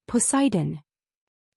Poseidon.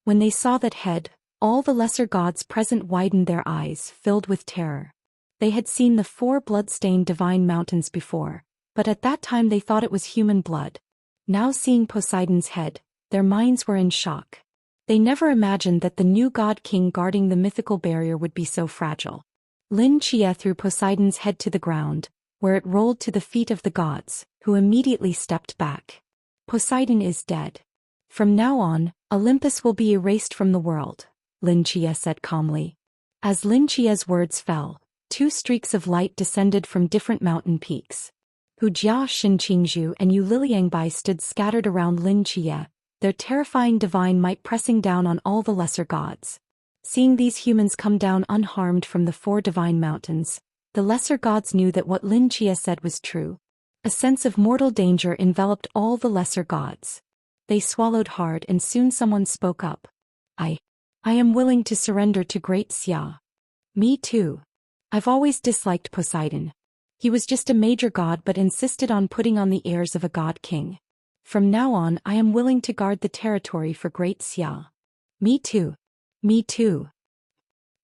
When they saw that head, all the lesser gods present widened their eyes, filled with terror. They had seen the 4 blood-stained divine mountains before, but at that time they thought it was human blood. Now seeing Poseidon's head, their minds were in shock. They never imagined that the new god-king guarding the mythical barrier would be so fragile. Lin Chia threw Poseidon's head to the ground, where it rolled to the feet of the gods, who immediately stepped back. Poseidon is dead. From now on, Olympus will be erased from the world, Lin Chia said calmly. As Lin Chia's words fell, 2 streaks of light descended from different mountain peaks. Hu Jia, Shin Qingzhu and Yu Liliangbai stood scattered around Lin Chia, their terrifying divine might pressing down on all the lesser gods. Seeing these humans come down unharmed from the 4 divine mountains, the lesser gods knew that what Lin Chia said was true. A sense of mortal danger enveloped all the lesser gods. They swallowed hard and soon someone spoke up. I am willing to surrender to Great Xia. Me too. I've always disliked Poseidon. He was just a major god but insisted on putting on the airs of a god-king. From now on I am willing to guard the territory for Great Xia. Me too. Me too.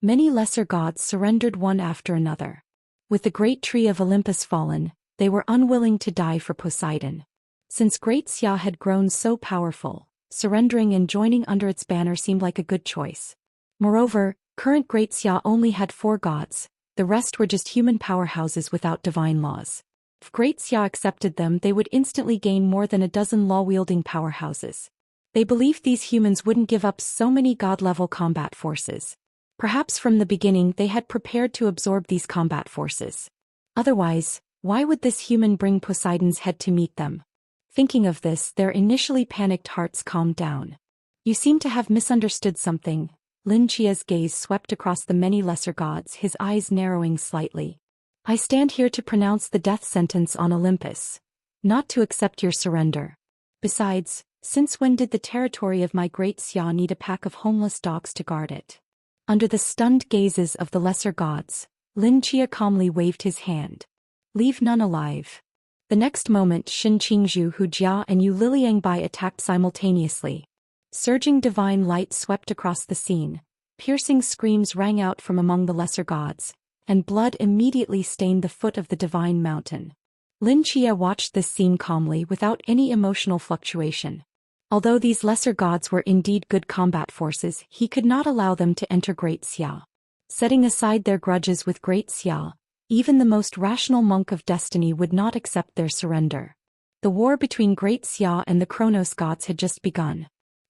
Many lesser gods surrendered one after another. With the great tree of Olympus fallen, they were unwilling to die for Poseidon. Since Great Xia had grown so powerful, surrendering and joining under its banner seemed like a good choice. Moreover, current Great Xia only had 4 gods, the rest were just human powerhouses without divine laws. If Great Xia accepted them, they would instantly gain more than a dozen law-wielding powerhouses. They believed these humans wouldn't give up so many god-level combat forces. Perhaps from the beginning they had prepared to absorb these combat forces. Otherwise, why would this human bring Poseidon's head to meet them? Thinking of this, their initially panicked hearts calmed down. You seem to have misunderstood something. Lin Chia's gaze swept across the many lesser gods, his eyes narrowing slightly. I stand here to pronounce the death sentence on Olympus, not to accept your surrender. Besides, since when did the territory of my Great Xia need a pack of homeless dogs to guard it? Under the stunned gazes of the lesser gods, Lin Chia calmly waved his hand. Leave none alive. The next moment Shin Qingzhu, Hu Jia and Yu Liliangbai attacked simultaneously. Surging divine light swept across the scene, piercing screams rang out from among the lesser gods, and blood immediately stained the foot of the divine mountain. Lin Chia watched this scene calmly without any emotional fluctuation. Although these lesser gods were indeed good combat forces, he could not allow them to enter Great Xia. Setting aside their grudges with Great Xia, even the most rational monk of destiny would not accept their surrender. The war between Great Xia and the Kronos gods had just begun.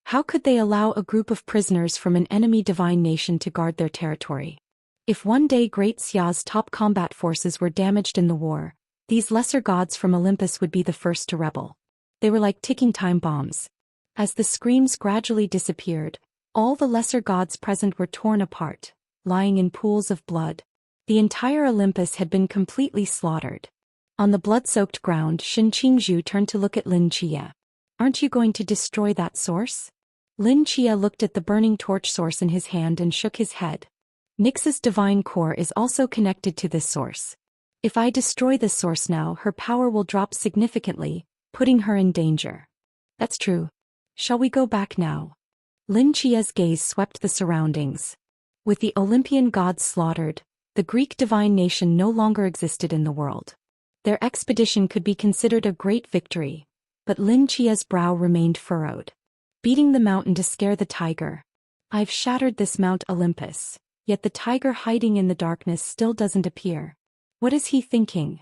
How could they allow a group of prisoners from an enemy divine nation to guard their territory? If one day Great Xia's top combat forces were damaged in the war, these lesser gods from Olympus would be the first to rebel. They were like ticking time bombs. As the screams gradually disappeared, all the lesser gods present were torn apart, lying in pools of blood. The entire Olympus had been completely slaughtered. On the blood-soaked ground, Shin Qingzhu turned to look at Lin Chia. Aren't you going to destroy that source? Lin Chia looked at the burning torch source in his hand and shook his head. Nyx's divine core is also connected to this source. If I destroy this source now, her power will drop significantly, putting her in danger. That's true. Shall we go back now? Lin Chia's gaze swept the surroundings. With the Olympian gods slaughtered, the Greek divine nation no longer existed in the world. Their expedition could be considered a great victory, but Lin Chia's brow remained furrowed. Beating the mountain to scare the tiger. I've shattered this Mount Olympus, yet the tiger hiding in the darkness still doesn't appear. What is he thinking?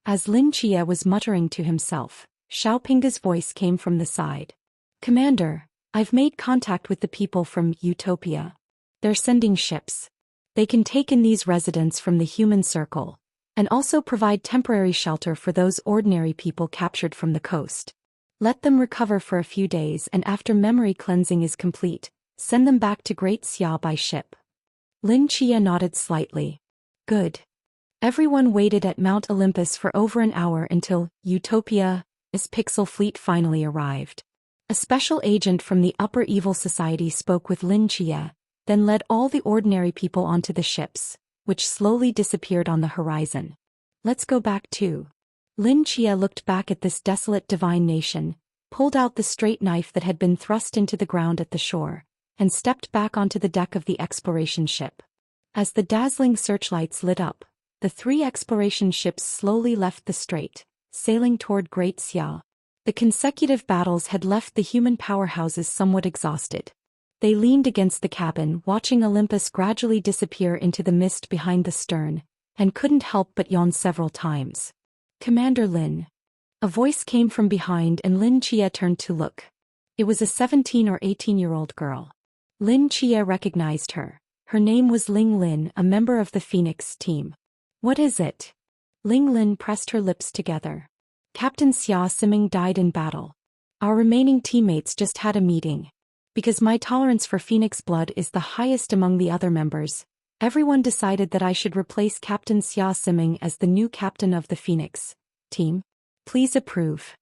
As Lin Chia was muttering to himself, Xiaoping's voice came from the side. Commander, I've made contact with the people from Utopia. They're sending ships. They can take in these residents from the human circle, and also provide temporary shelter for those ordinary people captured from the coast. Let them recover for a few days, and after memory cleansing is complete, send them back to Great Xia by ship. Lin Chia nodded slightly. Good. Everyone waited at Mount Olympus for over an hour until Utopia's Pixel fleet finally arrived. A special agent from the Upper Evil Society spoke with Lin Chia, then led all the ordinary people onto the ships, which slowly disappeared on the horizon. Let's go back too. Lin Chia looked back at this desolate divine nation, pulled out the straight knife that had been thrust into the ground at the shore, and stepped back onto the deck of the exploration ship. As the dazzling searchlights lit up, the 3 exploration ships slowly left the strait, sailing toward Great Xia. The consecutive battles had left the human powerhouses somewhat exhausted. They leaned against the cabin, watching Olympus gradually disappear into the mist behind the stern, and couldn't help but yawn several times. "Commander Lin." A voice came from behind and Lin Chia turned to look. It was a 17 or 18-year-old girl. Lin Chia recognized her. Her name was Ling Lin, a member of the Phoenix team. "What is it?" Ling Lin pressed her lips together. "Captain Xia Siming died in battle. Our remaining teammates just had a meeting. Because my tolerance for Phoenix blood is the highest among the other members, everyone decided that I should replace Captain Xia Siming as the new captain of the Phoenix team. Please approve."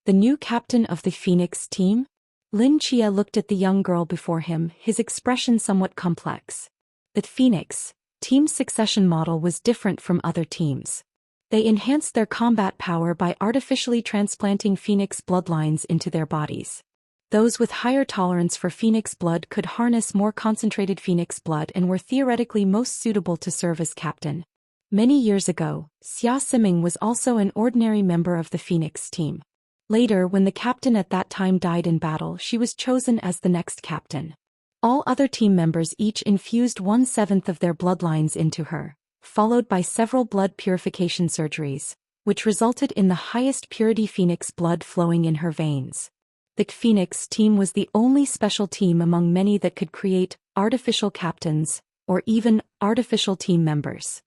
"The new captain of the Phoenix team?" Lin Chia looked at the young girl before him, his expression somewhat complex. The Phoenix team's succession model was different from other teams. They enhanced their combat power by artificially transplanting Phoenix bloodlines into their bodies. Those with higher tolerance for Phoenix blood could harness more concentrated Phoenix blood and were theoretically most suitable to serve as captain. Many years ago, Xia Siming was also an ordinary member of the Phoenix team. Later, when the captain at that time died in battle, she was chosen as the next captain. All other team members each infused 1/7 of their bloodlines into her, followed by several blood purification surgeries, which resulted in the highest purity Phoenix blood flowing in her veins. The Phoenix team was the only special team among many that could create artificial captains, or even artificial team members.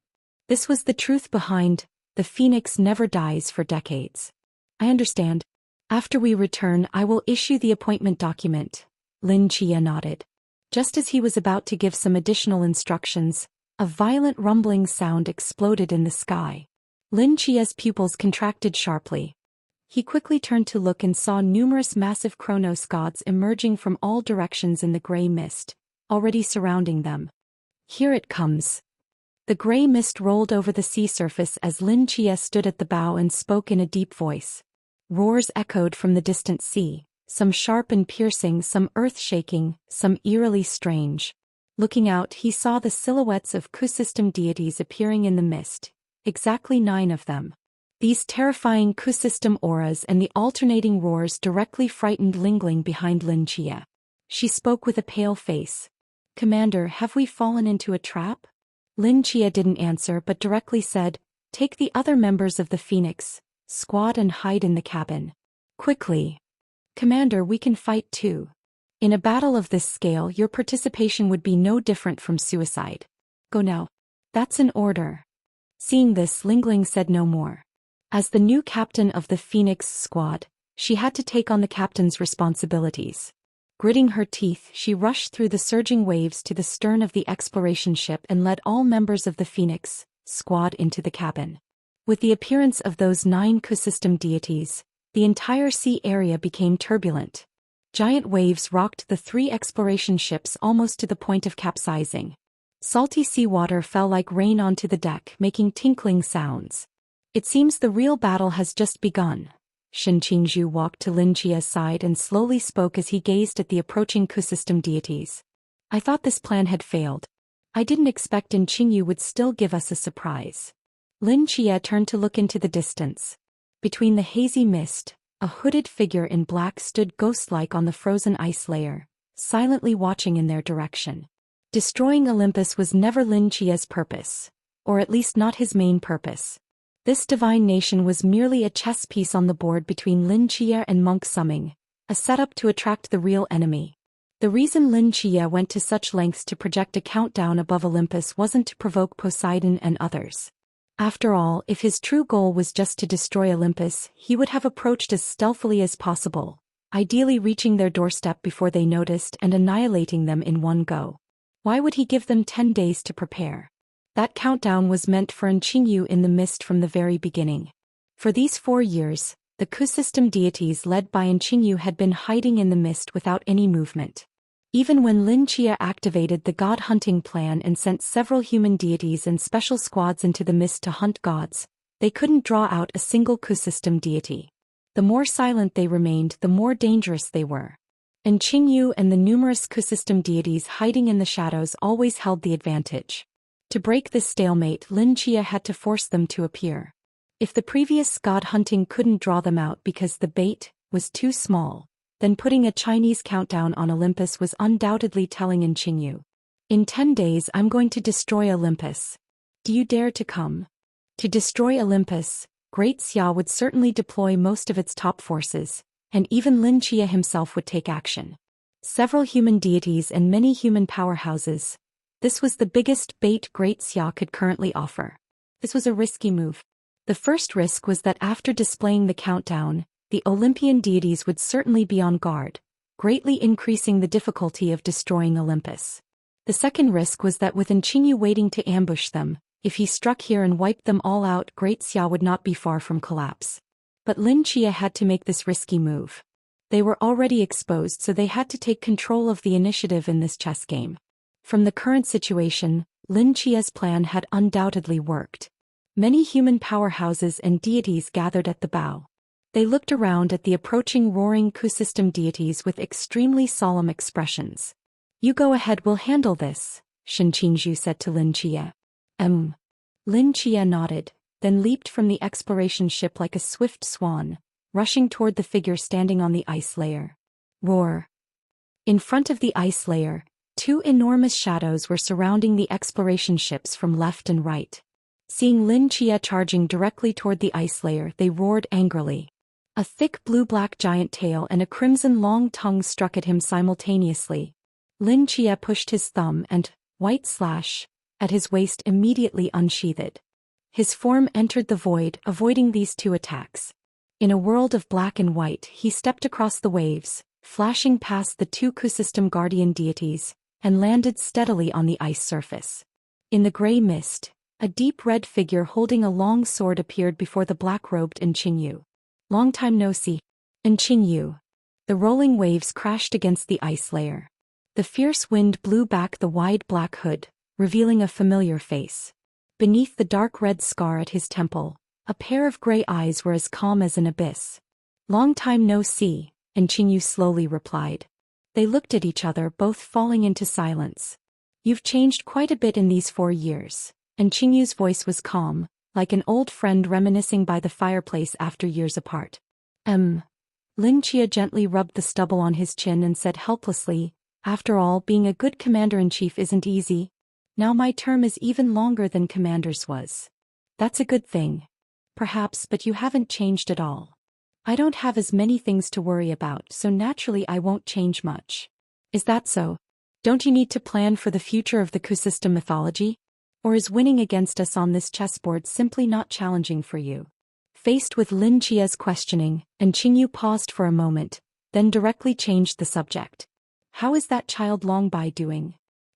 This was the truth behind the Phoenix never dies for decades. "I understand. After we return, I will issue the appointment document." Lin Chia nodded. Just as he was about to give some additional instructions, a violent rumbling sound exploded in the sky. Lin Chia's pupils contracted sharply. He quickly turned to look and saw numerous massive Chronos gods emerging from all directions in the gray mist, already surrounding them. "Here it comes." The gray mist rolled over the sea surface as Lin Chia stood at the bow and spoke in a deep voice. Roars echoed from the distant sea, some sharp and piercing, some earth-shaking, some eerily strange. Looking out, he saw the silhouettes of Ku-system deities appearing in the mist, exactly 9 of them. These terrifying Ku-system auras and the alternating roars directly frightened Lingling behind Lin Chia. She spoke with a pale face. "Commander, have we fallen into a trap?" Lin Chia didn't answer but directly said, "Take the other members of the Phoenix squad and hide in the cabin. Quickly." "Commander, we can fight too. In a battle of this scale, your participation would be no different from suicide. Go now." "That's an order." Seeing this, Lingling said no more. As the new captain of the Phoenix squad, she had to take on the captain's responsibilities. Gritting her teeth, she rushed through the surging waves to the stern of the exploration ship and led all members of the Phoenix squad into the cabin. With the appearance of those 9 Ku-system deities, the entire sea area became turbulent. Giant waves rocked the 3 exploration ships almost to the point of capsizing. Salty seawater fell like rain onto the deck, making tinkling sounds. "It seems the real battle has just begun." Shen Qingzhu walked to Lin Chia's side and slowly spoke as he gazed at the approaching Ku-system deities. "I thought this plan had failed. I didn't expect In Qingyu would still give us a surprise." Lin Chia turned to look into the distance. Between the hazy mist, a hooded figure in black stood ghost-like on the frozen ice layer, silently watching in their direction. Destroying Olympus was never Lin Chia's purpose, or at least not his main purpose. This divine nation was merely a chess piece on the board between Lin Chia and Monk Summing, a setup to attract the real enemy. The reason Lin Chia went to such lengths to project a countdown above Olympus wasn't to provoke Poseidon and others. After all, if his true goal was just to destroy Olympus, he would have approached as stealthily as possible, ideally reaching their doorstep before they noticed and annihilating them in one go. Why would he give them 10 days to prepare? That countdown was meant for In Qingyu in the mist from the very beginning. For these 4 years, the Ku-system deities led by In Qingyu had been hiding in the mist without any movement. Even when Lin Chia activated the god-hunting plan and sent several human deities and special squads into the mist to hunt gods, they couldn't draw out a single Ku-system deity. The more silent they remained, the more dangerous they were. And Qingyu and the numerous ecosystem deities hiding in the shadows always held the advantage. To break this stalemate, Lin Chia had to force them to appear. If the previous god hunting couldn't draw them out because the bait was too small, then putting a Chinese countdown on Olympus was undoubtedly telling in Qingyu. In 10 days I'm going to destroy Olympus. Do you dare to come? To destroy Olympus, Great Xia would certainly deploy most of its top forces, and even Lin Chia himself would take action. Several human deities and many human powerhouses. This was the biggest bait Great Xia could currently offer. This was a risky move. The first risk was that after displaying the countdown, the Olympian deities would certainly be on guard, greatly increasing the difficulty of destroying Olympus. The second risk was that with Qingyu waiting to ambush them, if he struck here and wiped them all out, Great Xia would not be far from collapse. But Lin Chia had to make this risky move. They were already exposed, so they had to take control of the initiative in this chess game. From the current situation, Lin Chia's plan had undoubtedly worked. Many human powerhouses and deities gathered at the bow. They looked around at the approaching roaring ecosystem deities with extremely solemn expressions. You go ahead, we'll handle this, Shen Qingzhu said to Lin Chia. Lin Chia nodded, then leaped from the exploration ship like a swift swan, rushing toward the figure standing on the ice layer. Roar! In front of the ice layer, 2 enormous shadows were surrounding the exploration ships from left and right. Seeing Lin Chia charging directly toward the ice layer, they roared angrily. A thick blue-black giant tail and a crimson long tongue struck at him simultaneously. Lin Chia pushed his thumb and, white slash, at his waist immediately unsheathed. His form entered the void, avoiding these 2 attacks. In a world of black and white, he stepped across the waves, flashing past the 2 ecosystem guardian deities, and landed steadily on the ice surface. In the gray mist, a deep red figure holding a long sword appeared before the black-robed Qingyu. Long time no see. Qingyu. The rolling waves crashed against the ice layer. The fierce wind blew back the wide black hood, revealing a familiar face. Beneath the dark red scar at his temple, a pair of gray eyes were as calm as an abyss. Long time no see, Qingyu slowly replied. They looked at each other, both falling into silence. You've changed quite a bit in these 4 years. Qingyu's voice was calm, like an old friend reminiscing by the fireplace after years apart. Lin Chia gently rubbed the stubble on his chin and said helplessly, after all, being a good commander-in-chief isn't easy. Now my term is even longer than commander's was. That's a good thing. Perhaps, but you haven't changed at all. I don't have as many things to worry about, so naturally I won't change much. Is that so? Don't you need to plan for the future of the ecosystem mythology? Or is winning against us on this chessboard simply not challenging for you? Faced with Lin Chia's questioning, Qingyu paused for a moment, then directly changed the subject. How is that child Long Bai doing?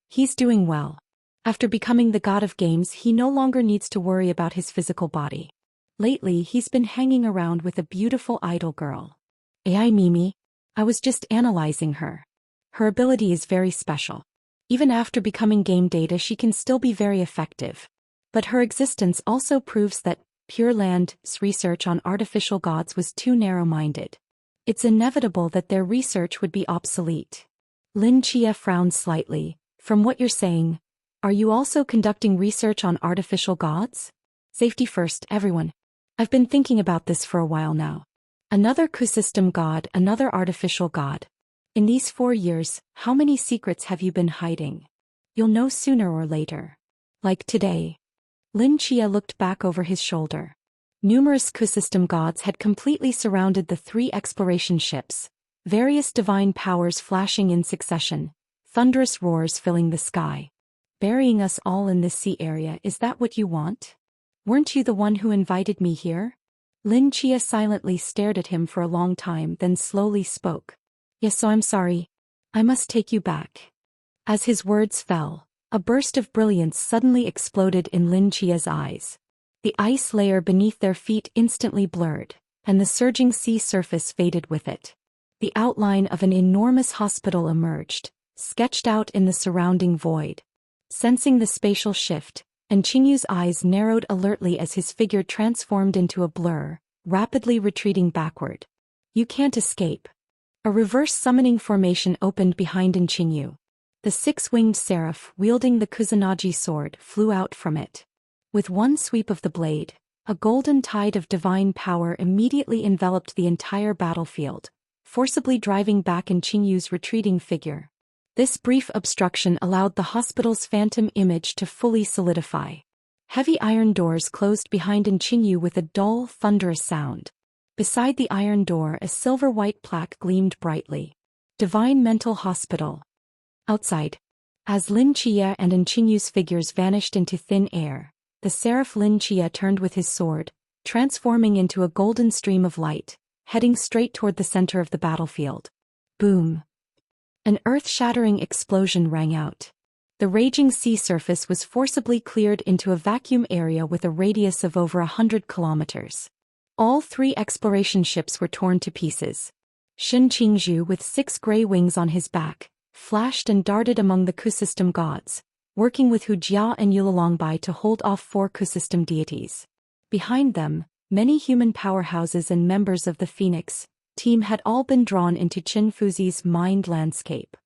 He's doing well. After becoming the god of games, he no longer needs to worry about his physical body. Lately, he's been hanging around with a beautiful idol girl. Ai Mimi? I was just analyzing her. Her ability is very special. Even after becoming game data, she can still be very effective. But her existence also proves that Pure Land's research on artificial gods was too narrow-minded. It's inevitable that their research would be obsolete. Lin Chia frowned slightly. From what you're saying, are you also conducting research on artificial gods? Safety first, everyone. I've been thinking about this for a while now. Another ecosystem god, another artificial god. In these 4 years, how many secrets have you been hiding? You'll know sooner or later. Like today. Lin Chia looked back over his shoulder. Numerous ecosystem gods had completely surrounded the 3 exploration ships, various divine powers flashing in succession, thunderous roars filling the sky. Burying us all in this sea area, is that what you want? Weren't you the one who invited me here? Lin Chia silently stared at him for a long time, then slowly spoke. Yes, so I'm sorry. I must take you back. As his words fell, a burst of brilliance suddenly exploded in Lin Chia's eyes. The ice layer beneath their feet instantly blurred, and the surging sea surface faded with it. The outline of an enormous hospital emerged, sketched out in the surrounding void. Sensing the spatial shift, Qingyu's eyes narrowed alertly as his figure transformed into a blur, rapidly retreating backward. You can't escape. A reverse summoning formation opened behind Yu. The six-winged seraph, wielding the Kusanagi sword, flew out from it. With one sweep of the blade, a golden tide of divine power immediately enveloped the entire battlefield, forcibly driving back Yu's retreating figure. This brief obstruction allowed the hospital's phantom image to fully solidify. Heavy iron doors closed behind Yu with a dull, thunderous sound. Beside the iron door, a silver-white plaque gleamed brightly. Divine Mental Hospital. Outside, as Lin Chia and Yu's figures vanished into thin air, the seraph Lin Chia turned with his sword, transforming into a golden stream of light, heading straight toward the center of the battlefield. Boom! An earth-shattering explosion rang out. The raging sea surface was forcibly cleared into a vacuum area with a radius of over 100 kilometers. All 3 exploration ships were torn to pieces. Shen Qingzhu, with 6 gray wings on his back, flashed and darted among the Ku-system gods, working with Hu Jia and Yulalongbai to hold off 4 Ku-system deities. Behind them, many human powerhouses and members of the Phoenix team had all been drawn into Qin Fuzi's mind landscape.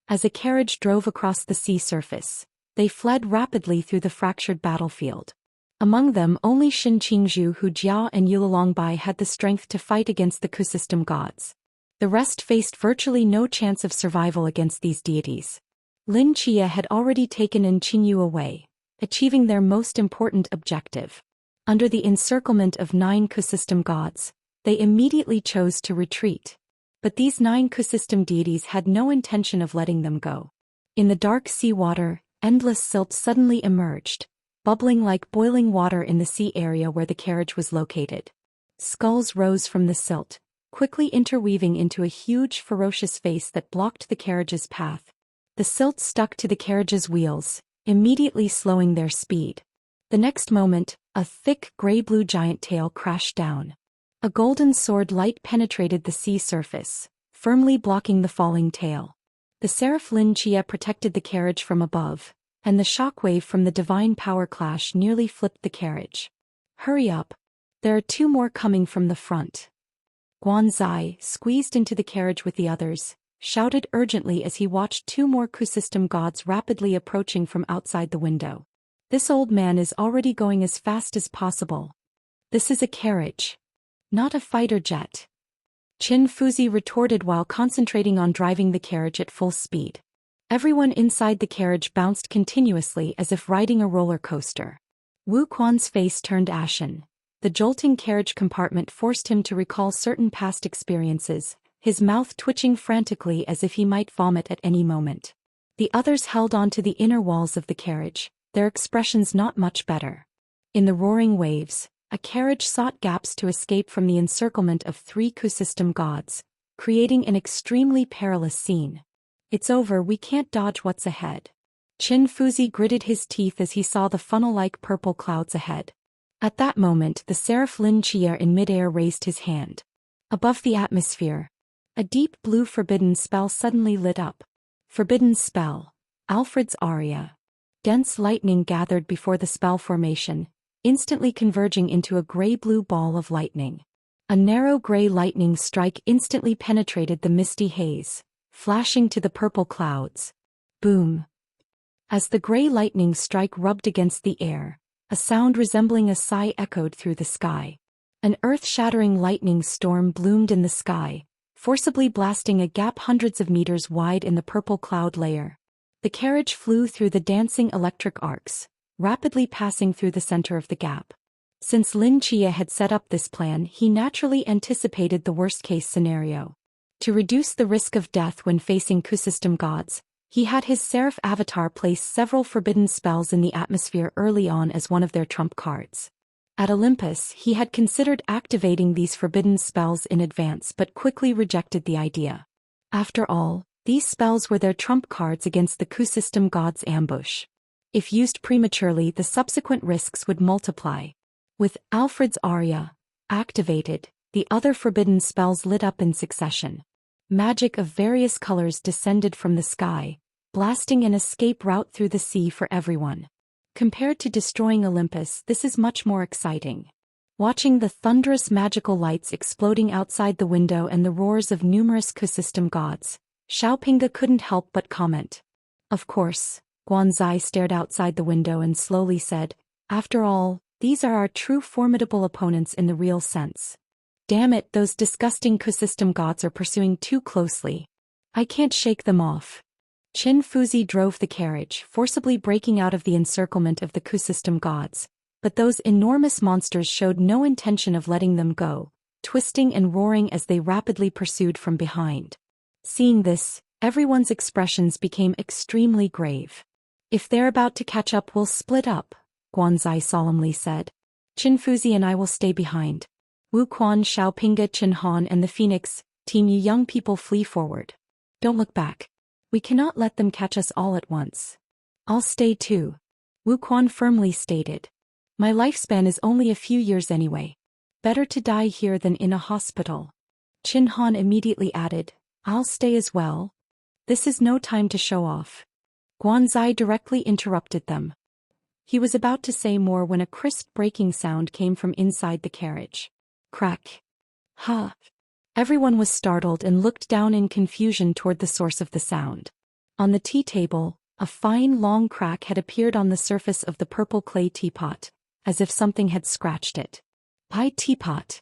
As a carriage drove across the sea surface, they fled rapidly through the fractured battlefield. Among them, only Shen Qingzhu, Hu Jia and Yulalongbai had the strength to fight against the Ku-system gods. The rest faced virtually no chance of survival against these deities. Lin Chia had already taken Yu away, achieving their most important objective. Under the encirclement of 9 Ku-system gods, they immediately chose to retreat. But these 9 Ku-system deities had no intention of letting them go. In the dark seawater, endless silt suddenly emerged, bubbling like boiling water in the sea area where the carriage was located. Skulls rose from the silt, quickly interweaving into a huge ferocious face that blocked the carriage's path. The silt stuck to the carriage's wheels, immediately slowing their speed. The next moment, a thick gray-blue giant tail crashed down. A golden sword light penetrated the sea surface, firmly blocking the falling tail. The seraph Lin Chia protected the carriage from above, and the shockwave from the divine power clash nearly flipped the carriage. Hurry up! There are 2 more coming from the front. Guanzai, squeezed into the carriage with the others, shouted urgently as he watched 2 more Ku-system gods rapidly approaching from outside the window. This old man is already going as fast as possible. This is a carriage, not a fighter jet. Qin Fuzi retorted while concentrating on driving the carriage at full speed. Everyone inside the carriage bounced continuously as if riding a roller coaster. Wu Quan's face turned ashen. The jolting carriage compartment forced him to recall certain past experiences, his mouth twitching frantically as if he might vomit at any moment. The others held on to the inner walls of the carriage, their expressions not much better. In the roaring waves, a carriage sought gaps to escape from the encirclement of 3 Ku-system gods, creating an extremely perilous scene. It's over, we can't dodge what's ahead. Qin Fuzi gritted his teeth as he saw the funnel-like purple clouds ahead. At that moment, the seraph Lin Chia in midair raised his hand. Above the atmosphere, a deep blue forbidden spell suddenly lit up. Forbidden spell, Alfred's aria. Dense lightning gathered before the spell formation, instantly converging into a gray-blue ball of lightning. A narrow gray lightning strike instantly penetrated the misty haze, flashing to the purple clouds. Boom! As the gray lightning strike rubbed against the air, a sound resembling a sigh echoed through the sky. An earth-shattering lightning storm bloomed in the sky, forcibly blasting a gap hundreds of meters wide in the purple cloud layer. The carriage flew through the dancing electric arcs, rapidly passing through the center of the gap. Since Lin Chia had set up this plan, he naturally anticipated the worst-case scenario. To reduce the risk of death when facing Ku-system gods, he had his seraph avatar place several forbidden spells in the atmosphere early on as one of their trump cards. At Olympus, he had considered activating these forbidden spells in advance but quickly rejected the idea. After all, these spells were their trump cards against the Ku-system gods' ambush. If used prematurely, the subsequent risks would multiply. With Alfred's aria activated, the other forbidden spells lit up in succession. Magic of various colors descended from the sky, blasting an escape route through the sea for everyone. Compared to destroying Olympus, this is much more exciting. Watching the thunderous magical lights exploding outside the window and the roars of numerous Kusystem gods, Xiaopinga couldn't help but comment. Of course, Guanzai stared outside the window and slowly said, "After all, these are our true formidable opponents in the real sense. Damn it, those disgusting Kusystem gods are pursuing too closely. I can't shake them off." Qin Fuzi drove the carriage, forcibly breaking out of the encirclement of the Kusystem gods, but those enormous monsters showed no intention of letting them go, twisting and roaring as they rapidly pursued from behind. Seeing this, everyone's expressions became extremely grave. "If they're about to catch up, we'll split up," Guanzai solemnly said. "Qin Fuzi and I will stay behind. Wu Quan, Xiaopinga, Qin Han and the Phoenix, team you young people flee forward. Don't look back. We cannot let them catch us all at once." "I'll stay too," Wu Quan firmly stated. "My lifespan is only a few years anyway. Better to die here than in a hospital." Qin Han immediately added, "I'll stay as well." "This is no time to show off." Guanzai directly interrupted them. He was about to say more when a crisp breaking sound came from inside the carriage. Crack. Ha! Everyone was startled and looked down in confusion toward the source of the sound. On the tea table, a fine long crack had appeared on the surface of the purple clay teapot, as if something had scratched it. "Pie teapot!"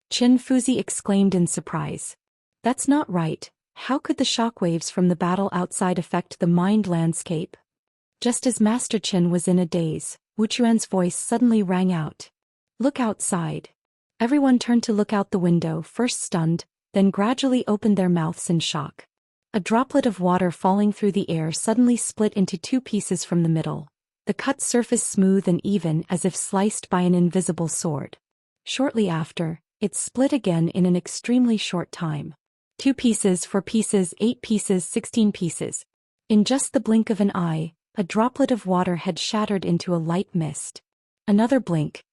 Qin Fuzi exclaimed in surprise. "That's not right. How could the shockwaves from the battle outside affect the mind landscape?" Just as Master Qin was in a daze, Wu Chuan's voice suddenly rang out. "Look outside." Everyone turned to look out the window, first stunned, then gradually opened their mouths in shock. A droplet of water falling through the air suddenly split into two pieces from the middle, the cut surface smooth and even as if sliced by an invisible sword. Shortly after, it split again in an extremely short time. 2 pieces, 4 pieces, 8 pieces, 16 pieces. In just the blink of an eye, a droplet of water had shattered into a light mist. Another blink,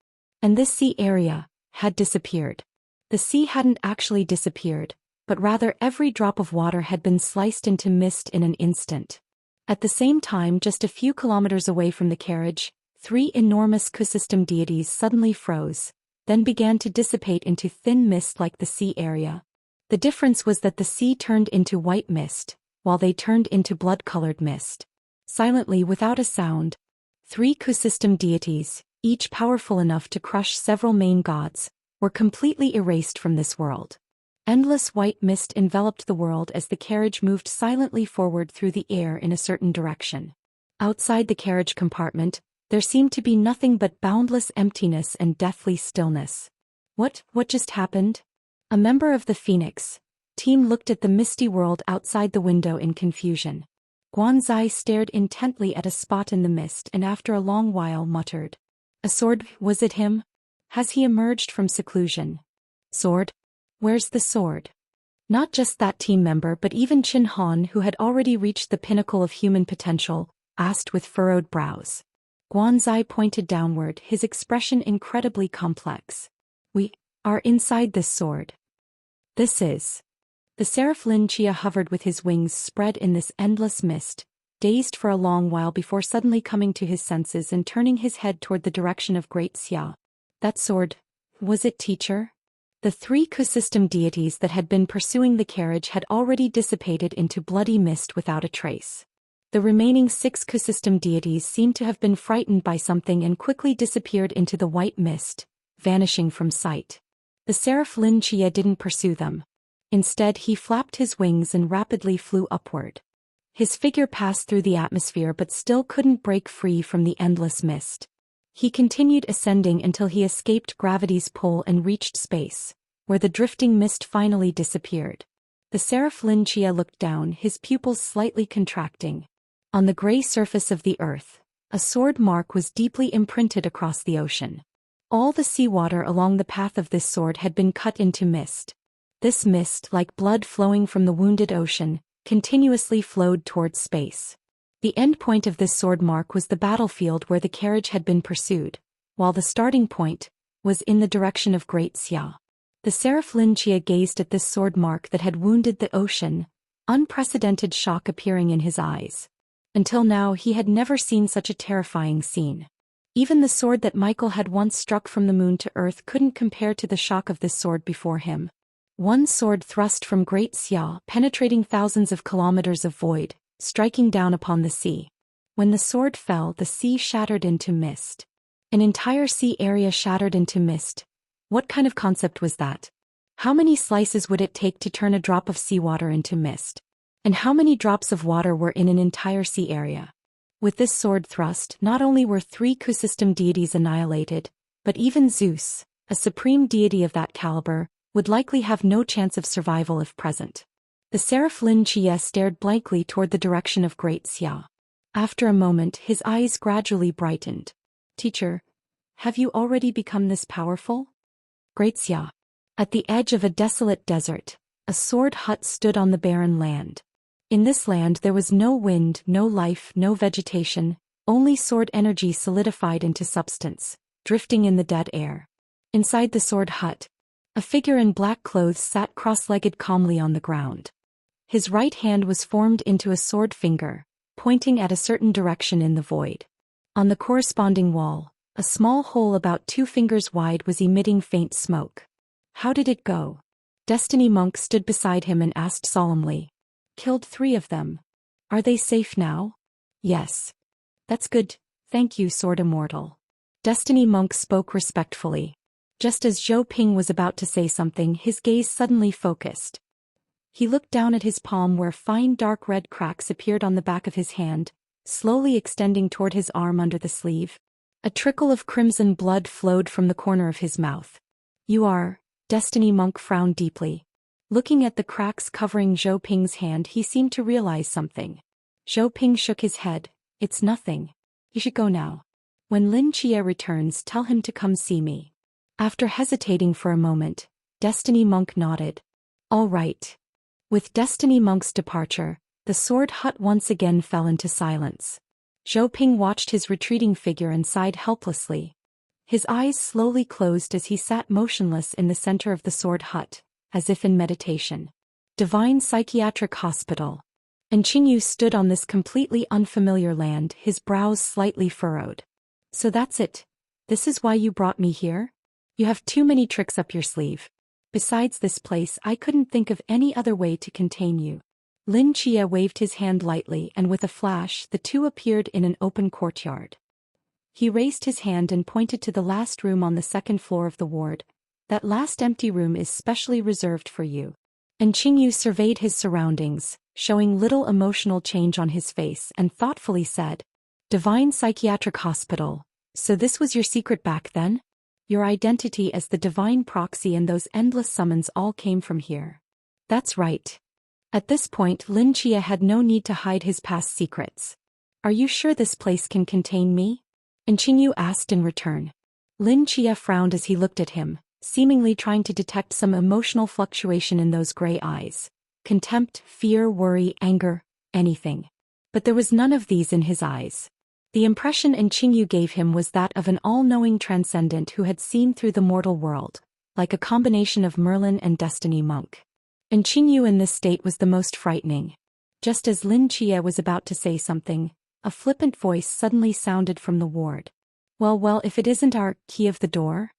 and this sea area had disappeared. The sea hadn't actually disappeared, but rather every drop of water had been sliced into mist in an instant. At the same time, just a few kilometers away from the carriage, 3 enormous Kusystem deities suddenly froze, then began to dissipate into thin mist like the sea area. The difference was that the sea turned into white mist, while they turned into blood-colored mist. Silently, without a sound, 3 Kusystem deities, each powerful enough to crush several main gods, were completely erased from this world. Endless white mist enveloped the world as the carriage moved silently forward through the air in a certain direction. Outside the carriage compartment, there seemed to be nothing but boundless emptiness and deathly stillness. What just happened? A member of the Phoenix team looked at the misty world outside the window in confusion. Guanzai stared intently at a spot in the mist and after a long while muttered, "A sword, was it him? Has he emerged from seclusion? Sword? Where's the sword?" Not just that team member but even Qin Han, who had already reached the pinnacle of human potential, asked with furrowed brows. Guanzai pointed downward, his expression incredibly complex. "We are inside this sword. This is..." The Seraph Lin Chia hovered with his wings spread in this endless mist, dazed for a long while before suddenly coming to his senses and turning his head toward the direction of Great Xia. "That sword, was it, teacher?" The 3 Kusystem deities that had been pursuing the carriage had already dissipated into bloody mist without a trace. The remaining 6 Kusystem deities seemed to have been frightened by something and quickly disappeared into the white mist, vanishing from sight. The Seraph Lin Chia didn't pursue them. Instead, he flapped his wings and rapidly flew upward. His figure passed through the atmosphere but still couldn't break free from the endless mist. He continued ascending until he escaped gravity's pull and reached space, where the drifting mist finally disappeared. The Seraph Lin Chia looked down, his pupils slightly contracting. On the gray surface of the earth, a sword mark was deeply imprinted across the ocean. All the seawater along the path of this sword had been cut into mist. This mist, like blood flowing from the wounded ocean, continuously flowed towards space. The end point of this sword mark was the battlefield where the carriage had been pursued, while the starting point was in the direction of Great Xia. The Seraph Lin Chia gazed at this sword mark that had wounded the ocean, unprecedented shock appearing in his eyes. Until now he had never seen such a terrifying scene. Even the sword that Michael had once struck from the moon to earth couldn't compare to the shock of this sword before him. One sword thrust from Great Xia, penetrating thousands of kilometers of void, striking down upon the sea. When the sword fell, the sea shattered into mist. An entire sea area shattered into mist. What kind of concept was that? How many slices would it take to turn a drop of seawater into mist? And how many drops of water were in an entire sea area? With this sword thrust, not only were 3 Ku-system deities annihilated, but even Zeus, a supreme deity of that caliber, would likely have no chance of survival if present. The seraph Lin Jie stared blankly toward the direction of Great Xia. After a moment, his eyes gradually brightened. Teacher, have you already become this powerful? Great Xia. At the edge of a desolate desert, a sword hut stood on the barren land. In this land there was no wind, no life, no vegetation, only sword energy solidified into substance, drifting in the dead air. Inside the sword hut, a figure in black clothes sat cross-legged calmly on the ground. His right hand was formed into a sword finger, pointing at a certain direction in the void. On the corresponding wall, a small hole about 2 fingers wide was emitting faint smoke. How did it go? Destiny Monk stood beside him and asked solemnly. Killed 3 of them. Are they safe now? Yes. That's good, thank you, Sword Immortal. Destiny Monk spoke respectfully. Just as Zhou Ping was about to say something, his gaze suddenly focused. He looked down at his palm where fine dark red cracks appeared on the back of his hand, slowly extending toward his arm under the sleeve. A trickle of crimson blood flowed from the corner of his mouth. You are... Destiny Monk frowned deeply. Looking at the cracks covering Zhou Ping's hand, he seemed to realize something. Zhou Ping shook his head. It's nothing. You should go now. When Lin Jie returns, tell him to come see me. After hesitating for a moment, Destiny Monk nodded. All right. With Destiny Monk's departure, the sword hut once again fell into silence. Zhou Ping watched his retreating figure and sighed helplessly. His eyes slowly closed as he sat motionless in the center of the sword hut, as if in meditation. Divine Psychiatric Hospital. And Qingyu stood on this completely unfamiliar land, his brows slightly furrowed. So that's it. This is why you brought me here? You have too many tricks up your sleeve. Besides this place, I couldn't think of any other way to contain you. Lin Jie waved his hand lightly, and with a flash, the two appeared in an open courtyard. He raised his hand and pointed to the last room on the 2nd floor of the ward. That last empty room is specially reserved for you. And Qingyu surveyed his surroundings, showing little emotional change on his face, and thoughtfully said, Divine Psychiatric Hospital. So this was your secret back then? Your identity as the divine proxy and those endless summons all came from here. That's right. At this point, Lin Jie had no need to hide his past secrets. Are you sure this place can contain me? And Qingyu asked in return. Lin Jie frowned as he looked at him, seemingly trying to detect some emotional fluctuation in those gray eyes. Contempt, fear, worry, anger, anything. But there was none of these in his eyes. The impression Qingyu gave him was that of an all-knowing transcendent who had seen through the mortal world, like a combination of Merlin and Destiny Monk. And Qingyu in this state was the most frightening. Just as Lin Jie was about to say something, a flippant voice suddenly sounded from the ward. Well, if it isn't our key of the door?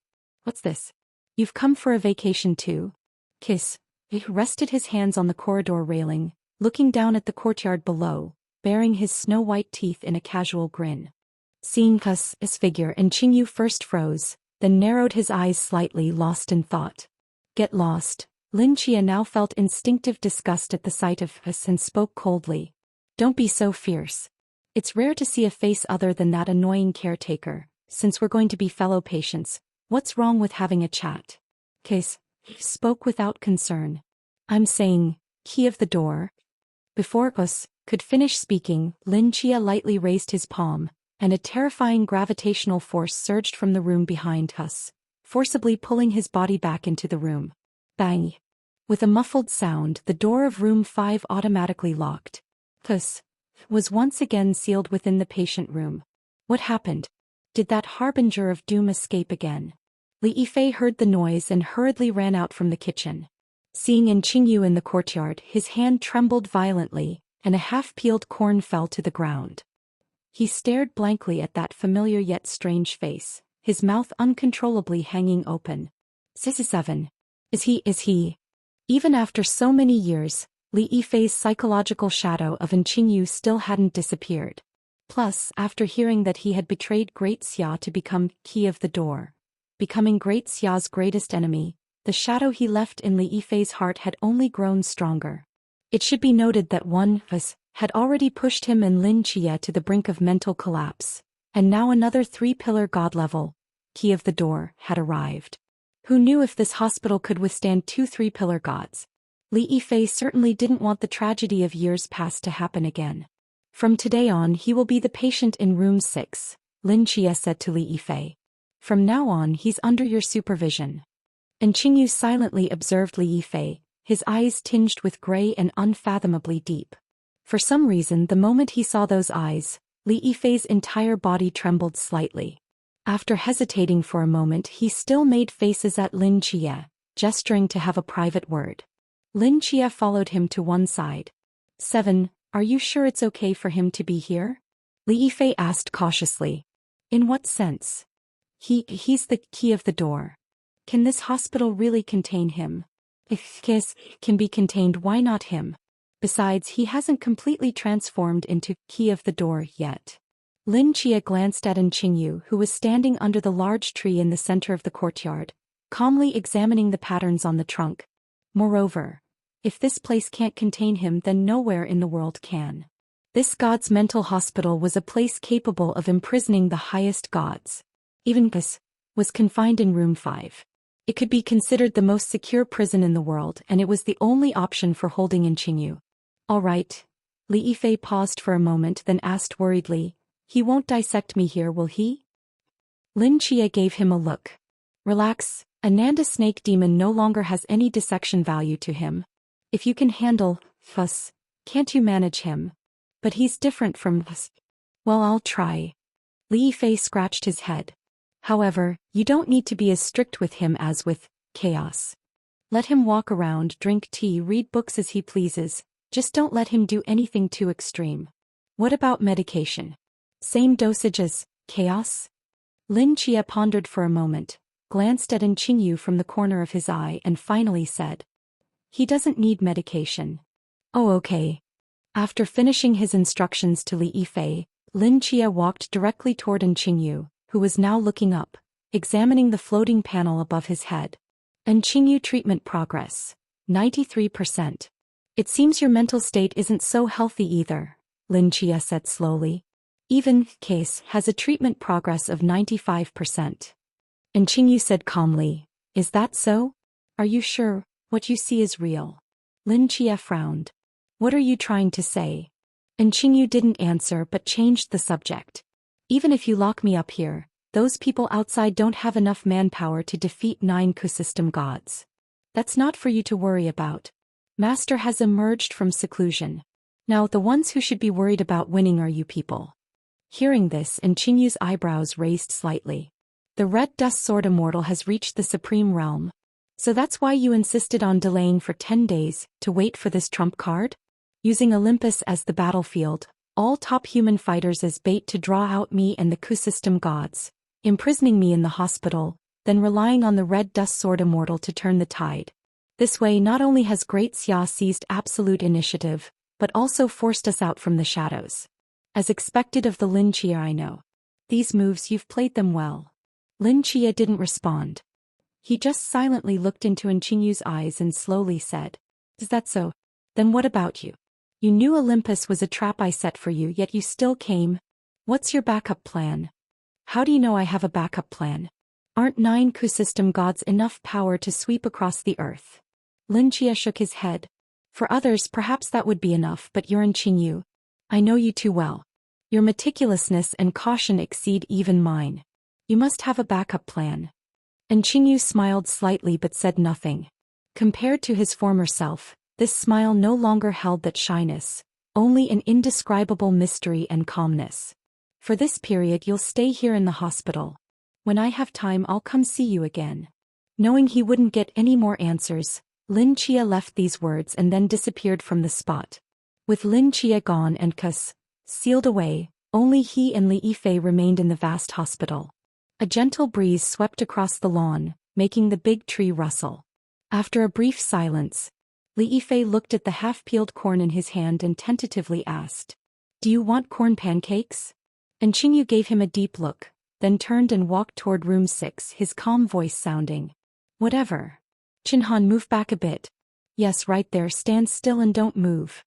What's this? You've come for a vacation too? Kiss. He rested his hands on the corridor railing, looking down at the courtyard below, baring his snow-white teeth in a casual grin. Seeing his figure, Qingyu first froze, then narrowed his eyes slightly, lost in thought. Get lost. Lin Jie now felt instinctive disgust at the sight of us and spoke coldly. Don't be so fierce. It's rare to see a face other than that annoying caretaker. Since we're going to be fellow patients, what's wrong with having a chat? Case spoke without concern. I'm saying, key of the door. Before us could finish speaking, Lin Jie lightly raised his palm, and a terrifying gravitational force surged from the room behind us, forcibly pulling his body back into the room. Bang! With a muffled sound, the door of room 5 automatically locked. Us was once again sealed within the patient room. What happened? Did that harbinger of doom escape again? Li Yifei heard the noise and hurriedly ran out from the kitchen. Seeing Qingyu in the courtyard, his hand trembled violently, and a half-peeled corn fell to the ground. He stared blankly at that familiar yet strange face, his mouth uncontrollably hanging open. 67. Is he? Even after so many years, Li Yifei's psychological shadow of Qingyu still hadn't disappeared. Plus, after hearing that he had betrayed Great Xia to become key of the door, becoming Great Xia's greatest enemy, the shadow he left in Li Yifei's heart had only grown stronger. It should be noted that one had already pushed him and Lin Chia to the brink of mental collapse, and now another three-pillar god level, key of the door, had arrived. Who knew if this hospital could withstand two three-pillar gods? Li Yifei certainly didn't want the tragedy of years past to happen again. From today on he will be the patient in room 6, Lin Chia said to Li Yifei. From now on he's under your supervision. And Qingyu silently observed Li Yifei, his eyes tinged with gray and unfathomably deep. For some reason the moment he saw those eyes, Li Yifei's entire body trembled slightly. After hesitating for a moment he still made faces at Lin Chia, gesturing to have a private word. Lin Chia followed him to one side. 7. Are you sure it's okay for him to be here? Li Yifei asked cautiously. In what sense? He's the key of the door. Can this hospital really contain him? If Kiss can be contained, why not him? Besides, he hasn't completely transformed into key of the door yet. Lin Chia glanced at Qingyu, who was standing under the large tree in the center of the courtyard, calmly examining the patterns on the trunk. Moreover, if this place can't contain him, then nowhere in the world can. This god's mental hospital was a place capable of imprisoning the highest gods. Even Kiss was confined in room 5. It could be considered the most secure prison in the world, and it was the only option for holding Qingyu. All right. Li Yifei paused for a moment, then asked worriedly, he won't dissect me here, will he? Lin Chia gave him a look. Relax, Ananda snake demon no longer has any dissection value to him. If you can handle us, can't you manage him? But he's different from us. Well, I'll try. Li Yifei scratched his head. However, you don't need to be as strict with him as with chaos. Let him walk around, drink tea, read books as he pleases, just don't let him do anything too extreme. What about medication? Same dosage as chaos? Lin Chia pondered for a moment, glanced at Qingyu from the corner of his eye and finally said, he doesn't need medication. Oh, okay. After finishing his instructions to Li Yifei, Lin Chia walked directly toward Qingyu, who was now looking up, examining the floating panel above his head. Qingyu treatment progress, 93%. It seems your mental state isn't so healthy either, Lin Chia said slowly. Even case has a treatment progress of 95%. Qingyu said calmly, is that so? Are you sure what you see is real? Lin Chia frowned. What are you trying to say? Qingyu didn't answer but changed the subject. Even if you lock me up here, those people outside don't have enough manpower to defeat 9 Q-system gods. That's not for you to worry about. Master has emerged from seclusion. Now the ones who should be worried about winning are you people. Hearing this, Qingyu's eyebrows raised slightly. The Red Dust Sword Immortal has reached the Supreme Realm. So that's why you insisted on delaying for 10 days, to wait for this trump card? Using Olympus as the battlefield, all top human fighters as bait to draw out me and the Q-system gods, imprisoning me in the hospital, then relying on the Red Dust Sword Immortal to turn the tide. This way not only has Great Xia seized absolute initiative, but also forced us out from the shadows. As expected of the Lin Chia, I know. These moves, you've played them well. Lin Chia didn't respond. He just silently looked into Qingyu's eyes and slowly said, is that so? Then what about you? You knew Olympus was a trap I set for you, yet you still came. What's your backup plan? How do you know I have a backup plan? Aren't 9 Q-system gods enough power to sweep across the earth? Lin Chia shook his head. For others perhaps that would be enough, but you're Qingyu. I know you too well. Your meticulousness and caution exceed even mine. You must have a backup plan. Qingyu smiled slightly but said nothing. Compared to his former self, this smile no longer held that shyness, only an indescribable mystery and calmness. For this period you'll stay here in the hospital. When I have time I'll come see you again. Knowing he wouldn't get any more answers, Lin Chia left these words and then disappeared from the spot. With Lin Chia gone and Kus sealed away, Only he and Li Yifei remained in the vast hospital. A gentle breeze swept across the lawn, making the big tree rustle. After a brief silence, Li Yifei looked at the half-peeled corn in his hand and tentatively asked, "Do you want corn pancakes?" And Qingyu gave him a deep look, then turned and walked toward room 6, his calm voice sounding, "Whatever." "Qinhan, move back a bit." "Yes, right there, stand still and don't move."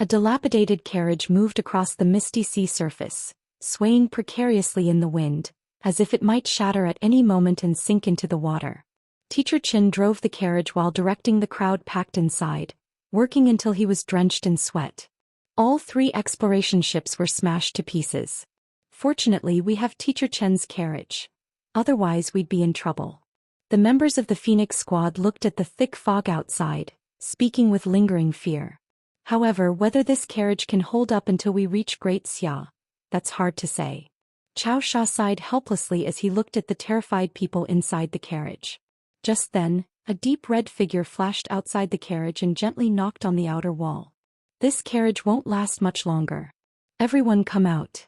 A dilapidated carriage moved across the misty sea surface, swaying precariously in the wind, as if it might shatter at any moment and sink into the water. Teacher Qin drove the carriage while directing the crowd packed inside, working until he was drenched in sweat. All 3 exploration ships were smashed to pieces. Fortunately, we have Teacher Chen's carriage. Otherwise, we'd be in trouble. The members of the Phoenix Squad looked at the thick fog outside, speaking with lingering fear. However, whether this carriage can hold up until we reach Great Xia, that's hard to say. Chao Sha sighed helplessly as he looked at the terrified people inside the carriage. Just then, a deep red figure flashed outside the carriage and gently knocked on the outer wall. "This carriage won't last much longer. Everyone come out."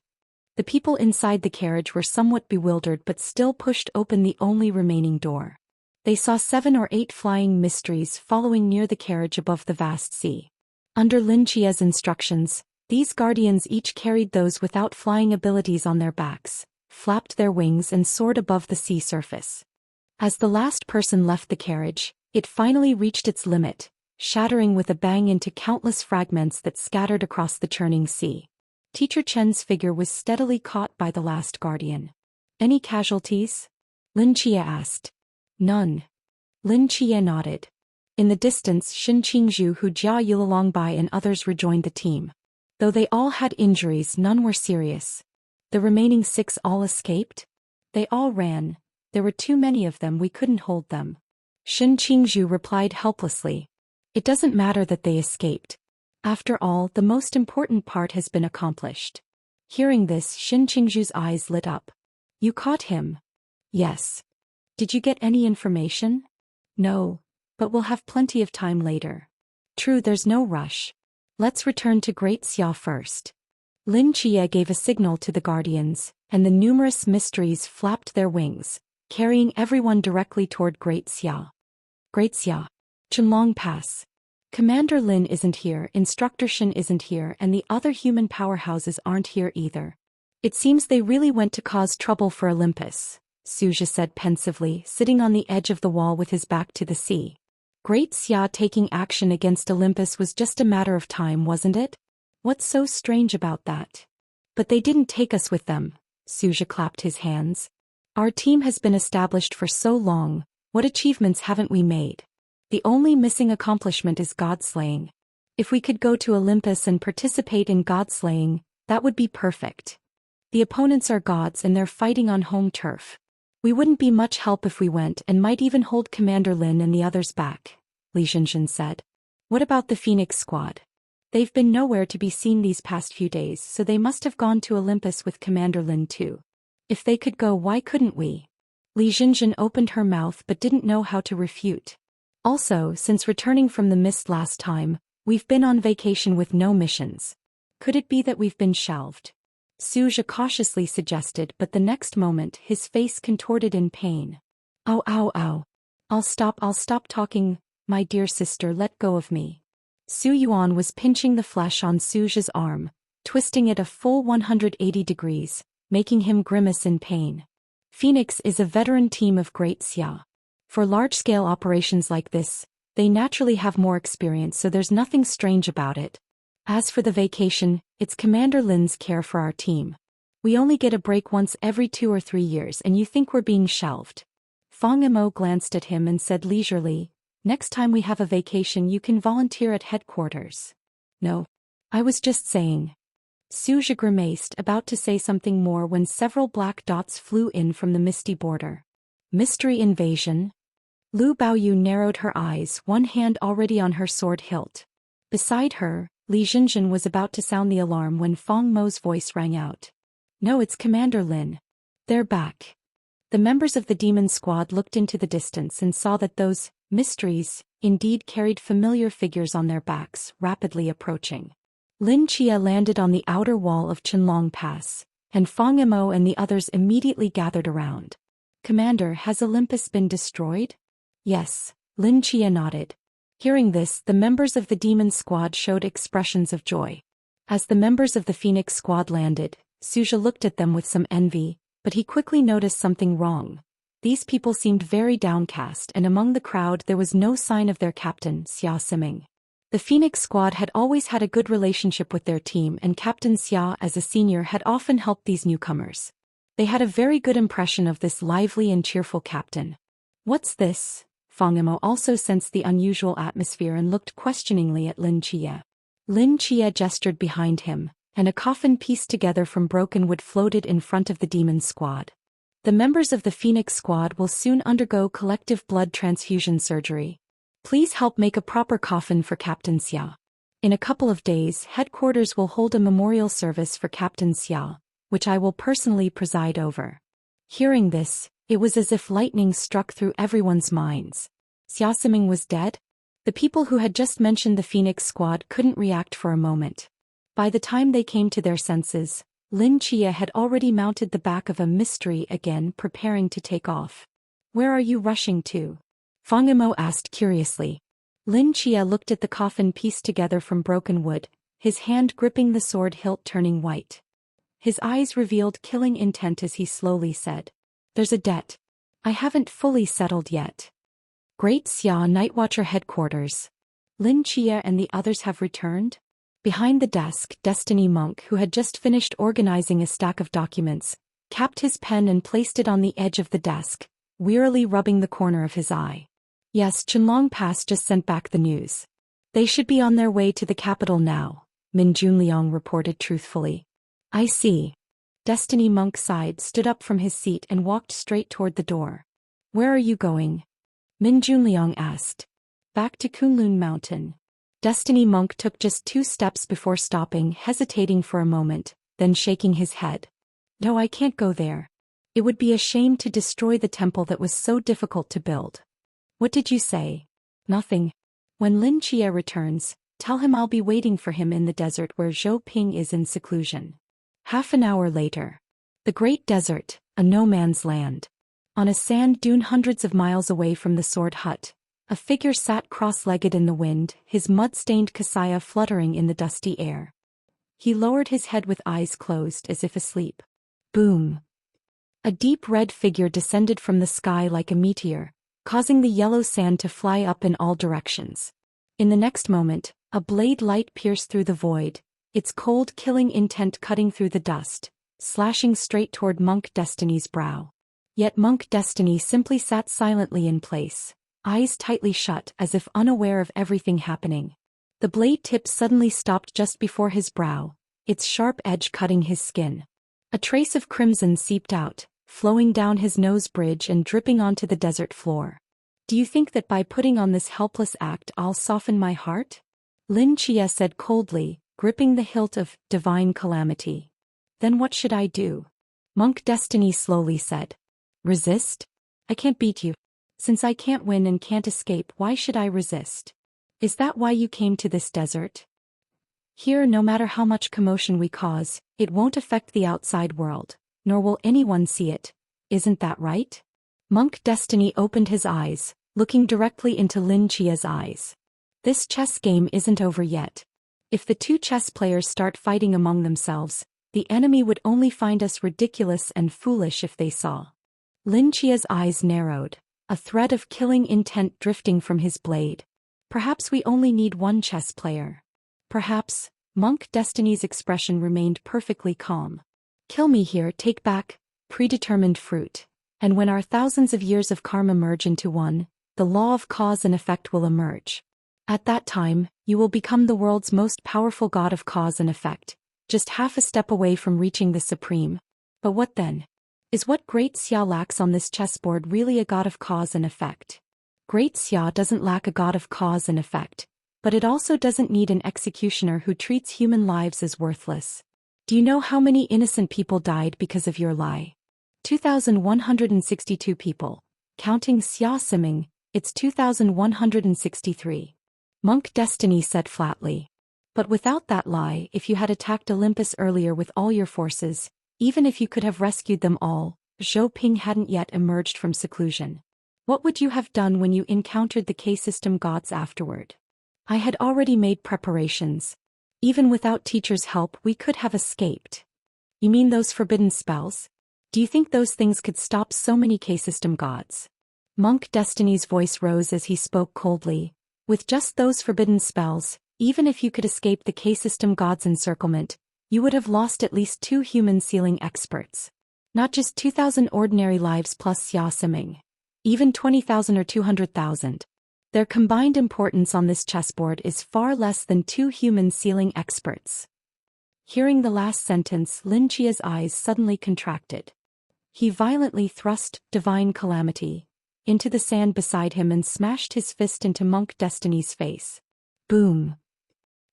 The people inside the carriage were somewhat bewildered but still pushed open the only remaining door. They saw 7 or 8 flying mysteries following near the carriage above the vast sea. Under Lin Chia's instructions, these guardians each carried those without flying abilities on their backs, flapped their wings and soared above the sea surface. As the last person left the carriage, it finally reached its limit, shattering with a bang into countless fragments that scattered across the churning sea. Teacher Chen's figure was steadily caught by the last guardian. "Any casualties?" Lin Chia asked. "None." Lin Chia nodded. In the distance, Xin Qingzhu, Hu Jia Yulalongbai and others rejoined the team. Though they all had injuries, none were serious. The remaining 6 all escaped? They all ran. There were too many of them, we couldn't hold them. Xin Qingzhu replied helplessly. "It doesn't matter that they escaped. After all, the most important part has been accomplished." Hearing this, Xin Qingzhu's eyes lit up. "You caught him?" "Yes." "Did you get any information?" "No, but we'll have plenty of time later." "True, there's no rush. Let's return to Great Xia first." Lin Chia gave a signal to the guardians, and the numerous mysteries flapped their wings, carrying everyone directly toward Great Xia. Great Xia. Chenlong Pass. Commander Lin isn't here, Instructor Shin isn't here, and the other human powerhouses aren't here either. "It seems they really went to cause trouble for Olympus," Suja said pensively, sitting on the edge of the wall with his back to the sea. "Great Xia taking action against Olympus was just a matter of time, wasn't it? What's so strange about that?" "But they didn't take us with them," Suja clapped his hands. "Our team has been established for so long, what achievements haven't we made? The only missing accomplishment is god-slaying. If we could go to Olympus and participate in god-slaying, that would be perfect. The opponents are gods and they're fighting on home turf. We wouldn't be much help if we went and might even hold Commander Lin and the others back," Li Zhenjin said. "What about the Phoenix Squad? They've been nowhere to be seen these past few days, so they must have gone to Olympus with Commander Lin too. If they could go, why couldn't we?" Li Zhenjin opened her mouth but didn't know how to refute. "Also, since returning from the mist last time, we've been on vacation with no missions. Could it be that we've been shelved?" Suja cautiously suggested, but the next moment his face contorted in pain. "Ow, ow, ow. I'll stop talking, my dear sister, let go of me." Su Yuan was pinching the flesh on Suja's arm, twisting it a full 180 degrees, making him grimace in pain. Phoenix is a veteran team of Great Xia. For large-scale operations like this, they naturally have more experience, so there's nothing strange about it. As for the vacation, it's Commander Lin's care for our team. We only get a break once every 2 or 3 years, and you think we're being shelved. Fang Mo glanced at him and said leisurely, "Next time we have a vacation you can volunteer at headquarters." "No. I was just saying." Suja grimaced, about to say something more when several black dots flew in from the misty border. "Mystery invasion?" Lu Baoyu narrowed her eyes, one hand already on her sword hilt. Beside her, Li Zhenjin was about to sound the alarm when Fang Mo's voice rang out. "No, it's Commander Lin. They're back." The members of the demon squad looked into the distance and saw that those mysteries indeed carried familiar figures on their backs, rapidly approaching. Lin Chia landed on the outer wall of Qianlong Pass, and Fang Mo and the others immediately gathered around. "Commander, has Olympus been destroyed?" "Yes," Lin Chia nodded. Hearing this, the members of the Demon Squad showed expressions of joy. As the members of the Phoenix Squad landed, Suja looked at them with some envy, but he quickly noticed something wrong. These people seemed very downcast, and among the crowd there was no sign of their captain, Xia Siming. The Phoenix Squad had always had a good relationship with their team, and Captain Xia as a senior had often helped these newcomers. They had a very good impression of this lively and cheerful captain. "What's this?" Fang Mo also sensed the unusual atmosphere and looked questioningly at Lin Chia. Lin Chia gestured behind him, and a coffin pieced together from broken wood floated in front of the Demon Squad. "The members of the Phoenix Squad will soon undergo collective blood transfusion surgery. Please help make a proper coffin for Captain Xia. In a couple of days, headquarters will hold a memorial service for Captain Xia, which I will personally preside over." Hearing this, it was as if lightning struck through everyone's minds. Xia Siming was dead? The people who had just mentioned the Phoenix Squad couldn't react for a moment. By the time they came to their senses, Lin Chia had already mounted the back of a mystery again, preparing to take off. "Where are you rushing to?" Fang Mo asked curiously. Lin Chia looked at the coffin pieced together from broken wood, his hand gripping the sword hilt turning white. His eyes revealed killing intent as he slowly said, "There's a debt. I haven't fully settled yet. Great Xia Nightwatcher headquarters. Lin Chia and the others have returned?" Behind the desk, Destiny Monk, who had just finished organizing a stack of documents, capped his pen and placed it on the edge of the desk, wearily rubbing the corner of his eye. "Yes, Qianlong Pass just sent back the news. They should be on their way to the capital now," Min Junliang reported truthfully. "I see." Destiny Monk sighed, stood up from his seat and walked straight toward the door. "Where are you going?" Min Junliang asked. "Back to Kunlun Mountain." Destiny Monk took just 2 steps before stopping, hesitating for a moment, then shaking his head. "No, I can't go there. It would be a shame to destroy the temple that was so difficult to build." "What did you say?" "Nothing. When Lin Chia returns, tell him I'll be waiting for him in the desert where Zhou Ping is in seclusion." Half an hour later. The Great Desert, a no-man's land. On a sand dune hundreds of miles away from the sword hut, a figure sat cross-legged in the wind, his mud-stained kasaya fluttering in the dusty air. He lowered his head with eyes closed as if asleep. Boom! A deep red figure descended from the sky like a meteor, causing the yellow sand to fly up in all directions. In the next moment, a blade light pierced through the void, its cold killing intent cutting through the dust, slashing straight toward Monk Destiny's brow. Yet Monk Destiny simply sat silently in place, eyes tightly shut as if unaware of everything happening. The blade tip suddenly stopped just before his brow, its sharp edge cutting his skin. A trace of crimson seeped out, flowing down his nose bridge and dripping onto the desert floor. "Do you think that by putting on this helpless act I'll soften my heart?" Lin Chia said coldly, gripping the hilt of divine calamity. "Then what should I do?" Monk Destiny slowly said. "Resist? I can't beat you. Since I can't win and can't escape, why should I resist? Is that why you came to this desert? Here, no matter how much commotion we cause, it won't affect the outside world, nor will anyone see it. Isn't that right?" Monk Destiny opened his eyes, looking directly into Lin Chia's eyes. "This chess game isn't over yet. If the 2 chess players start fighting among themselves, the enemy would only find us ridiculous and foolish if they saw." Lin Chia's eyes narrowed, a thread of killing intent drifting from his blade. "Perhaps we only need 1 chess player. Perhaps." Monk Destiny's expression remained perfectly calm. "Kill me here, take back predetermined fruit. And when our thousands of years of karma merge into one, the law of cause and effect will emerge. At that time, you will become the world's most powerful god of cause and effect, just half a step away from reaching the supreme. But what then? Is what Great Xia lacks on this chessboard really a god of cause and effect? Great Xia doesn't lack a god of cause and effect, but it also doesn't need an executioner who treats human lives as worthless. Do you know how many innocent people died because of your lie? 2,162 people. Counting Xia Siming, it's 2,163. Monk Destiny said flatly. But without that lie, if you had attacked Olympus earlier with all your forces, even if you could have rescued them all, Zhou Ping hadn't yet emerged from seclusion. What would you have done when you encountered the K-system gods afterward? I had already made preparations. Even without teacher's help, we could have escaped. You mean those forbidden spells? Do you think those things could stop so many K-system gods? Monk Destiny's voice rose as he spoke coldly. With just those forbidden spells, even if you could escape the K-system gods' encirclement, you would have lost at least 2 human sealing experts. Not just 2,000 ordinary lives plus Xia Siming. Even 20,000 or 200,000. Their combined importance on this chessboard is far less than 2 human sealing experts. Hearing the last sentence, Lin Chia's eyes suddenly contracted. He violently thrust Divine Calamity into the sand beside him and smashed his fist into Monk Destiny's face. Boom!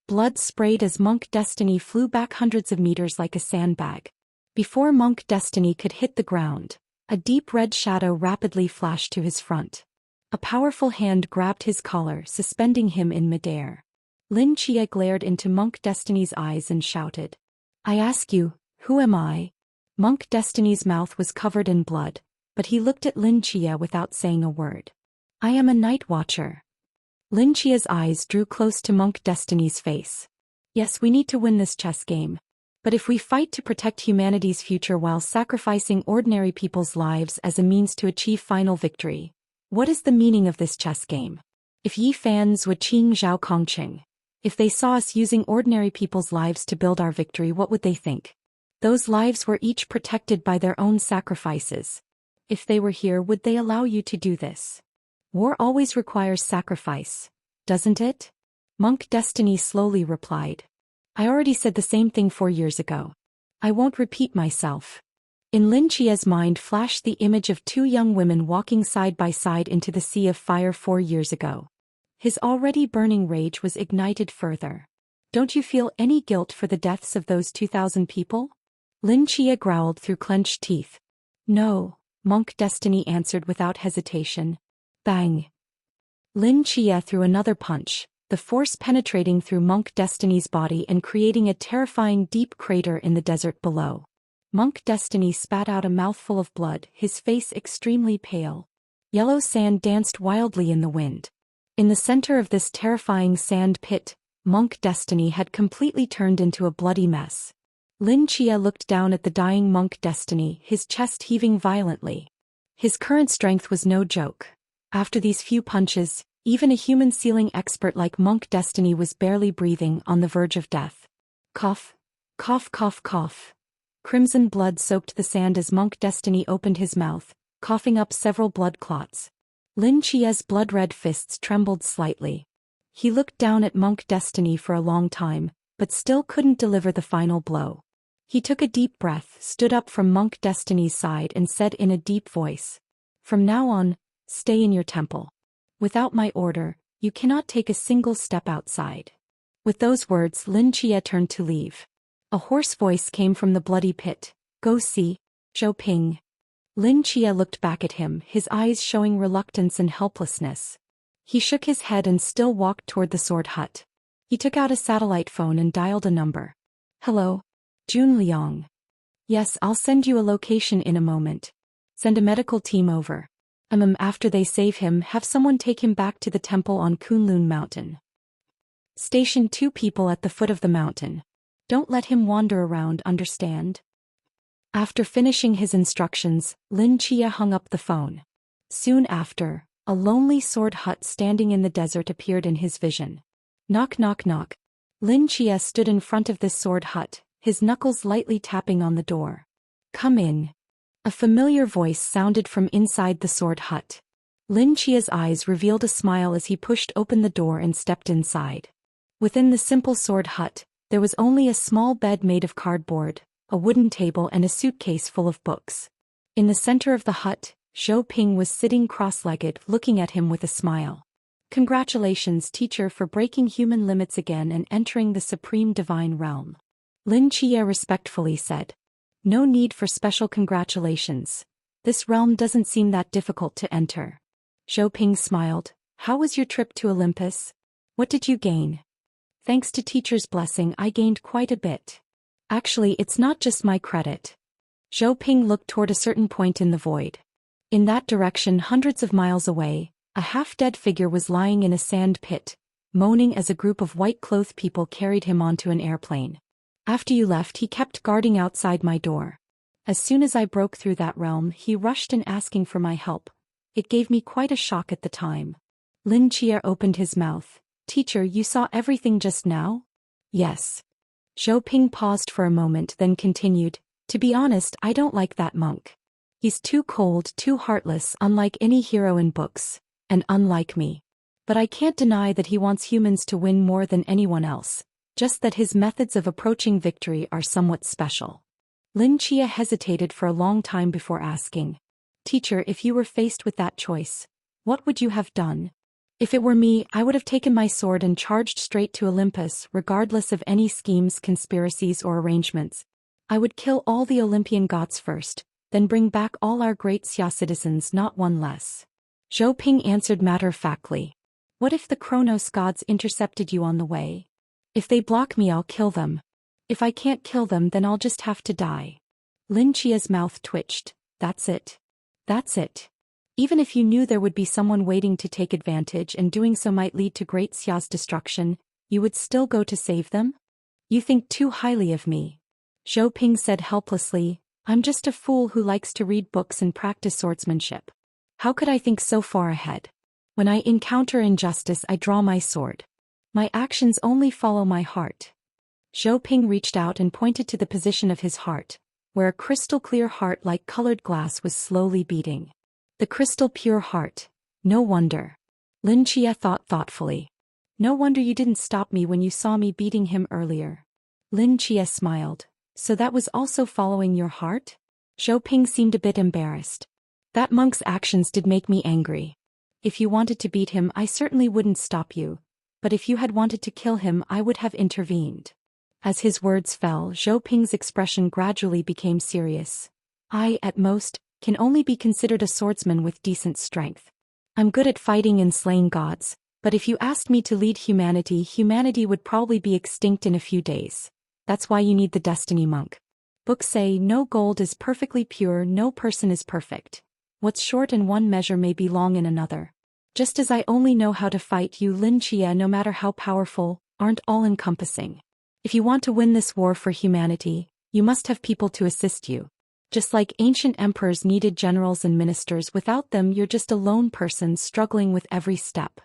Blood sprayed as Monk Destiny flew back hundreds of meters like a sandbag. Before Monk Destiny could hit the ground, a deep red shadow rapidly flashed to his front. A powerful hand grabbed his collar, suspending him in midair. Lin Chia glared into Monk Destiny's eyes and shouted, "I ask you, who am I?" Monk Destiny's mouth was covered in blood, but he looked at Lin Chia without saying a word. "I am a night watcher." Lin Chia's eyes drew close to Monk Destiny's face. "Yes, we need to win this chess game. But if we fight to protect humanity's future while sacrificing ordinary people's lives as a means to achieve final victory, what is the meaning of this chess game? If Yi fans would Qing Zhao Kongqing, if they saw us using ordinary people's lives to build our victory, what would they think? Those lives were each protected by their own sacrifices. If they were here, would they allow you to do this? War always requires sacrifice, doesn't it?" Monk Destiny slowly replied. "I already said the same thing 4 years ago. I won't repeat myself." In Lin Chia's mind flashed the image of 2 young women walking side by side into the sea of fire 4 years ago. His already burning rage was ignited further. "Don't you feel any guilt for the deaths of those 2,000 people?" Lin Chia growled through clenched teeth. "No," Monk Destiny answered without hesitation. Bang! Lin Chia threw another punch, the force penetrating through Monk Destiny's body and creating a terrifying deep crater in the desert below. Monk Destiny spat out a mouthful of blood, his face extremely pale. Yellow sand danced wildly in the wind. In the center of this terrifying sand pit, Monk Destiny had completely turned into a bloody mess. Lin Chia looked down at the dying Monk Destiny, his chest heaving violently. His current strength was no joke. After these few punches, even a human sealing expert like Monk Destiny was barely breathing, on the verge of death. Cough, cough, cough, cough. Crimson blood soaked the sand as Monk Destiny opened his mouth, coughing up several blood clots. Lin Chia's blood-red fists trembled slightly. He looked down at Monk Destiny for a long time, but still couldn't deliver the final blow. He took a deep breath, stood up from Monk Destiny's side and said in a deep voice, "From now on, stay in your temple. Without my order, you cannot take a single step outside." With those words, Lin Chia turned to leave. A hoarse voice came from the bloody pit. "Go see Zhou Ping." Lin Chia looked back at him, his eyes showing reluctance and helplessness. He shook his head and still walked toward the sword hut. He took out a satellite phone and dialed a number. "Hello? Jun Liang." "Yes, I'll send you a location in a moment. Send a medical team over. After they save him, have someone take him back to the temple on Kunlun Mountain. Station 2 people at the foot of the mountain. Don't let him wander around, understand?" After finishing his instructions, Lin Chia hung up the phone. Soon after, a lonely sword hut standing in the desert appeared in his vision. Knock, knock, knock. Lin Chia stood in front of this sword hut, his knuckles lightly tapping on the door. "Come in." A familiar voice sounded from inside the sword hut. Lin Chia's eyes revealed a smile as he pushed open the door and stepped inside. Within the simple sword hut, there was only a small bed made of cardboard, a wooden table and a suitcase full of books. In the center of the hut, Zhou Ping was sitting cross-legged, looking at him with a smile. "Congratulations, teacher, for breaking human limits again and entering the supreme divine realm." Lin Chia respectfully said. "No need for special congratulations. This realm doesn't seem that difficult to enter." Zhou Ping smiled. "How was your trip to Olympus? What did you gain?" Thanks to teacher's blessing I gained quite a bit. Actually, it's not just my credit. Zhou Ping looked toward a certain point in the void. In that direction, hundreds of miles away, a half-dead figure was lying in a sand pit, moaning as a group of white-clothed people carried him onto an airplane. After you left, he kept guarding outside my door. As soon as I broke through that realm, he rushed in asking for my help. It gave me quite a shock at the time. Lin Chia opened his mouth. Teacher, you saw everything just now? Yes. Zhou Ping paused for a moment then continued, to be honest, I don't like that monk. He's too cold, too heartless, unlike any hero in books, and unlike me. But I can't deny that he wants humans to win more than anyone else, just that his methods of approaching victory are somewhat special. Lin Chia hesitated for a long time before asking, Teacher, if you were faced with that choice, what would you have done? If it were me, I would have taken my sword and charged straight to Olympus, regardless of any schemes, conspiracies, or arrangements. I would kill all the Olympian gods first, then bring back all our great Xia citizens, not one less. Zhou Ping answered matter-of-factly. What if the Chronos gods intercepted you on the way? If they block me, I'll kill them. If I can't kill them, then I'll just have to die. Lin Chia's mouth twitched. That's it. That's it. Even if you knew there would be someone waiting to take advantage and doing so might lead to Great Xia's destruction, you would still go to save them? You think too highly of me. Zhou Ping said helplessly, I'm just a fool who likes to read books and practice swordsmanship. How could I think so far ahead? When I encounter injustice, I draw my sword. My actions only follow my heart. Zhou Ping reached out and pointed to the position of his heart, where a crystal-clear heart-like colored glass was slowly beating. The crystal-pure heart. No wonder. Lin Chia thought thoughtfully. No wonder you didn't stop me when you saw me beating him earlier. Lin Chia smiled. So that was also following your heart? Zhou Ping seemed a bit embarrassed. That monk's actions did make me angry. If you wanted to beat him, I certainly wouldn't stop you. But if you had wanted to kill him, I would have intervened. As his words fell, Zhou Ping's expression gradually became serious. I, at most, can only be considered a swordsman with decent strength. I'm good at fighting and slaying gods, but if you asked me to lead humanity, humanity would probably be extinct in a few days. That's why you need the Destiny Monk. Books say no gold is perfectly pure, no person is perfect. What's short in one measure may be long in another. Just as I only know how to fight, you, Lin Chia, no matter how powerful, aren't all-encompassing. If you want to win this war for humanity, you must have people to assist you. Just like ancient emperors needed generals and ministers, without them you're just a lone person struggling with every step.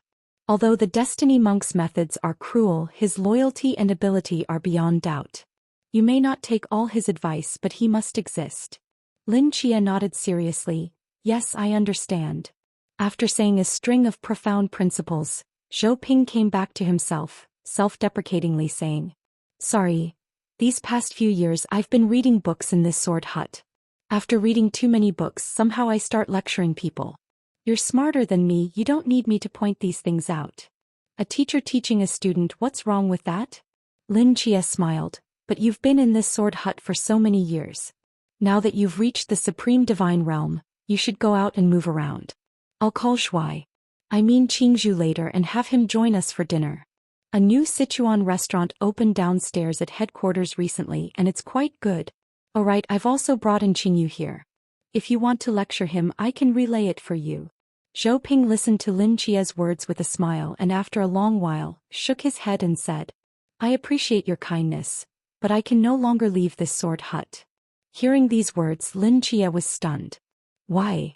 Although the Destiny Monk's methods are cruel, his loyalty and ability are beyond doubt. You may not take all his advice, but he must exist. Lin Chia nodded seriously. Yes, I understand. After saying a string of profound principles, Zhou Ping came back to himself, self-deprecatingly saying, Sorry. These past few years I've been reading books in this sword hut. After reading too many books, somehow I start lecturing people. You're smarter than me, you don't need me to point these things out. A teacher teaching a student, what's wrong with that? Lin Chia smiled, but you've been in this sword hut for so many years. Now that you've reached the supreme divine realm, you should go out and move around. I'll call Qingzhu later and have him join us for dinner. A new Sichuan restaurant opened downstairs at headquarters recently and it's quite good. Alright, I've also brought in Qingyu here. If you want to lecture him, I can relay it for you. Zhou Ping listened to Lin Chia's words with a smile and after a long while, shook his head and said, I appreciate your kindness, but I can no longer leave this sword hut. Hearing these words, Lin Chia was stunned. Why?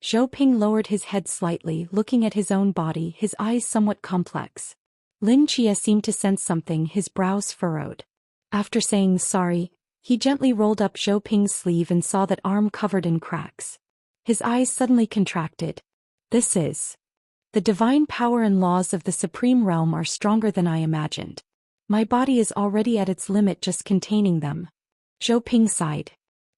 Zhou Ping lowered his head slightly, looking at his own body, his eyes somewhat complex. Lin Chia seemed to sense something, his brows furrowed. After saying sorry, he gently rolled up Zhou Ping's sleeve and saw that arm covered in cracks. His eyes suddenly contracted. This is. The divine power and laws of the supreme realm are stronger than I imagined. My body is already at its limit just containing them. Zhou Ping sighed.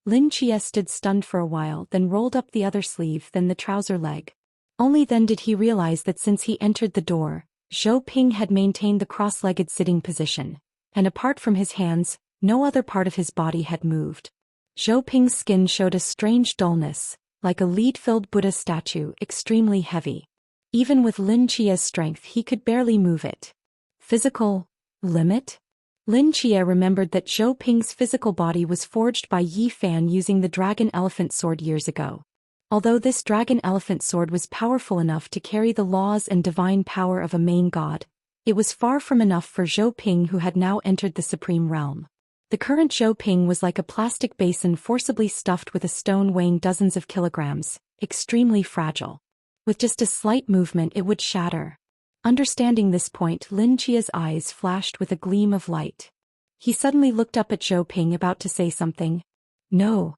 Lin Chia stood stunned for a while, then rolled up the other sleeve, then the trouser leg. Only then did he realize that since he entered the door, Zhou Ping had maintained the cross-legged sitting position, and apart from his hands, no other part of his body had moved. Zhou Ping's skin showed a strange dullness, like a lead-filled Buddha statue, extremely heavy. Even with Lin Chia's strength he could barely move it. Physical. Limit? Lin Chia remembered that Zhou Ping's physical body was forged by Yi Fan using the dragon elephant sword years ago. Although this dragon elephant sword was powerful enough to carry the laws and divine power of a main god, it was far from enough for Zhou Ping, who had now entered the supreme realm. The current Zhou Ping was like a plastic basin forcibly stuffed with a stone weighing dozens of kilograms, extremely fragile. With just a slight movement it would shatter. Understanding this point, Lin Chia's eyes flashed with a gleam of light. He suddenly looked up at Zhou Ping, about to say something. No.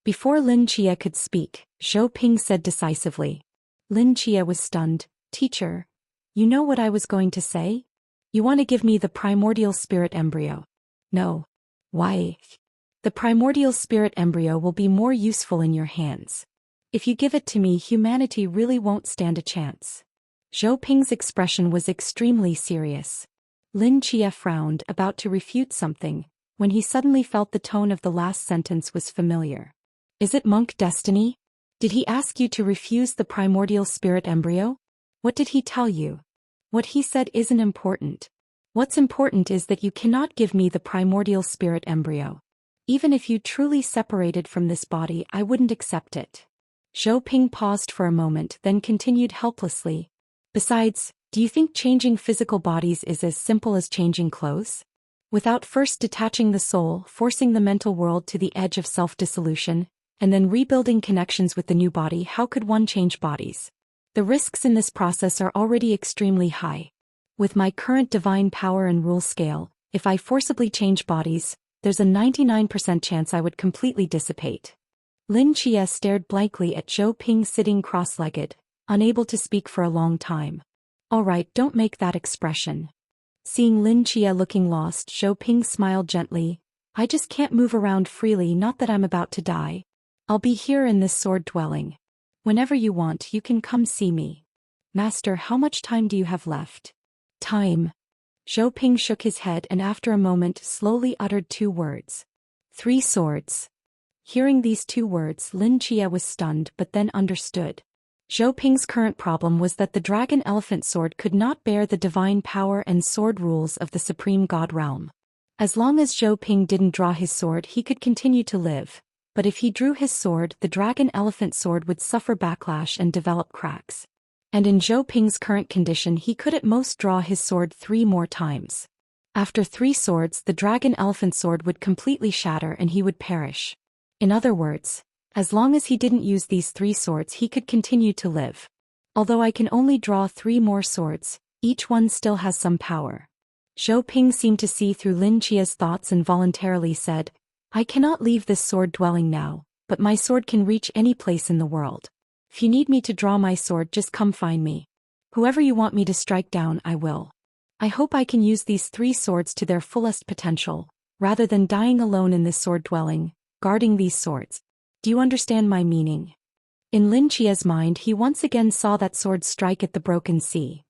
Before Lin Chia could speak, Zhou Ping said decisively. Lin Chia was stunned. Teacher, you know what I was going to say? You want to give me the primordial spirit embryo? No. Why? The primordial spirit embryo will be more useful in your hands. If you give it to me, humanity really won't stand a chance. Zhou Ping's expression was extremely serious. Lin Chia frowned, about to refute something, when he suddenly felt the tone of the last sentence was familiar. Is it monk destiny? Did he ask you to refuse the primordial spirit embryo? What did he tell you? What he said isn't important. What's important is that you cannot give me the primordial spirit embryo. Even if you truly separated from this body, I wouldn't accept it. Zhou Ping paused for a moment, then continued helplessly. Besides, do you think changing physical bodies is as simple as changing clothes? Without first detaching the soul, forcing the mental world to the edge of self-dissolution, and then rebuilding connections with the new body, how could one change bodies? The risks in this process are already extremely high. With my current divine power and rule scale, if I forcibly change bodies, there's a 99% chance I would completely dissipate. Lin Chia stared blankly at Zhou Ping sitting cross-legged, unable to speak for a long time. All right, don't make that expression. Seeing Lin Chia looking lost, Zhou Ping smiled gently. I just can't move around freely, not that I'm about to die. I'll be here in this sword dwelling. Whenever you want, you can come see me. Master, how much time do you have left? Time. Zhou Ping shook his head and after a moment slowly uttered 2 words. 3 swords. Hearing these 2 words, Lin Chia was stunned but then understood. Zhou Ping's current problem was that the dragon elephant sword could not bear the divine power and sword rules of the supreme god realm. As long as Zhou Ping didn't draw his sword, he could continue to live, but if he drew his sword, the dragon elephant sword would suffer backlash and develop cracks. And in Zhou Ping's current condition, he could at most draw his sword 3 more times. After 3 swords, the dragon elephant sword would completely shatter and he would perish. In other words, as long as he didn't use these 3 swords, he could continue to live. Although I can only draw 3 more swords, each one still has some power. Zhou Ping seemed to see through Lin Chia's thoughts and voluntarily said, I cannot leave this sword dwelling now, but my sword can reach any place in the world. If you need me to draw my sword, just come find me. Whoever you want me to strike down, I will. I hope I can use these 3 swords to their fullest potential, rather than dying alone in this sword dwelling, guarding these swords. Do you understand my meaning? In Lin Chia's mind, he once again saw that sword strike at the broken sea.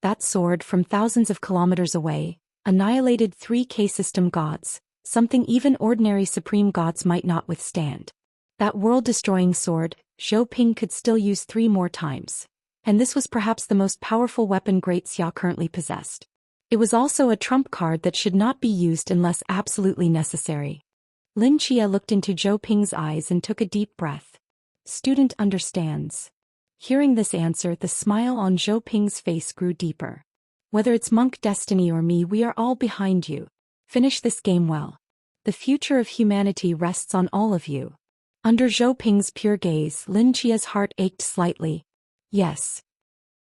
That sword, from thousands of kilometers away, annihilated 3 K-system gods, something even ordinary supreme gods might not withstand. That world-destroying sword, Zhou Ping could still use 3 more times. And this was perhaps the most powerful weapon Great Xia currently possessed. It was also a trump card that should not be used unless absolutely necessary. Lin Chia looked into Zhou Ping's eyes and took a deep breath. Student understands. Hearing this answer, the smile on Zhou Ping's face grew deeper. Whether it's monk destiny or me, we are all behind you. Finish this game well. The future of humanity rests on all of you. Under Zhou Ping's pure gaze, Lin Chia's heart ached slightly. Yes.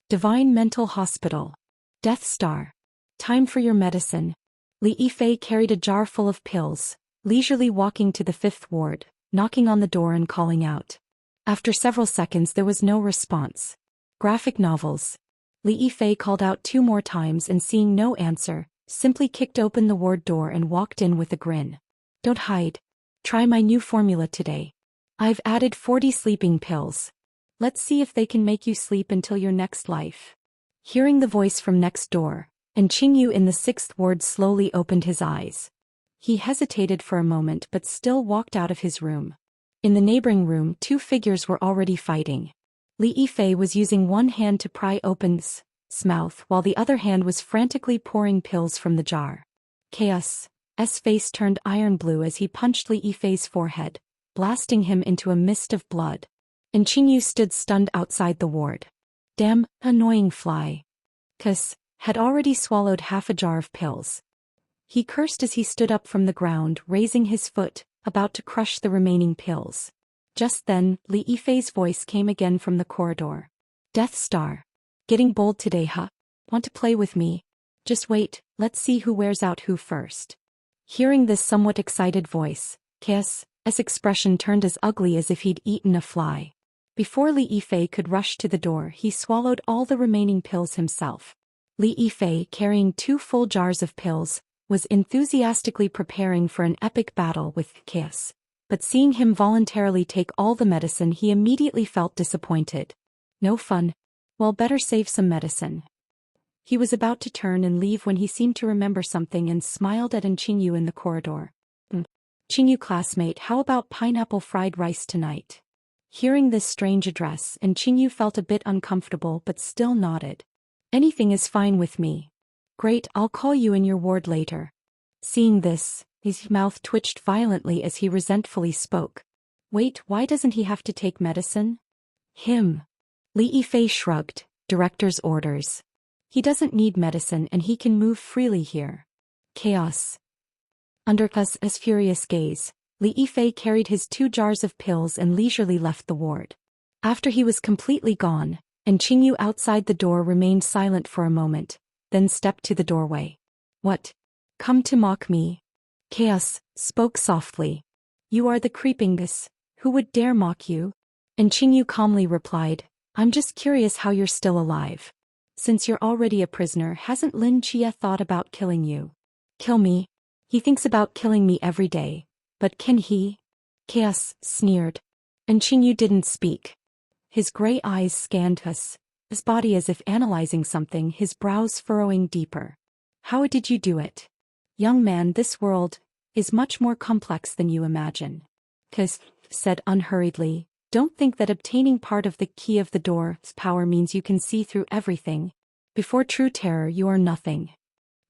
Divine Mental Hospital. Death Star. Time for your medicine. Li Yifei carried a jar full of pills, leisurely walking to the 5th ward, knocking on the door and calling out. After several seconds there was no response. Graphic novels. Li Yifei called out 2 more times and seeing no answer, simply kicked open the ward door and walked in with a grin. Don't hide. Try my new formula today. I've added 40 sleeping pills. Let's see if they can make you sleep until your next life. Hearing the voice from next door, and Qingyu in the 6th ward slowly opened his eyes. He hesitated for a moment but still walked out of his room. In the neighboring room, 2 figures were already fighting. Li Yifei was using one hand to pry open mouth while the other hand was frantically pouring pills from the jar. Chaos. S face turned iron blue as he punched Li Yifei's forehead, blasting him into a mist of blood. And Qingyu stood stunned outside the ward. Damn, annoying fly. Kus had already swallowed half a jar of pills. He cursed as he stood up from the ground, raising his foot, about to crush the remaining pills. Just then, Li Yifei's voice came again from the corridor. Death Star. Getting bold today, huh? Want to play with me? Just wait, let's see who wears out who first. Hearing this somewhat excited voice, Chaos' expression turned as ugly as if he'd eaten a fly. Before Li Yifei could rush to the door, he swallowed all the remaining pills himself. Li Yifei, carrying 2 full jars of pills, was enthusiastically preparing for an epic battle with Chaos. But seeing him voluntarily take all the medicine, he immediately felt disappointed. No fun. Well, better save some medicine. He was about to turn and leave when he seemed to remember something and smiled at Qingyu in the corridor. Qingyu classmate, how about pineapple fried rice tonight? Hearing this strange address, Qingyu felt a bit uncomfortable but still nodded. Anything is fine with me. Great, I'll call you in your ward later. Seeing this, his mouth twitched violently as he resentfully spoke. Wait, why doesn't he have to take medicine? Him. Li Yifei shrugged. Director's orders. He doesn't need medicine and he can move freely here. Chaos. Under Chaos' furious gaze, Li Yifei carried his 2 jars of pills and leisurely left the ward. After he was completely gone, Qingyu outside the door remained silent for a moment, then stepped to the doorway. What? Come to mock me? Chaos spoke softly. You are the creepingus. Who would dare mock you? Qingyu calmly replied, I'm just curious how you're still alive. Since you're already a prisoner, hasn't Lin Chia thought about killing you? Kill me? He thinks about killing me every day. But can he? Chaos sneered. Qingyu didn't speak. His gray eyes scanned his body as if analyzing something, his brows furrowing deeper. How did you do it? Young man, this world is much more complex than you imagine. Chaos said unhurriedly, don't think that obtaining part of the key of the door's power means you can see through everything. Before true terror you are nothing.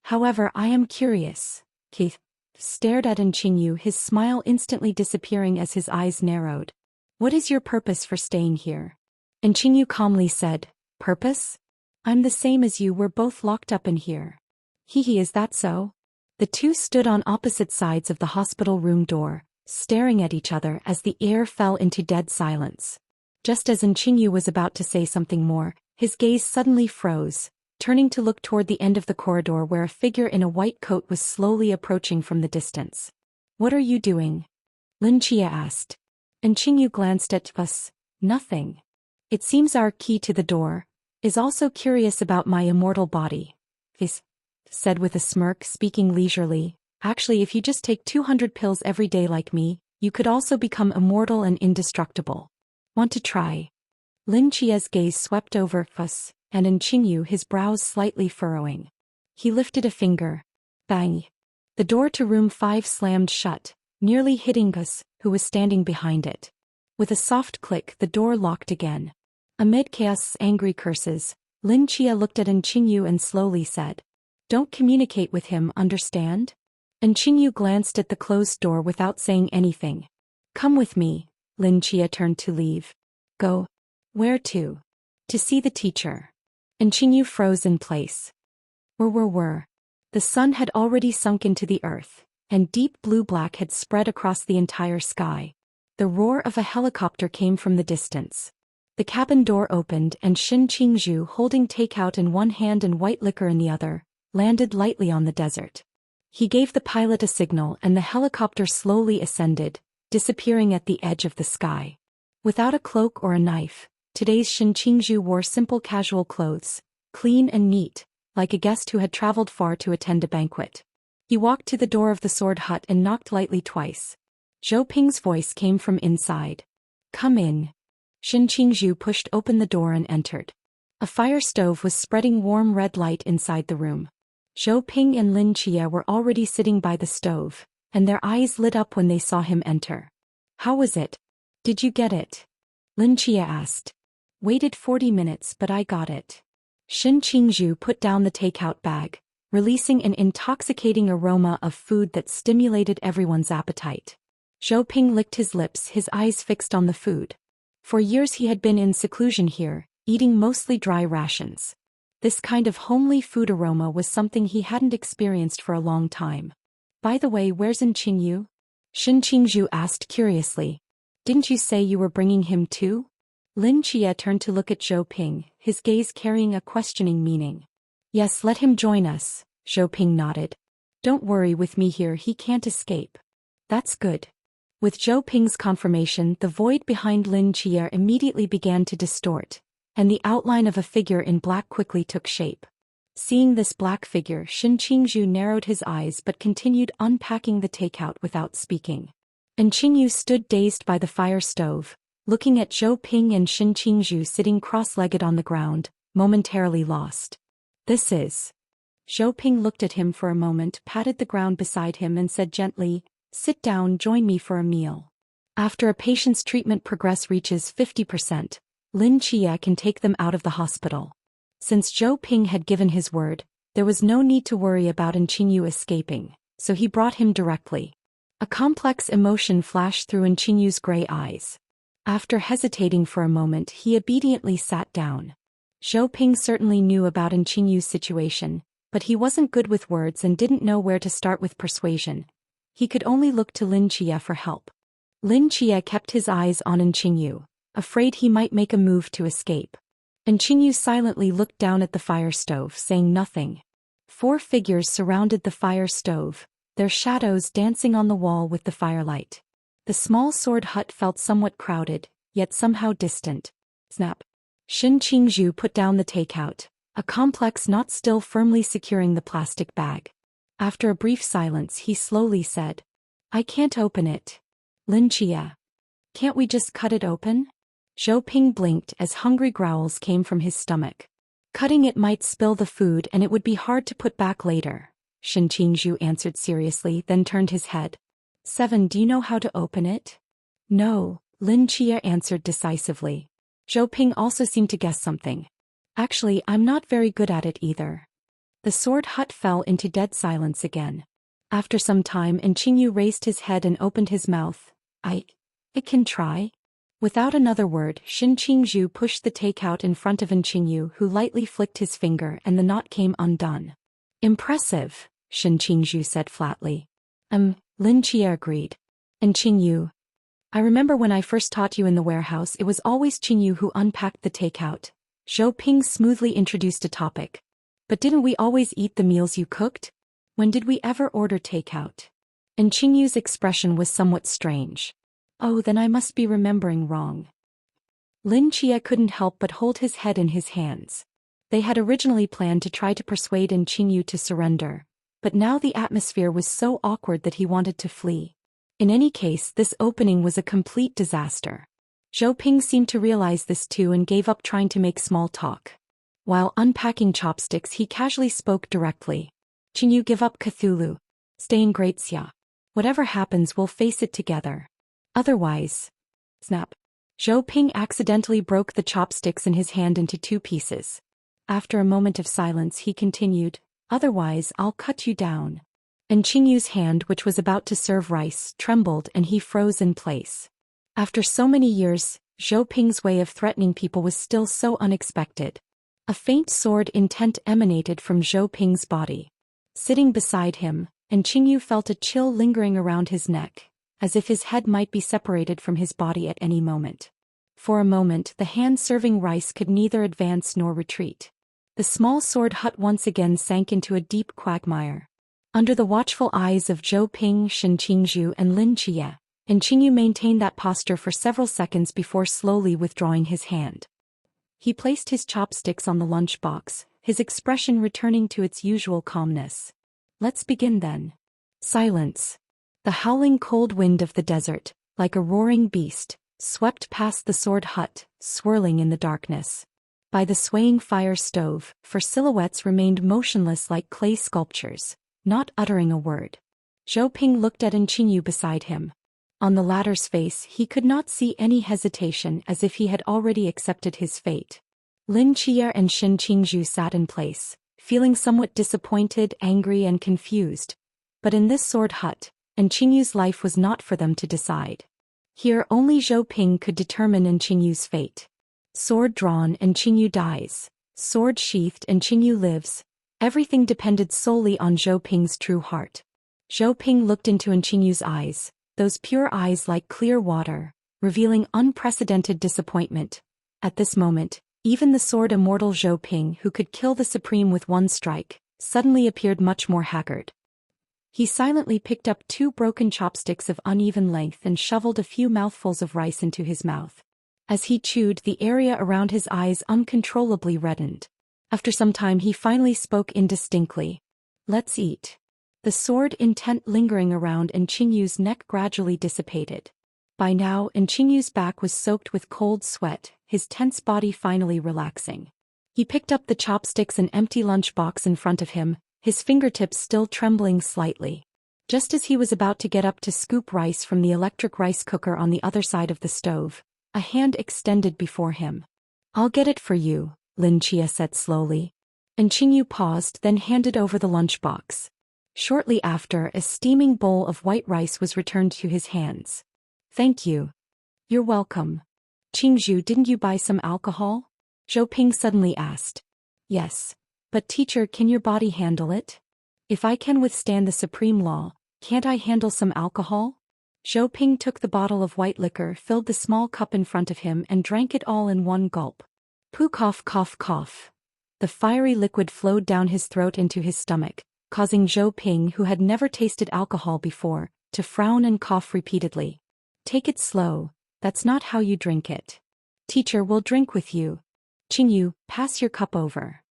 However, I am curious. Keith stared at Qingyu, his smile instantly disappearing as his eyes narrowed. What is your purpose for staying here? Qingyu calmly said, Purpose? I'm the same as you, we're both locked up in here. Hee, is that so? The two stood on opposite sides of the hospital room door, staring at each other as the air fell into dead silence. Just as Qingyu was about to say something more, his gaze suddenly froze, turning to look toward the end of the corridor where a figure in a white coat was slowly approaching from the distance. What are you doing? Lin Chia asked. Qingyu glanced at us. Nothing. It seems our key to the door is also curious about my immortal body. This said with a smirk, speaking leisurely. Actually, if you just take 200 pills every day like me, you could also become immortal and indestructible. Want to try? Lin Chia's gaze swept over us, and Qingyu, his brows slightly furrowing. He lifted a finger. Bang! The door to room 5 slammed shut, nearly hitting us, who was standing behind it. With a soft click, the door locked again. Amid Chaos's angry curses, Lin Chia looked at Qingyu and slowly said, Don't communicate with him, understand? Qingyu glanced at the closed door without saying anything. Come with me. Lin Chia turned to leave. Go. Where to? To see the teacher. Qingyu froze in place. Were. The sun had already sunk into the earth, and deep blue-black had spread across the entire sky. The roar of a helicopter came from the distance. The cabin door opened and Xin Qingzhu, holding takeout in one hand and white liquor in the other, landed lightly on the desert. He gave the pilot a signal and the helicopter slowly ascended, disappearing at the edge of the sky. Without a cloak or a knife, today's Xin Qingzhu wore simple casual clothes, clean and neat, like a guest who had traveled far to attend a banquet. He walked to the door of the sword hut and knocked lightly twice. Zhou Ping's voice came from inside. Come in. Xin Qingzhu pushed open the door and entered. A fire stove was spreading warm red light inside the room. Zhou Ping and Lin Chia were already sitting by the stove, and their eyes lit up when they saw him enter. How was it? Did you get it? Lin Chia asked. Waited 40 minutes, but I got it. Shin Qingzhu put down the takeout bag, releasing an intoxicating aroma of food that stimulated everyone's appetite. Zhou Ping licked his lips, his eyes fixed on the food. For years he had been in seclusion here, eating mostly dry rations. This kind of homely food aroma was something he hadn't experienced for a long time. By the way, where's Qingyu? Shin Qingzhu asked curiously. Didn't you say you were bringing him too? Lin Jie turned to look at Zhou Ping, his gaze carrying a questioning meaning. Yes, let him join us, Zhou Ping nodded. Don't worry, with me here he can't escape. That's good. With Zhou Ping's confirmation, the void behind Lin Jie immediately began to distort, and the outline of a figure in black quickly took shape. Seeing this black figure, Shin Qingzhu narrowed his eyes but continued unpacking the takeout without speaking. Qingyu stood dazed by the fire stove, looking at Zhou Ping and Shin Qingzhu sitting cross-legged on the ground, momentarily lost. This is. Zhou Ping looked at him for a moment, patted the ground beside him and said gently, sit down, join me for a meal. After a patient's treatment progress reaches 50%, Lin Jie can take them out of the hospital. Since Zhou Ping had given his word, there was no need to worry about Qingyu escaping, so he brought him directly. A complex emotion flashed through Qingyu's gray eyes. After hesitating for a moment, he obediently sat down. Zhou Ping certainly knew about Qinyu's situation, but he wasn't good with words and didn't know where to start with persuasion. He could only look to Lin Jie for help. Lin Jie kept his eyes on Qingyu, afraid he might make a move to escape. Qingyu silently looked down at the fire stove, saying nothing. 4 figures surrounded the fire stove, their shadows dancing on the wall with the firelight. The small sword hut felt somewhat crowded, yet somehow distant. Snap. Shin Qingzhu put down the takeout, a complex knot still firmly securing the plastic bag. After a brief silence, he slowly said, I can't open it. Lin Jie. Can't we just cut it open? Zhou Ping blinked as hungry growls came from his stomach. Cutting it might spill the food and it would be hard to put back later, Shin Qingzhu answered seriously, then turned his head. 7. Do you know how to open it? No, Lin Jie answered decisively. Zhou Ping also seemed to guess something. Actually, I'm not very good at it either. The sword hut fell into dead silence again. After some time, Qingyu raised his head and opened his mouth. I can try. Without another word, Shin Qingzhu pushed the takeout in front of Qingyu, who lightly flicked his finger and the knot came undone. Impressive, Shin Qingzhu said flatly. Lin Jie agreed. Qingyu. I remember when I first taught you in the warehouse, it was always Qingyu who unpacked the takeout. Zhou Ping smoothly introduced a topic. But didn't we always eat the meals you cooked? When did we ever order takeout? Qingyu's expression was somewhat strange. Oh, then I must be remembering wrong. Lin Jie couldn't help but hold his head in his hands. They had originally planned to try to persuade Qingyu to surrender, but now the atmosphere was so awkward that he wanted to flee. In any case, this opening was a complete disaster. Zhou Ping seemed to realize this too and gave up trying to make small talk. While unpacking chopsticks, he casually spoke directly. Qingyu, give up Cthulhu. Stay in Greatia. Whatever happens, we'll face it together. Otherwise. Snap. Zhou Ping accidentally broke the chopsticks in his hand into 2 pieces. After a moment of silence, he continued, Otherwise, I'll cut you down. Qingyu's hand, which was about to serve rice, trembled and he froze in place. After so many years, Zhou Ping's way of threatening people was still so unexpected. A faint sword intent emanated from Zhou Ping's body. Sitting beside him, Qingyu felt a chill lingering around his neck, as if his head might be separated from his body at any moment. For a moment, the hand serving rice could neither advance nor retreat. The small sword hut once again sank into a deep quagmire. Under the watchful eyes of Zhou Ping, Shin Qingzhu and Lin Jie, Qingyu maintained that posture for several seconds before slowly withdrawing his hand. He placed his chopsticks on the lunchbox, his expression returning to its usual calmness. Let's begin then. Silence. The howling cold wind of the desert, like a roaring beast, swept past the sword hut, swirling in the darkness. By the swaying fire stove, for silhouettes remained motionless like clay sculptures, not uttering a word. Zhou Ping looked at Qingyu beside him. On the latter's face he could not see any hesitation, as if he had already accepted his fate. Lin Chia and Shin Qingzhu sat in place, feeling somewhat disappointed, angry and confused. But in this sword hut, and Qingyu's life was not for them to decide. Here only Zhou Ping could determine Qingyu's fate. Sword drawn and Qingyu dies. Sword sheathed and Qingyu lives. Everything depended solely on Zhou Ping's true heart. Zhou Ping looked into Qingyu's eyes, those pure eyes like clear water, revealing unprecedented disappointment. At this moment, even the sword immortal Zhou Ping, who could kill the Supreme with one strike, suddenly appeared much more haggard. He silently picked up 2 broken chopsticks of uneven length and shoveled a few mouthfuls of rice into his mouth. As he chewed, the area around his eyes uncontrollably reddened. After some time he finally spoke indistinctly. "Let's eat." The sword intent lingering around Qingyu's neck gradually dissipated. By now Qingyu's back was soaked with cold sweat, his tense body finally relaxing. He picked up the chopsticks and empty lunchbox in front of him, his fingertips still trembling slightly. Just as he was about to get up to scoop rice from the electric rice cooker on the other side of the stove, a hand extended before him. "I'll get it for you," Lin Chia said slowly. Qingyu paused, then handed over the lunchbox. Shortly after, a steaming bowl of white rice was returned to his hands. "Thank you." "You're welcome." "Qingzhu, didn't you buy some alcohol?" Zhou Ping suddenly asked. "Yes. But teacher, can your body handle it? If I can withstand the supreme law, can't I handle some alcohol?" Zhou Ping took the bottle of white liquor, filled the small cup in front of him and drank it all in one gulp. Poo cough cough cough. The fiery liquid flowed down his throat into his stomach, causing Zhou Ping, who had never tasted alcohol before, to frown and cough repeatedly. "Take it slow, that's not how you drink it." "Teacher, will drink with you." "Qingyu, pass your cup over."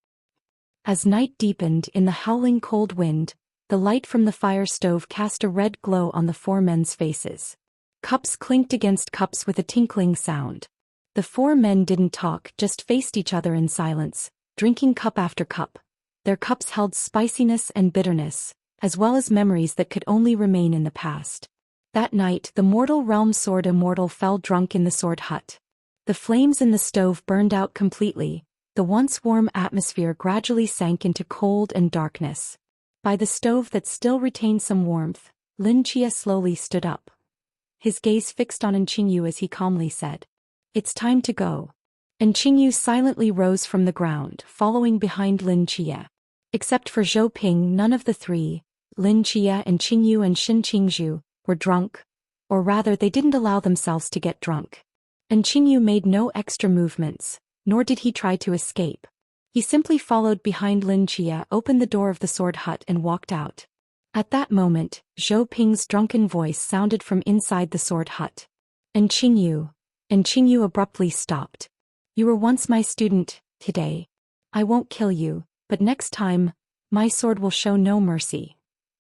As night deepened in the howling cold wind, the light from the fire stove cast a red glow on the 4 men's faces. Cups clinked against cups with a tinkling sound. The 4 men didn't talk, just faced each other in silence, drinking cup after cup. Their cups held spiciness and bitterness, as well as memories that could only remain in the past. That night the mortal realm sword immortal fell drunk in the sword hut. The flames in the stove burned out completely. The once warm atmosphere gradually sank into cold and darkness. By the stove that still retained some warmth, Lin Chia slowly stood up. His gaze fixed on Qingyu as he calmly said, "It's time to go." Qingyu silently rose from the ground, following behind Lin Chia. Except for Zhou Ping, none of the 3, Lin Chia and Qingyu and Shin Qingzhu, were drunk. Or rather, they didn't allow themselves to get drunk. Qingyu made no extra movements, nor did he try to escape. He simply followed behind Lin Chia, opened the door of the sword hut and walked out. At that moment, Zhou Ping's drunken voice sounded from inside the sword hut. Qingyu abruptly stopped. "You were once my student. Today, I won't kill you, but next time, my sword will show no mercy."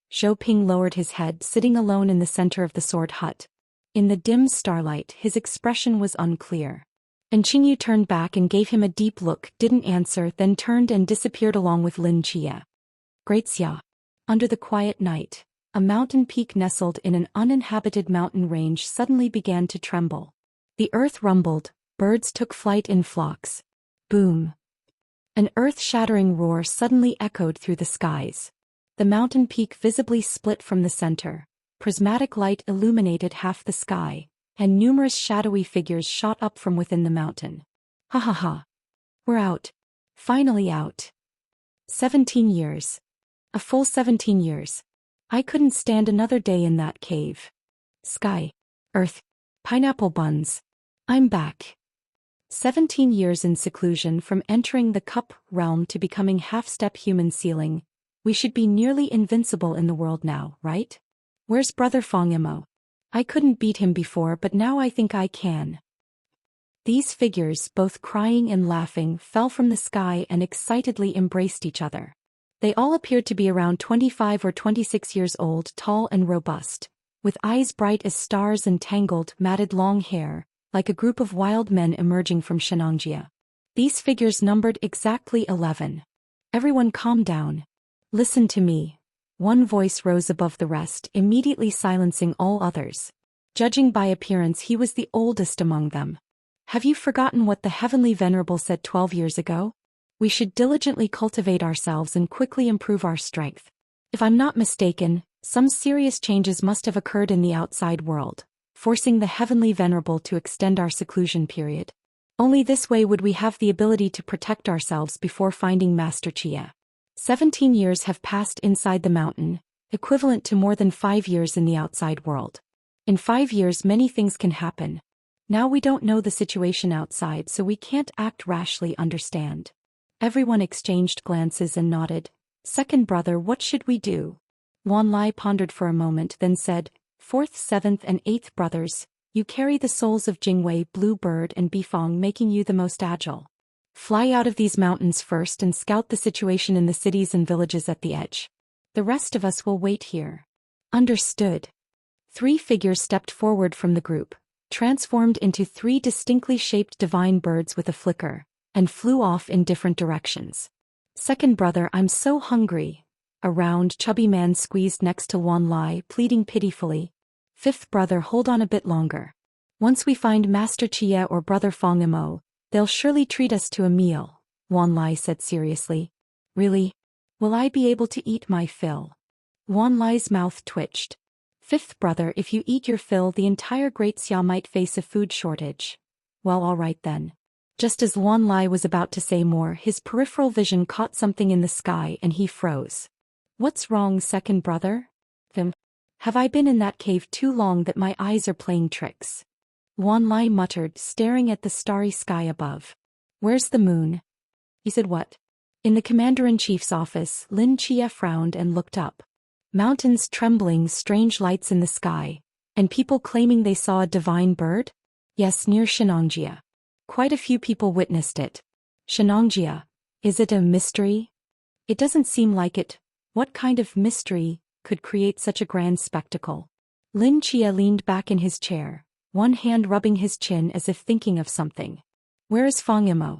Zhou Ping lowered his head, sitting alone in the center of the sword hut. In the dim starlight, his expression was unclear. Qingyu turned back and gave him a deep look, didn't answer, then turned and disappeared along with Lin Chia. Great Xia. Under the quiet night, a mountain peak nestled in an uninhabited mountain range suddenly began to tremble. The earth rumbled, birds took flight in flocks. Boom. An earth-shattering roar suddenly echoed through the skies. The mountain peak visibly split from the center. Prismatic light illuminated half the sky, and numerous shadowy figures shot up from within the mountain. "Ha ha ha. We're out. Finally out. 17 years. A full 17 years. I couldn't stand another day in that cave. Sky. Earth. Pineapple buns. I'm back. 17 years in seclusion, from entering the cup realm to becoming half-step human ceiling. We should be nearly invincible in the world now, right? Where's Brother Fong Imo? I couldn't beat him before, but now I think I can." These figures, both crying and laughing, fell from the sky and excitedly embraced each other. They all appeared to be around 25 or 26 years old, tall and robust, with eyes bright as stars and tangled, matted long hair, like a group of wild men emerging from Shenangjia. These figures numbered exactly 11. "Everyone calm down. Listen to me." One voice rose above the rest, immediately silencing all others. Judging by appearance, he was the oldest among them. Have you forgotten what the Heavenly Venerable said 12 years ago? We should diligently cultivate ourselves and quickly improve our strength. If I'm not mistaken, some serious changes must have occurred in the outside world, forcing the Heavenly Venerable to extend our seclusion period. Only this way would we have the ability to protect ourselves before finding Master Chia. 17 years have passed inside the mountain, equivalent to more than 5 years in the outside world. In 5 years many things can happen. Now we don't know the situation outside, so we can't act rashly. Understand? Everyone exchanged glances and nodded. Second brother, what should we do? Wan Lai pondered for a moment, then said, Fourth, seventh, and eighth brothers, you carry the souls of Jingwei, Blue Bird, and Bifong, making you the most agile. Fly out of these mountains first and scout the situation in the cities and villages at the edge. The rest of us will wait here. Understood. 3 figures stepped forward from the group, transformed into 3 distinctly shaped divine birds with a flicker, and flew off in different directions. Second brother, I'm so hungry. A round, chubby man squeezed next to Wan Lai, pleading pitifully. Fifth brother, hold on a bit longer. Once we find Master Chia or Brother Fong Imo, they'll surely treat us to a meal, Wan Lai said seriously. Really? Will I be able to eat my fill? Wan Lai's mouth twitched. Fifth brother, if you eat your fill, the entire Great Xia might face a food shortage. Well, all right then. Just as Wan Lai was about to say more, his peripheral vision caught something in the sky and he froze. What's wrong, second brother? Have I been in that cave too long that my eyes are playing tricks? Wan Lai muttered, staring at the starry sky above. Where's the moon? He said what? In the commander-in-chief's office, Lin Chia frowned and looked up. Mountains trembling, strange lights in the sky, and people claiming they saw a divine bird? Yes, near Shenangjia. Quite a few people witnessed it. Shenangjia. Is it a mystery? It doesn't seem like it. What kind of mystery could create such a grand spectacle? Lin Chia leaned back in his chair, one hand rubbing his chin as if thinking of something. Where is Fong Imo?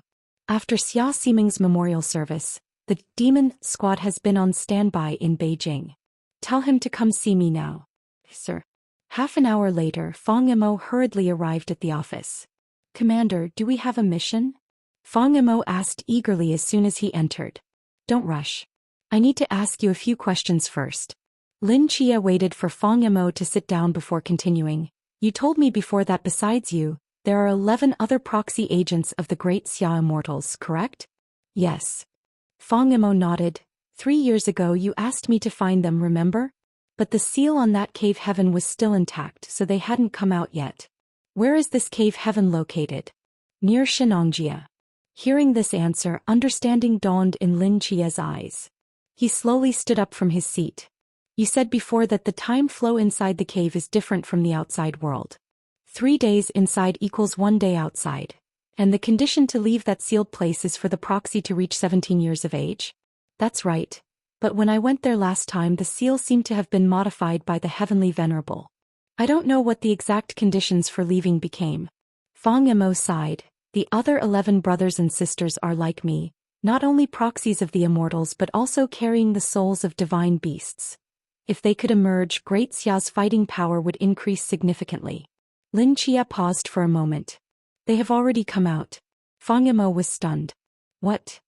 After Xia Ximing's memorial service, the demon squad has been on standby in Beijing. Tell him to come see me now. Sir. Half an hour later, Fong Imo hurriedly arrived at the office. Commander, do we have a mission? Fong Imo asked eagerly as soon as he entered. Don't rush. I need to ask you a few questions first. Lin Chia waited for Fong Imo to sit down before continuing. You told me before that besides you, there are 11 other proxy agents of the Great Xia Immortals, correct? Yes. Fong Imo nodded. 3 years ago you asked me to find them, remember? But the seal on that cave heaven was still intact, so they hadn't come out yet. Where is this cave heaven located? Near Shenangjia. Hearing this answer, understanding dawned in Lin Chia's eyes. He slowly stood up from his seat. You said before that the time flow inside the cave is different from the outside world. 3 days inside equals 1 day outside. And the condition to leave that sealed place is for the proxy to reach 17 years of age? That's right. But when I went there last time, the seal seemed to have been modified by the Heavenly Venerable. I don't know what the exact conditions for leaving became. Fong Imo sighed. The other 11 brothers and sisters are like me, not only proxies of the immortals but also carrying the souls of divine beasts. If they could emerge, Great Xia's fighting power would increase significantly. Lin Chia paused for a moment. They have already come out. Fong Imo was stunned. What?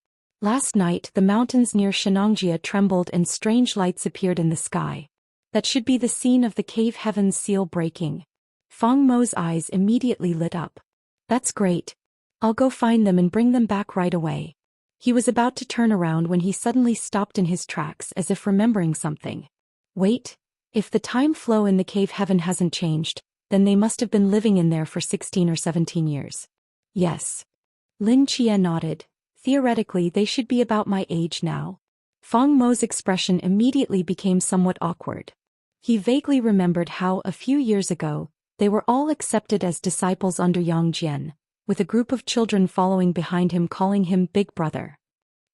Last night, the mountains near Shenangjia trembled and strange lights appeared in the sky. That should be the scene of the cave heaven's seal breaking. Fong Mo's eyes immediately lit up. That's great. I'll go find them and bring them back right away. He was about to turn around when he suddenly stopped in his tracks as if remembering something. Wait, if the time flow in the cave heaven hasn't changed, then they must have been living in there for 16 or 17 years. Yes. Lin Chia nodded. Theoretically, they should be about my age now. Fong Mo's expression immediately became somewhat awkward. He vaguely remembered how, a few years ago, they were all accepted as disciples under Yang Jian, with a group of children following behind him calling him Big Brother.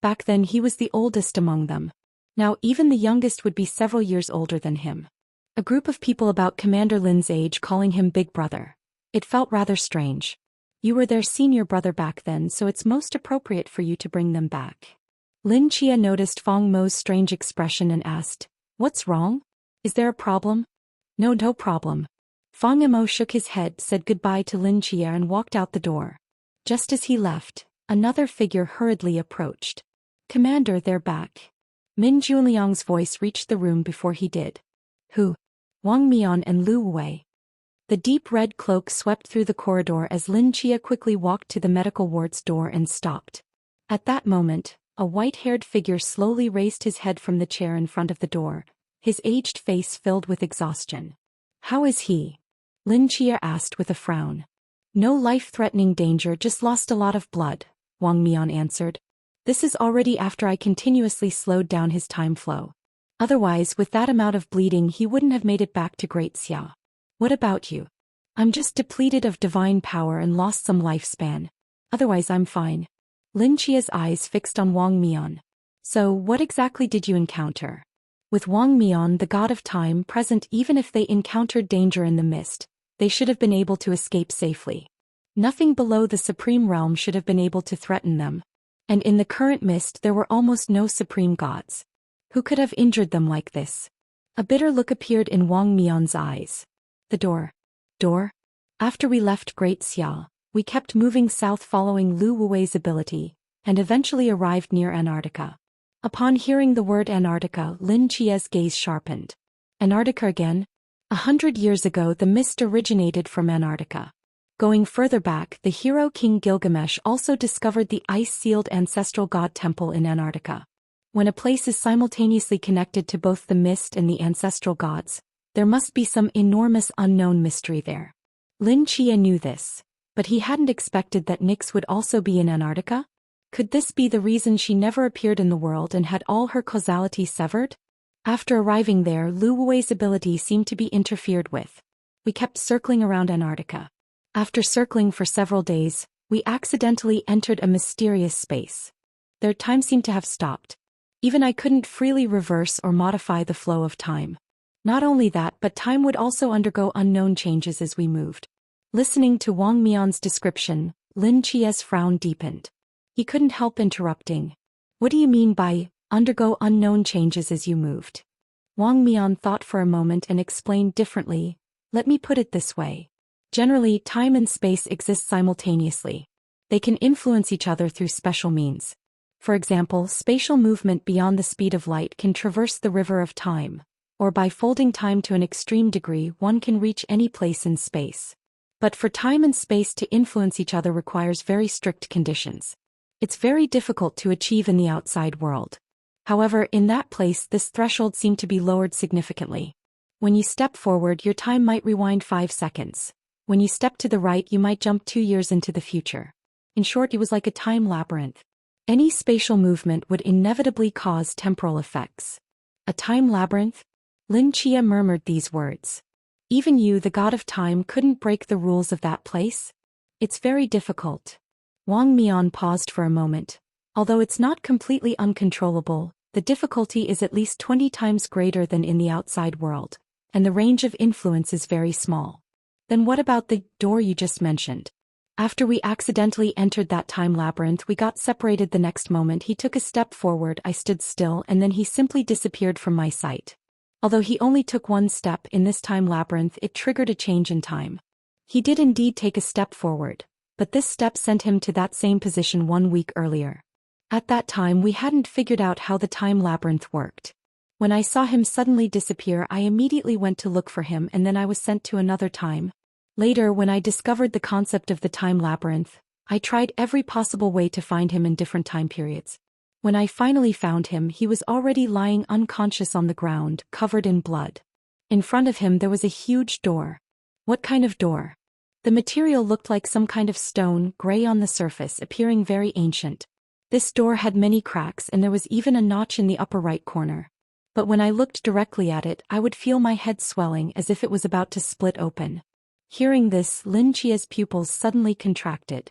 Back then he was the oldest among them. Now even the youngest would be several years older than him. A group of people about Commander Lin's age calling him Big Brother. It felt rather strange. You were their senior brother back then, so it's most appropriate for you to bring them back. Lin Chia noticed Fong Mo's strange expression and asked, What's wrong? Is there a problem? No problem. Fong Mo shook his head, said goodbye to Lin Chia and walked out the door. Just as he left, another figure hurriedly approached. "Commander, they're back." Min Junliang's voice reached the room before he did. "Who?" "Wang Mian and Lu Wei." The deep red cloak swept through the corridor as Lin Chia quickly walked to the medical ward's door and stopped. At that moment, a white-haired figure slowly raised his head from the chair in front of the door, his aged face filled with exhaustion. "How is he?" Lin Chia asked with a frown. "No life-threatening danger, just lost a lot of blood," Wang Mian answered. "This is already after I continuously slowed down his time flow. Otherwise, with that amount of bleeding he wouldn't have made it back to Great Xia. What about you?" "I'm just depleted of divine power and lost some lifespan. Otherwise I'm fine." Lin Chia's eyes fixed on Wang Mian. "So, what exactly did you encounter?" With Wang Mian, the god of time, present, even if they encountered danger in the mist, they should have been able to escape safely. Nothing below the supreme realm should have been able to threaten them. And in the current mist there were almost no supreme gods. Who could have injured them like this? A bitter look appeared in Wang Mian's eyes. "The door." "Door?" "After we left Great Xia, we kept moving south following Lu Wuwei's ability, and eventually arrived near Antarctica." Upon hearing the word Antarctica, Lin Chia's gaze sharpened. "Antarctica again?" 100 years ago the mist originated from Antarctica. Going further back, the hero King Gilgamesh also discovered the ice-sealed ancestral god temple in Antarctica. When a place is simultaneously connected to both the mist and the ancestral gods, there must be some enormous unknown mystery there. Lin Chia knew this, but he hadn't expected that Nyx would also be in Antarctica. Could this be the reason she never appeared in the world and had all her causality severed? After arriving there, Lu Wuwei's ability seemed to be interfered with. We kept circling around Antarctica. After circling for several days, we accidentally entered a mysterious space. Their time seemed to have stopped. Even I couldn't freely reverse or modify the flow of time. Not only that, but time would also undergo unknown changes as we moved. Listening to Wang Mian's description, Lin Chia's frown deepened. He couldn't help interrupting. "What do you mean by undergo unknown changes as you moved?" Wang Mian thought for a moment and explained differently. "Let me put it this way. Generally, time and space exist simultaneously. They can influence each other through special means. For example, spatial movement beyond the speed of light can traverse the river of time, or by folding time to an extreme degree one can reach any place in space. But for time and space to influence each other requires very strict conditions. It's very difficult to achieve in the outside world. However, in that place this threshold seemed to be lowered significantly. When you step forward, your time might rewind 5 seconds. When you step to the right, you might jump 2 years into the future. In short, it was like a time labyrinth. Any spatial movement would inevitably cause temporal effects. A time labyrinth? Lin Chia murmured these words. Even you, the god of time, couldn't break the rules of that place? It's very difficult. Wang Mian paused for a moment. Although it's not completely uncontrollable, the difficulty is at least 20 times greater than in the outside world, and the range of influence is very small. Then what about the door you just mentioned? After we accidentally entered that time labyrinth, we got separated. The next moment he took a step forward, I stood still, and then he simply disappeared from my sight. Although he only took one step in this time labyrinth, it triggered a change in time. He did indeed take a step forward, but this step sent him to that same position 1 week earlier. At that time we hadn't figured out how the time labyrinth worked. When I saw him suddenly disappear, I immediately went to look for him, and then I was sent to another time. Later, when I discovered the concept of the time labyrinth, I tried every possible way to find him in different time periods. When I finally found him, he was already lying unconscious on the ground, covered in blood. In front of him there was a huge door. What kind of door? The material looked like some kind of stone, gray on the surface, appearing very ancient. This door had many cracks, and there was even a notch in the upper right corner. But when I looked directly at it, I would feel my head swelling as if it was about to split open. Hearing this, Lin Chia's pupils suddenly contracted.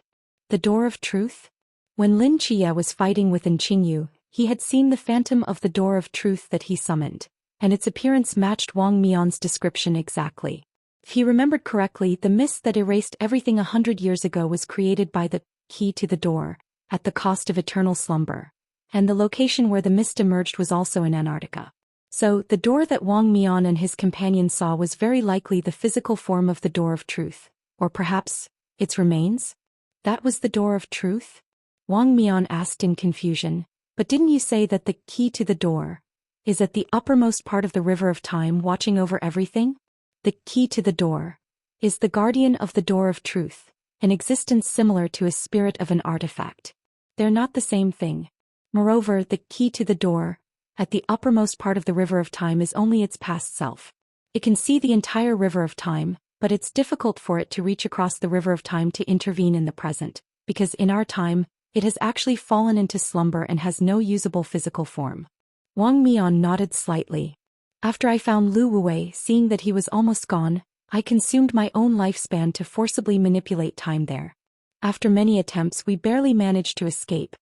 The Door of Truth? When Lin Chia was fighting with Qingyu, he had seen the phantom of the Door of Truth that he summoned, and its appearance matched Wang Mian's description exactly. If he remembered correctly, the mist that erased everything 100 years ago was created by the key to the door, at the cost of eternal slumber. And the location where the mist emerged was also in Antarctica. So, the door that Wang Mian and his companion saw was very likely the physical form of the Door of Truth, or perhaps, its remains? That was the door of truth? Wang Mian asked in confusion. But didn't you say that the key to the door is at the uppermost part of the river of time watching over everything? The key to the door is the guardian of the door of truth, an existence similar to a spirit of an artifact. They're not the same thing. Moreover, the key to the door at the uppermost part of the river of time is only its past self. It can see the entire river of time, but it's difficult for it to reach across the river of time to intervene in the present, because in our time, it has actually fallen into slumber and has no usable physical form. Wang Mian nodded slightly. After I found Lu Wuwei, seeing that he was almost gone, I consumed my own lifespan to forcibly manipulate time there. After many attempts, we barely managed to escape.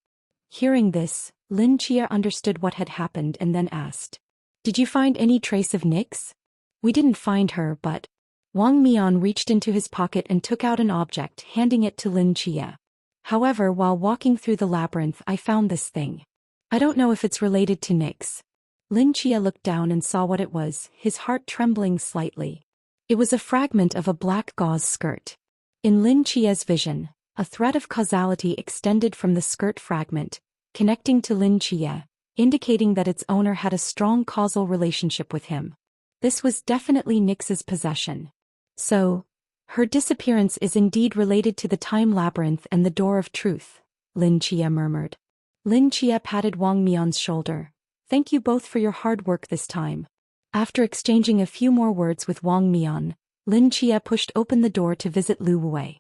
Hearing this, Lin Chia understood what had happened and then asked, "Did you find any trace of Nix?" "We didn't find her, but..." Wang Mian reached into his pocket and took out an object, handing it to Lin Chia. "However, while walking through the labyrinth, I found this thing. I don't know if it's related to Nix." Lin Chia looked down and saw what it was, his heart trembling slightly. It was a fragment of a black gauze skirt. In Lin Chia's vision, a thread of causality extended from the skirt fragment, connecting to Lin Chia, indicating that its owner had a strong causal relationship with him. This was definitely Nix's possession. So, her disappearance is indeed related to the time labyrinth and the door of truth, Lin Chia murmured. Lin Chia patted Wang Mian's shoulder. "Thank you both for your hard work this time." After exchanging a few more words with Wang Mian, Lin Chia pushed open the door to visit Lu Wuwei.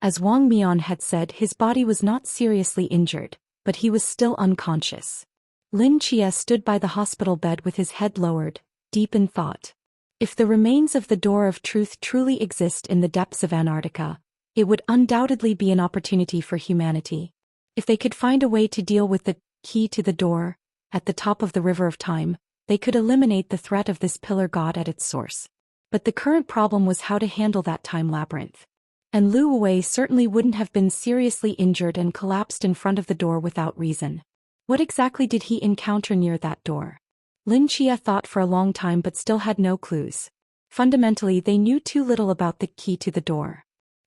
As Wang Mian had said, his body was not seriously injured, but he was still unconscious. Lin Chia stood by the hospital bed with his head lowered, deep in thought. If the remains of the door of truth truly exist in the depths of Antarctica, it would undoubtedly be an opportunity for humanity. If they could find a way to deal with the key to the door at the top of the river of time, they could eliminate the threat of this pillar god at its source. But the current problem was how to handle that time labyrinth. And Lu Wuwei certainly wouldn't have been seriously injured and collapsed in front of the door without reason. What exactly did he encounter near that door? Lin Chia thought for a long time but still had no clues. Fundamentally, they knew too little about the key to the door.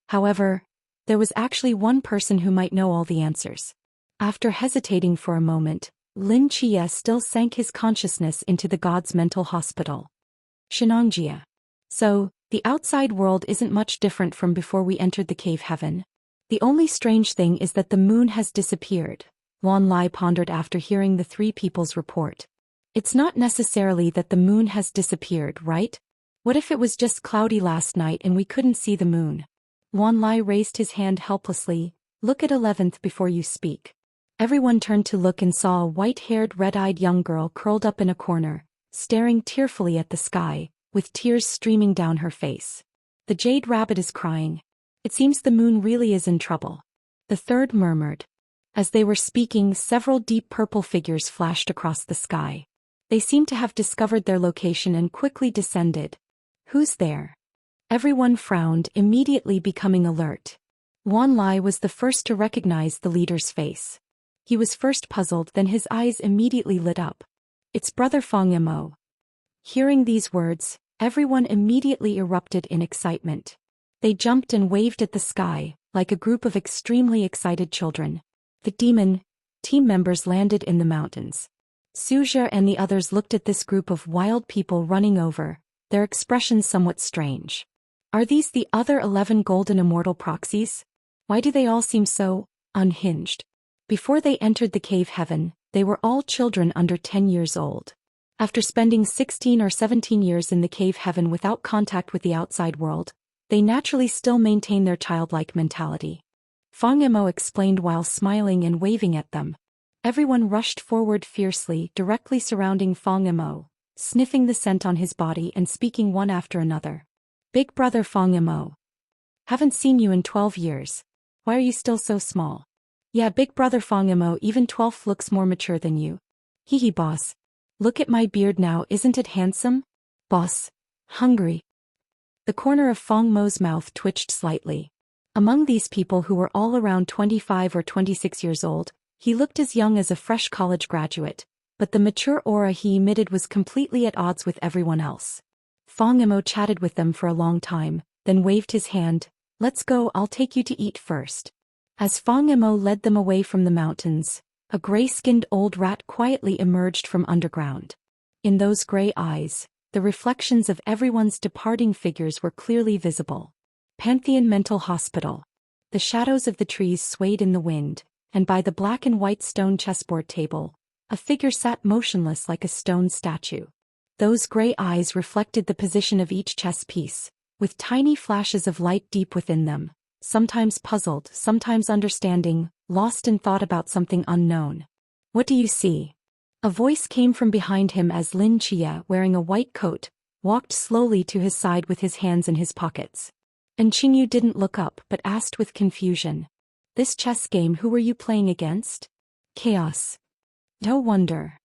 However, there was actually one person who might know all the answers. After hesitating for a moment, Lin Chia still sank his consciousness into the god's mental hospital. Shenangjia. So, the outside world isn't much different from before we entered the cave heaven. The only strange thing is that the moon has disappeared, Wan Lai pondered after hearing the three people's report. It's not necessarily that the moon has disappeared, right? What if it was just cloudy last night and we couldn't see the moon? Wan Lai raised his hand helplessly. "Look at 11th before you speak." Everyone turned to look and saw a white-haired, red-eyed young girl curled up in a corner, staring tearfully at the sky, with tears streaming down her face. "The jade rabbit is crying. It seems the moon really is in trouble," the third murmured. As they were speaking, several deep purple figures flashed across the sky. They seemed to have discovered their location and quickly descended. "Who's there?" Everyone frowned, immediately becoming alert. Wan Lai was the first to recognize the leader's face. He was first puzzled, then his eyes immediately lit up. "It's Brother Fong Mo." Hearing these words, everyone immediately erupted in excitement. They jumped and waved at the sky, like a group of extremely excited children. The demon team members landed in the mountains. Suzhou and the others looked at this group of wild people running over, their expressions somewhat strange. Are these the other 11 golden immortal proxies? Why do they all seem so unhinged? Before they entered the cave heaven, they were all children under 10 years old. After spending 16 or 17 years in the cave heaven without contact with the outside world, they naturally still maintain their childlike mentality. Fong Mo explained while smiling and waving at them. Everyone rushed forward fiercely, directly surrounding Fong Mo, sniffing the scent on his body and speaking one after another. "Big brother Fong Mo. Haven't seen you in 12 years. Why are you still so small?" "Yeah, big brother Fong Mo, even 12 looks more mature than you." "Hee hee, boss. Look at my beard now, isn't it handsome?" "Boss. Hungry." The corner of Fong Mo's mouth twitched slightly. Among these people who were all around 25 or 26 years old, he looked as young as a fresh college graduate, but the mature aura he emitted was completely at odds with everyone else. Fong Mo chatted with them for a long time, then waved his hand. "Let's go, I'll take you to eat first." As Fang Mo led them away from the mountains, a gray-skinned old rat quietly emerged from underground. In those gray eyes, the reflections of everyone's departing figures were clearly visible. Pantheon Mental Hospital. The shadows of the trees swayed in the wind, and by the black and white stone chessboard table, a figure sat motionless like a stone statue. Those gray eyes reflected the position of each chess piece, with tiny flashes of light deep within them, sometimes puzzled, sometimes understanding, lost in thought about something unknown. "What do you see?" A voice came from behind him as Lin Chia, wearing a white coat, walked slowly to his side with his hands in his pockets. And Qingyu didn't look up but asked with confusion, "This chess game, who were you playing against?" "Chaos." "No wonder."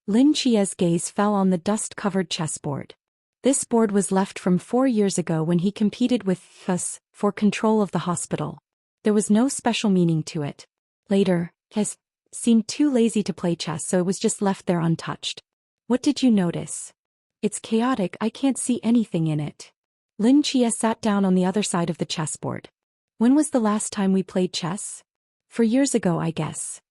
Lin Chia's gaze fell on the dust-covered chessboard. This board was left from 4 years ago when he competed with us for control of the hospital. There was no special meaning to it. Later, Kes seemed too lazy to play chess, so it was just left there untouched. "What did you notice?" "It's chaotic, I can't see anything in it." Lin Chia sat down on the other side of the chessboard. "When was the last time we played chess?" "4 years ago, I guess."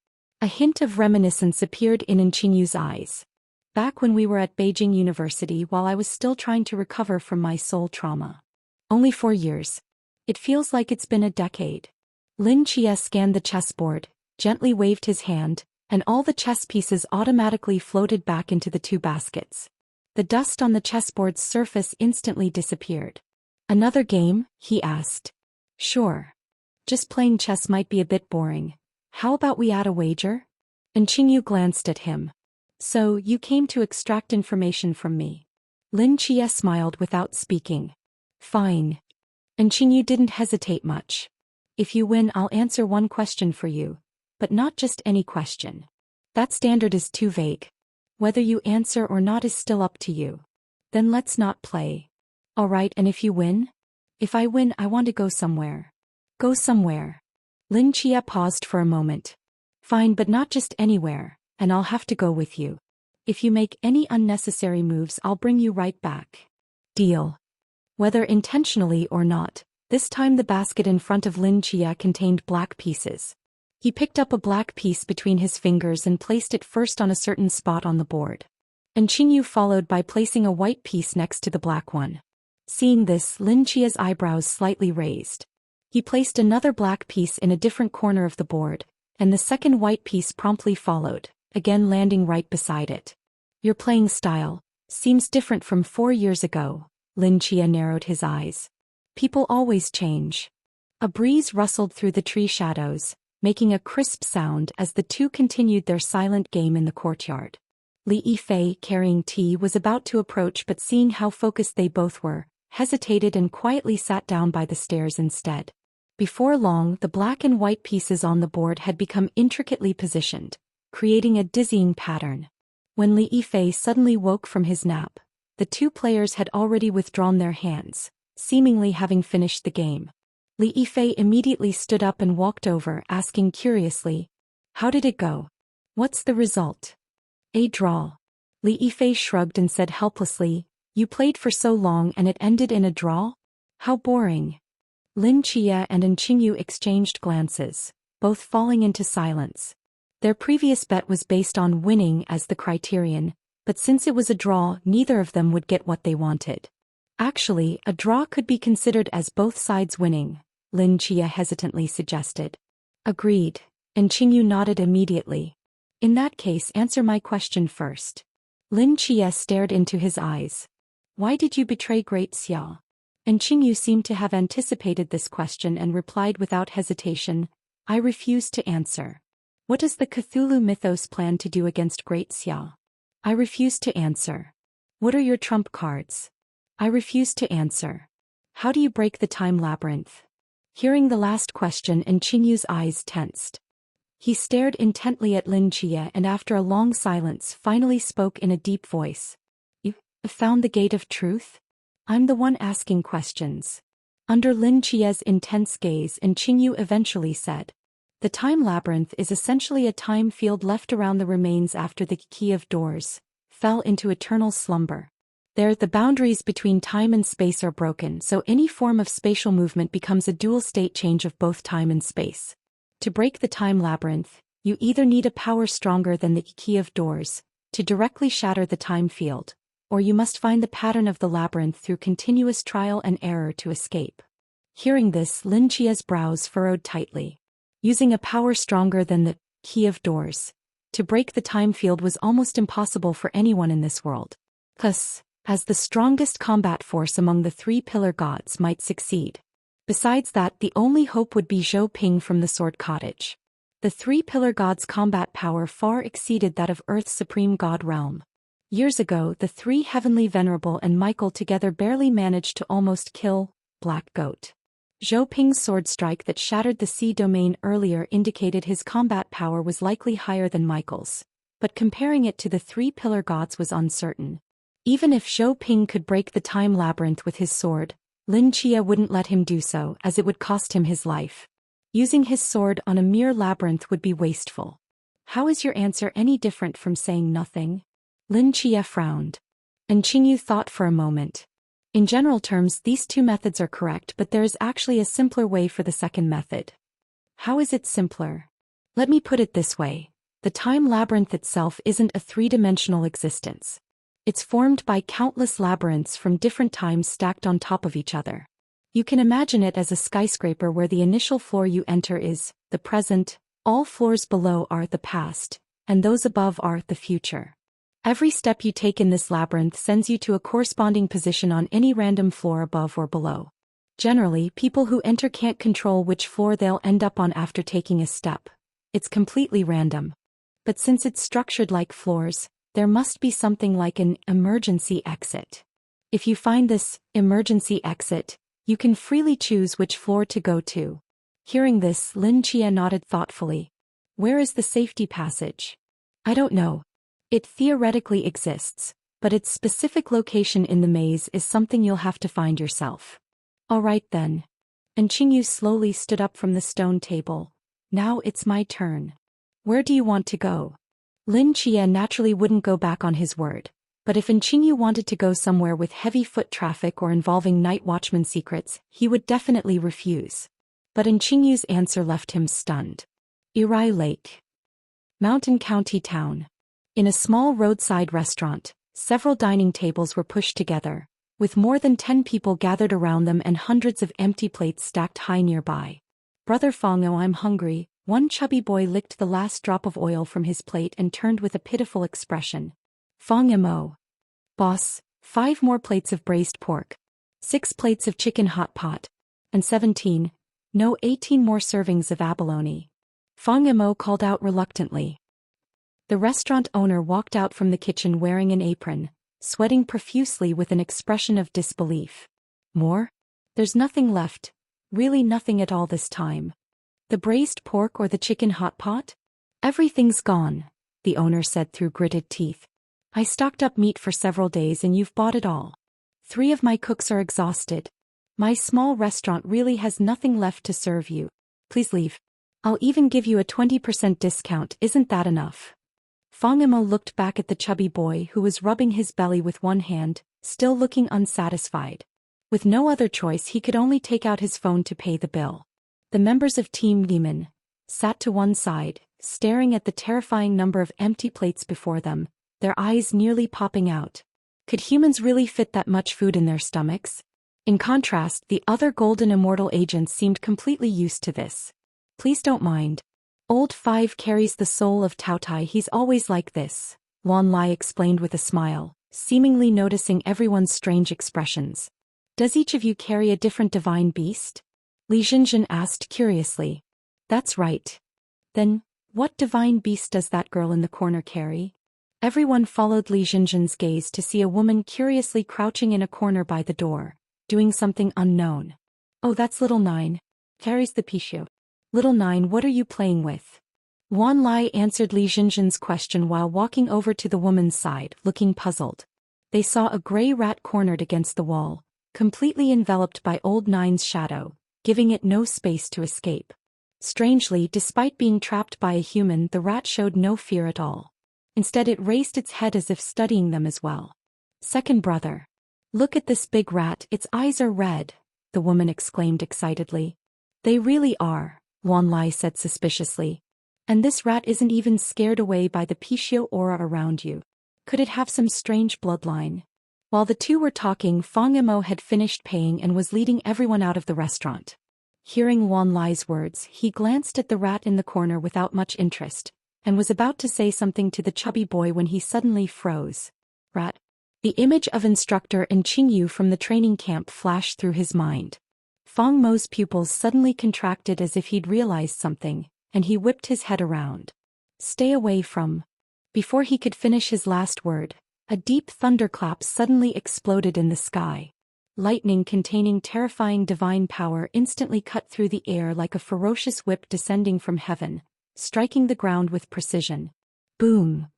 A hint of reminiscence appeared in Qingyu's eyes. "Back when we were at Beijing University while I was still trying to recover from my soul trauma." "Only 4 years. It feels like it's been a decade." Lin Chia scanned the chessboard, gently waved his hand, and all the chess pieces automatically floated back into the 2 baskets. The dust on the chessboard's surface instantly disappeared. "Another game?" he asked. "Sure. Just playing chess might be a bit boring. How about we add a wager?" And Qingyu glanced at him. "So, you came to extract information from me?" Lin Chia smiled without speaking. "Fine." And Qingyu didn't hesitate much. "If you win, I'll answer one question for you. But not just any question. That standard is too vague. Whether you answer or not is still up to you." "Then let's not play." "Alright, and if you win?" "If I win, I want to go somewhere." "Go somewhere." Lin Chia paused for a moment. "Fine, but not just anywhere, and I'll have to go with you. If you make any unnecessary moves, I'll bring you right back." "Deal." Whether intentionally or not, this time the basket in front of Lin Chia contained black pieces. He picked up a black piece between his fingers and placed it first on a certain spot on the board. And Qingyu followed by placing a white piece next to the black one. Seeing this, Lin Chia's eyebrows slightly raised. He placed another black piece in a different corner of the board, and the second white piece promptly followed, again landing right beside it. "Your playing style seems different from 4 years ago." Lin Chia narrowed his eyes. "People always change." A breeze rustled through the tree shadows, making a crisp sound as the 2 continued their silent game in the courtyard. Li Yifei, carrying tea, was about to approach, but seeing how focused they both were, hesitated and quietly sat down by the stairs instead. Before long, the black and white pieces on the board had become intricately positioned, creating a dizzying pattern. When Li Yifei suddenly woke from his nap, the 2 players had already withdrawn their hands, seemingly having finished the game. Li Yifei immediately stood up and walked over, asking curiously, "How did it go? What's the result?" "A draw." Li Yifei shrugged and said helplessly, "You played for so long and it ended in a draw? How boring." Lin Chia and Qingyu exchanged glances, both falling into silence. Their previous bet was based on winning as the criterion, but since it was a draw, neither of them would get what they wanted. "Actually, a draw could be considered as both sides winning," Lin Chia hesitantly suggested. "Agreed," and Qingyu nodded immediately. "In that case, answer my question first." Lin Chia stared into his eyes. "Why did you betray Great Xia?" And Qingyu seemed to have anticipated this question and replied without hesitation, "I refuse to answer." "What does the Cthulhu mythos plan to do against Great Xia?" "I refuse to answer." "What are your trump cards?" "I refuse to answer." "How do you break the time labyrinth?" Hearing the last question, Qingyu's eyes tensed. He stared intently at Lin Chia and after a long silence finally spoke in a deep voice. "You found the gate of truth?" "I'm the one asking questions." Under Lin Chia's intense gaze, Qingyu eventually said, "The time labyrinth is essentially a time field left around the remains after the key of doors fell into eternal slumber. There, the boundaries between time and space are broken, so any form of spatial movement becomes a dual state change of both time and space. To break the time labyrinth, you either need a power stronger than the key of doors, to directly shatter the time field, or you must find the pattern of the labyrinth through continuous trial and error to escape. Hearing this, Lin Chia's brows furrowed tightly. Using a power stronger than the key of doors to break the time field was almost impossible for anyone in this world. Thus, as the strongest combat force among the three pillar gods might succeed. Besides that, the only hope would be Zhou Ping from the Sword Cottage. The three pillar gods' combat power far exceeded that of Earth's supreme god realm. Years ago, the three heavenly venerable and Michael together barely managed to almost kill Black Goat. Zhou Ping's sword strike that shattered the sea domain earlier indicated his combat power was likely higher than Michael's, but comparing it to the three pillar gods was uncertain. Even if Zhou Ping could break the time labyrinth with his sword, Lin Chia wouldn't let him do so as it would cost him his life. Using his sword on a mere labyrinth would be wasteful. How is your answer any different from saying nothing? Lin Chia frowned. And Qingyu thought for a moment. In general terms, these two methods are correct, but there is actually a simpler way for the second method. How is it simpler? Let me put it this way. The time labyrinth itself isn't a three-dimensional existence. It's formed by countless labyrinths from different times stacked on top of each other. You can imagine it as a skyscraper where the initial floor you enter is the present, all floors below are the past, and those above are the future. Every step you take in this labyrinth sends you to a corresponding position on any random floor above or below. Generally, people who enter can't control which floor they'll end up on after taking a step. It's completely random. But since it's structured like floors, there must be something like an emergency exit. If you find this emergency exit, you can freely choose which floor to go to. Hearing this, Lin Chia nodded thoughtfully. Where is the safety passage? I don't know. It theoretically exists, but its specific location in the maze is something you'll have to find yourself. All right then. And Qingyu slowly stood up from the stone table. Now it's my turn. Where do you want to go? Lin Chia naturally wouldn't go back on his word, but if Qingyu wanted to go somewhere with heavy foot traffic or involving night watchman secrets, he would definitely refuse. But Qingyu's answer left him stunned. Irai Lake. Mountain County Town. In a small roadside restaurant, several dining tables were pushed together, with more than 10 people gathered around them and hundreds of empty plates stacked high nearby. Brother Fongo, I'm hungry. One chubby boy licked the last drop of oil from his plate and turned with a pitiful expression. Fong Mo. Boss, 5 more plates of braised pork. 6 plates of chicken hot pot. And 18 more servings of abalone. Fong Mo called out reluctantly. The restaurant owner walked out from the kitchen wearing an apron, sweating profusely with an expression of disbelief. More? There's nothing left. Really nothing at all this time. The braised pork or the chicken hot pot? Everything's gone, the owner said through gritted teeth. I stocked up meat for several days and you've bought it all. 3 of my cooks are exhausted. My small restaurant really has nothing left to serve you. Please leave. I'll even give you a 20% discount, isn't that enough? Fong Mo looked back at the chubby boy who was rubbing his belly with one hand, still looking unsatisfied. With no other choice, he could only take out his phone to pay the bill. The members of Team Lehman sat to one side, staring at the terrifying number of empty plates before them, their eyes nearly popping out. Could humans really fit that much food in their stomachs? In contrast, the other Golden Immortal agents seemed completely used to this. Please don't mind. Old 5 carries the soul of Taotai, he's always like this, Wan Lai explained with a smile, seemingly noticing everyone's strange expressions. Does each of you carry a different divine beast? Li Jinjin asked curiously. That's right. Then, what divine beast does that girl in the corner carry? Everyone followed Li Jinjin's gaze to see a woman curiously crouching in a corner by the door, doing something unknown. Oh, that's little 9. Carries the Pichu. Little 9, what are you playing with? Wan Lai answered Li Jinjin's question while walking over to the woman's side, looking puzzled. They saw a gray rat cornered against the wall, completely enveloped by old 9's shadow, giving it no space to escape. Strangely, despite being trapped by a human, the rat showed no fear at all. Instead, it raised its head as if studying them as well. Second brother. Look at this big rat, its eyes are red, the woman exclaimed excitedly. They really are. Wan Lai said suspiciously. And this rat isn't even scared away by the Pishio aura around you. Could it have some strange bloodline? While the two were talking, Fong Imo had finished paying and was leading everyone out of the restaurant. Hearing Wan Lai's words, he glanced at the rat in the corner without much interest, and was about to say something to the chubby boy when he suddenly froze. Rat. The image of instructor and Qingyu from the training camp flashed through his mind. Fong Mo's pupils suddenly contracted as if he'd realized something, and he whipped his head around. Stay away from. Before he could finish his last word, a deep thunderclap suddenly exploded in the sky. Lightning containing terrifying divine power instantly cut through the air like a ferocious whip descending from heaven, striking the ground with precision. Boom!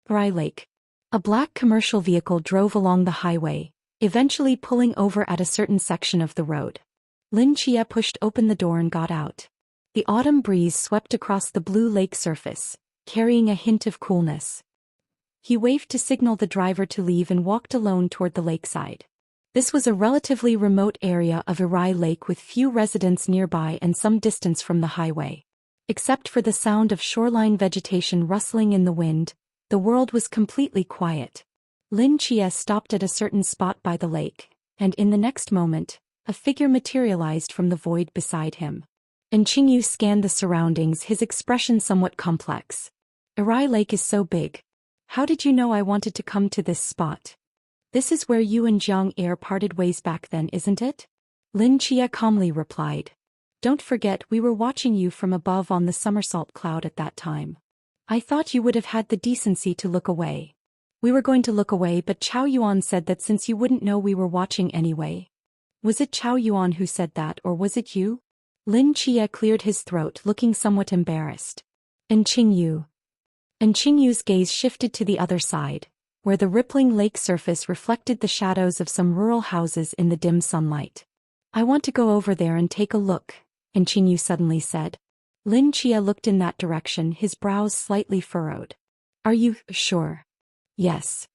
Rai Lake. A black commercial vehicle drove along the highway, eventually pulling over at a certain section of the road. Lin Chia pushed open the door and got out. The autumn breeze swept across the blue lake surface, carrying a hint of coolness. He waved to signal the driver to leave and walked alone toward the lakeside. This was a relatively remote area of Irai Lake with few residents nearby and some distance from the highway. Except for the sound of shoreline vegetation rustling in the wind, the world was completely quiet. Lin Chia stopped at a certain spot by the lake, and in the next moment, a figure materialized from the void beside him. And Qingyu scanned the surroundings, his expression somewhat complex. Irai Lake is so big. How did you know I wanted to come to this spot? This is where you and Jiang Er parted ways back then, isn't it? Lin Chia calmly replied. Don't forget we were watching you from above on the somersault cloud at that time. I thought you would have had the decency to look away. We were going to look away, but Chao Yuan said that since you wouldn't know we were watching anyway. Was it Chao Yuan who said that, or was it you? Lin Chia cleared his throat, looking somewhat embarrassed. And Qingyu's gaze shifted to the other side, where the rippling lake surface reflected the shadows of some rural houses in the dim sunlight. I want to go over there and take a look, and Qingyu suddenly said. Lin Chia looked in that direction, his brows slightly furrowed. Are you sure? Yes.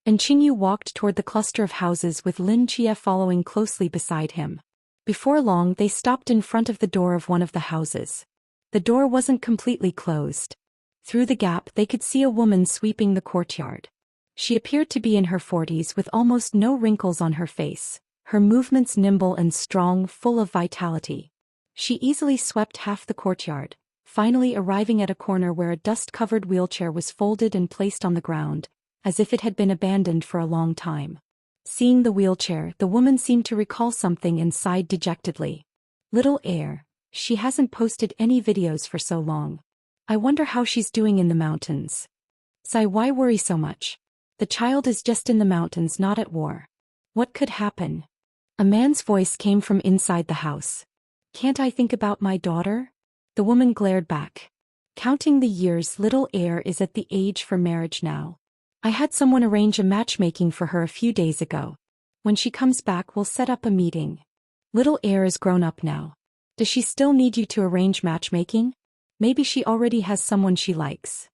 And Qingyu walked toward the cluster of houses with Lin Chia following closely beside him. Before long they stopped in front of the door of one of the houses. The door wasn't completely closed. Through the gap they could see a woman sweeping the courtyard. She appeared to be in her 40s with almost no wrinkles on her face, her movements nimble and strong, full of vitality. She easily swept half the courtyard, finally arriving at a corner where a dust-covered wheelchair was folded and placed on the ground, as if it had been abandoned for a long time. Seeing the wheelchair, the woman seemed to recall something and sighed dejectedly. Little Air, she hasn't posted any videos for so long. I wonder how she's doing in the mountains. Sai, why worry so much? The child is just in the mountains, not at war. What could happen? A man's voice came from inside the house. Can't I think about my daughter? The woman glared back. Counting the years, Little Air is at the age for marriage now. I had someone arrange a matchmaking for her a few days ago. When she comes back, we'll set up a meeting. Little Air is grown up now. Does she still need you to arrange matchmaking? Maybe she already has someone she likes.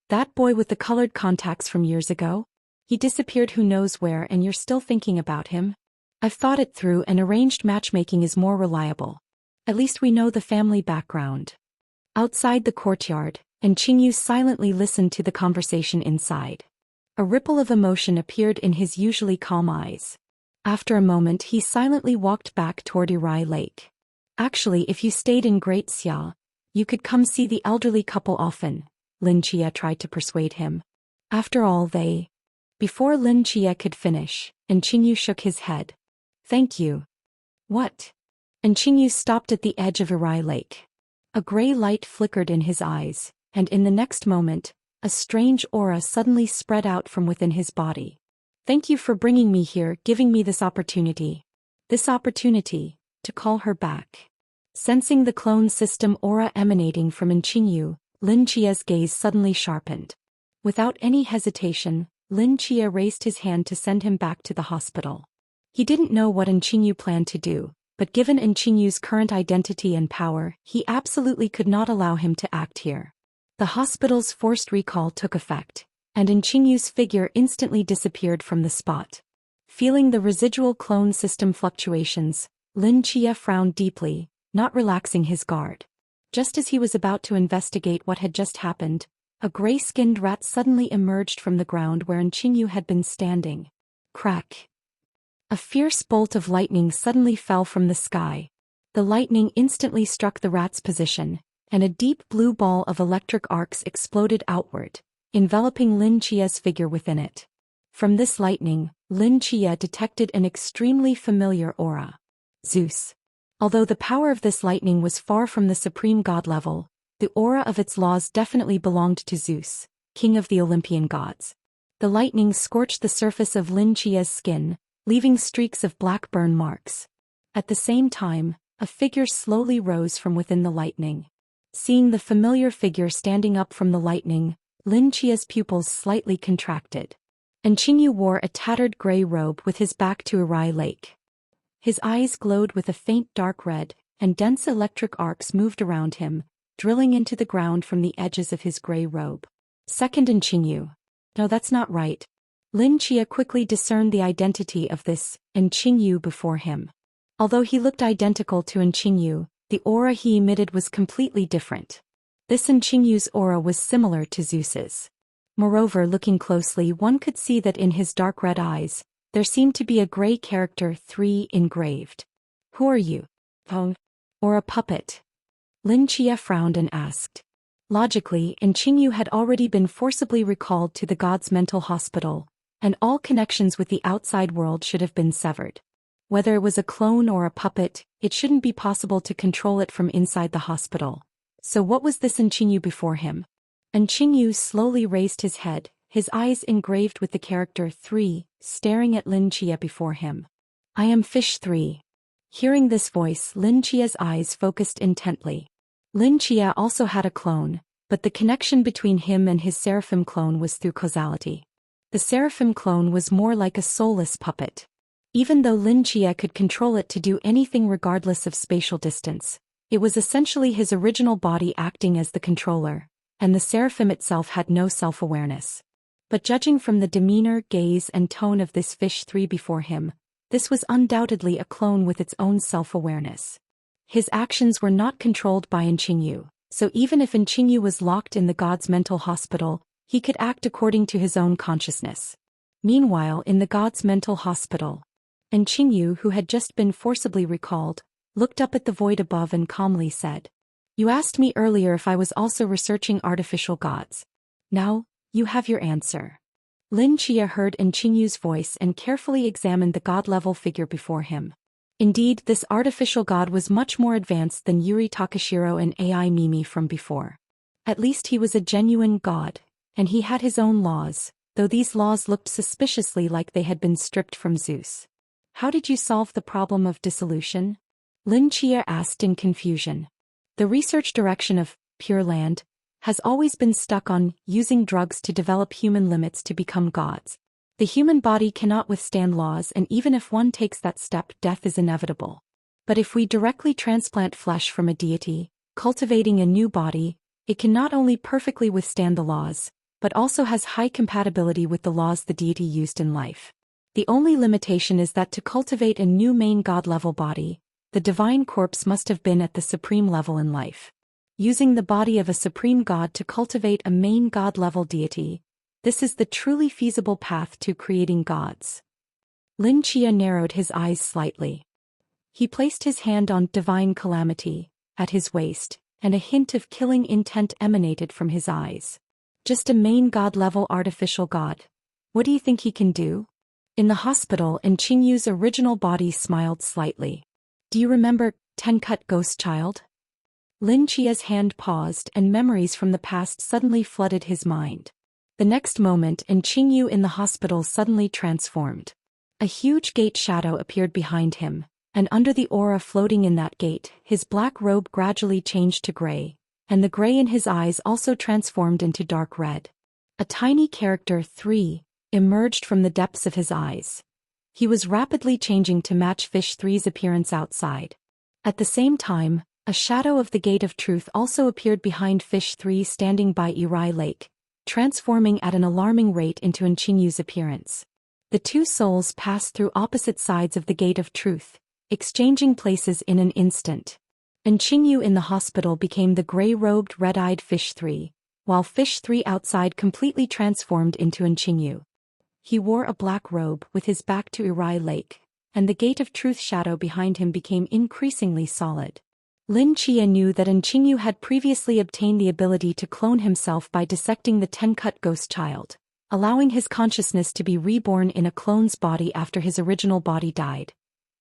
That boy with the colored contacts from years ago? He disappeared who knows where, and you're still thinking about him? I've thought it through, and arranged matchmaking is more reliable. At least we know the family background. Outside the courtyard, and Qingyu silently listened to the conversation inside. A ripple of emotion appeared in his usually calm eyes. After a moment he silently walked back toward Irai Lake. Actually, if you stayed in Great Xia, you could come see the elderly couple often, Lin Chia tried to persuade him. After all, they... Before Lin Chia could finish, and Qingyu shook his head. Thank you. What? And Qingyu stopped at the edge of Irai Lake. A gray light flickered in his eyes, and in the next moment, a strange aura suddenly spread out from within his body. Thank you for bringing me here, giving me this opportunity. This opportunity, to call her back. Sensing the clone system aura emanating from Qingyu, Lin Chia's gaze suddenly sharpened. Without any hesitation, Lin Chia raised his hand to send him back to the hospital. He didn't know what Qingyu planned to do, but given Qingyu's current identity and power, he absolutely could not allow him to act here. The hospital's forced recall took effect, and Qingyu's figure instantly disappeared from the spot. Feeling the residual clone system fluctuations, Lin Chia frowned deeply, not relaxing his guard. Just as he was about to investigate what had just happened, a gray-skinned rat suddenly emerged from the ground where Qingyu had been standing. Crack! A fierce bolt of lightning suddenly fell from the sky. The lightning instantly struck the rat's position, and a deep blue ball of electric arcs exploded outward, enveloping Lin Chia's figure within it. From this lightning, Lin Chia detected an extremely familiar aura. Zeus. Although the power of this lightning was far from the supreme god level, the aura of its laws definitely belonged to Zeus, king of the Olympian gods. The lightning scorched the surface of Lin Chia's skin, leaving streaks of black burn marks. At the same time, a figure slowly rose from within the lightning. Seeing the familiar figure standing up from the lightning, Lin Chia's pupils slightly contracted. And Qingyu wore a tattered gray robe with his back to Irai Lake. His eyes glowed with a faint dark red, and dense electric arcs moved around him, drilling into the ground from the edges of his gray robe. Second and Qingyu. No, that's not right. Lin Chia quickly discerned the identity of this Qingyu before him. Although he looked identical to Qingyu, the aura he emitted was completely different. This Qingyu's aura was similar to Zeus's. Moreover, looking closely, one could see that in his dark red eyes, there seemed to be a gray character 3 engraved. Who are you? Pong? Or a puppet? Lin Chia frowned and asked. Logically, Qingyu had already been forcibly recalled to the god's mental hospital, and all connections with the outside world should have been severed. Whether it was a clone or a puppet, it shouldn't be possible to control it from inside the hospital. So what was this Qingyu before him? Qingyu slowly raised his head, his eyes engraved with the character 3, staring at Lin Chia before him. I am Fish 3. Hearing this voice, Lin Chia's eyes focused intently. Lin Chia also had a clone, but the connection between him and his seraphim clone was through causality. The seraphim clone was more like a soulless puppet. Even though Lin Chia could control it to do anything regardless of spatial distance, it was essentially his original body acting as the controller, and the seraphim itself had no self-awareness. But judging from the demeanor, gaze, and tone of this Fish 3 before him, this was undoubtedly a clone with its own self-awareness. His actions were not controlled by Qingyu, so even if Qingyu was locked in the god's mental hospital, he could act according to his own consciousness. Meanwhile, in the god's mental hospital, Qingyu, who had just been forcibly recalled, looked up at the void above and calmly said, "You asked me earlier if I was also researching artificial gods. Now, you have your answer." Lin Chia heard Qingyu's voice and carefully examined the god-level figure before him. Indeed, this artificial god was much more advanced than Yuri Takashiro and AI Mimi from before. At least he was a genuine god, and he had his own laws, though these laws looked suspiciously like they had been stripped from Zeus. How did you solve the problem of dissolution? Lin Chia asked in confusion. The research direction of Pure Land has always been stuck on using drugs to develop human limits to become gods. The human body cannot withstand laws, and even if one takes that step, death is inevitable. But if we directly transplant flesh from a deity, cultivating a new body, it can not only perfectly withstand the laws, but also has high compatibility with the laws the deity used in life. The only limitation is that to cultivate a new main god-level body, the divine corpse must have been at the supreme level in life. Using the body of a supreme god to cultivate a main god-level deity, this is the truly feasible path to creating gods. Lin Chia narrowed his eyes slightly. He placed his hand on divine calamity, at his waist, and a hint of killing intent emanated from his eyes. Just a main god-level artificial god. What do you think he can do? In the hospital, Qingyu's original body smiled slightly. Do you remember Tencut Ghost Child? Lin Chia's hand paused and memories from the past suddenly flooded his mind. The next moment, Qingyu in the hospital suddenly transformed. A huge gate shadow appeared behind him, and under the aura floating in that gate, his black robe gradually changed to gray, and the gray in his eyes also transformed into dark red. A tiny character 3 emerged from the depths of his eyes. He was rapidly changing to match Fish 3's appearance outside. At the same time, a shadow of the Gate of Truth also appeared behind Fish 3 standing by Irai Lake, transforming at an alarming rate into Qingyu's appearance. The two souls passed through opposite sides of the Gate of Truth, exchanging places in an instant. And Qingyu in the hospital became the gray-robed, red-eyed Fish 3, while Fish 3 outside completely transformed into Qingyu. He wore a black robe with his back to Irai Lake, and the Gate of Truth shadow behind him became increasingly solid. Lin Chia knew that Qingyu had previously obtained the ability to clone himself by dissecting the Tencut ghost child, allowing his consciousness to be reborn in a clone's body after his original body died.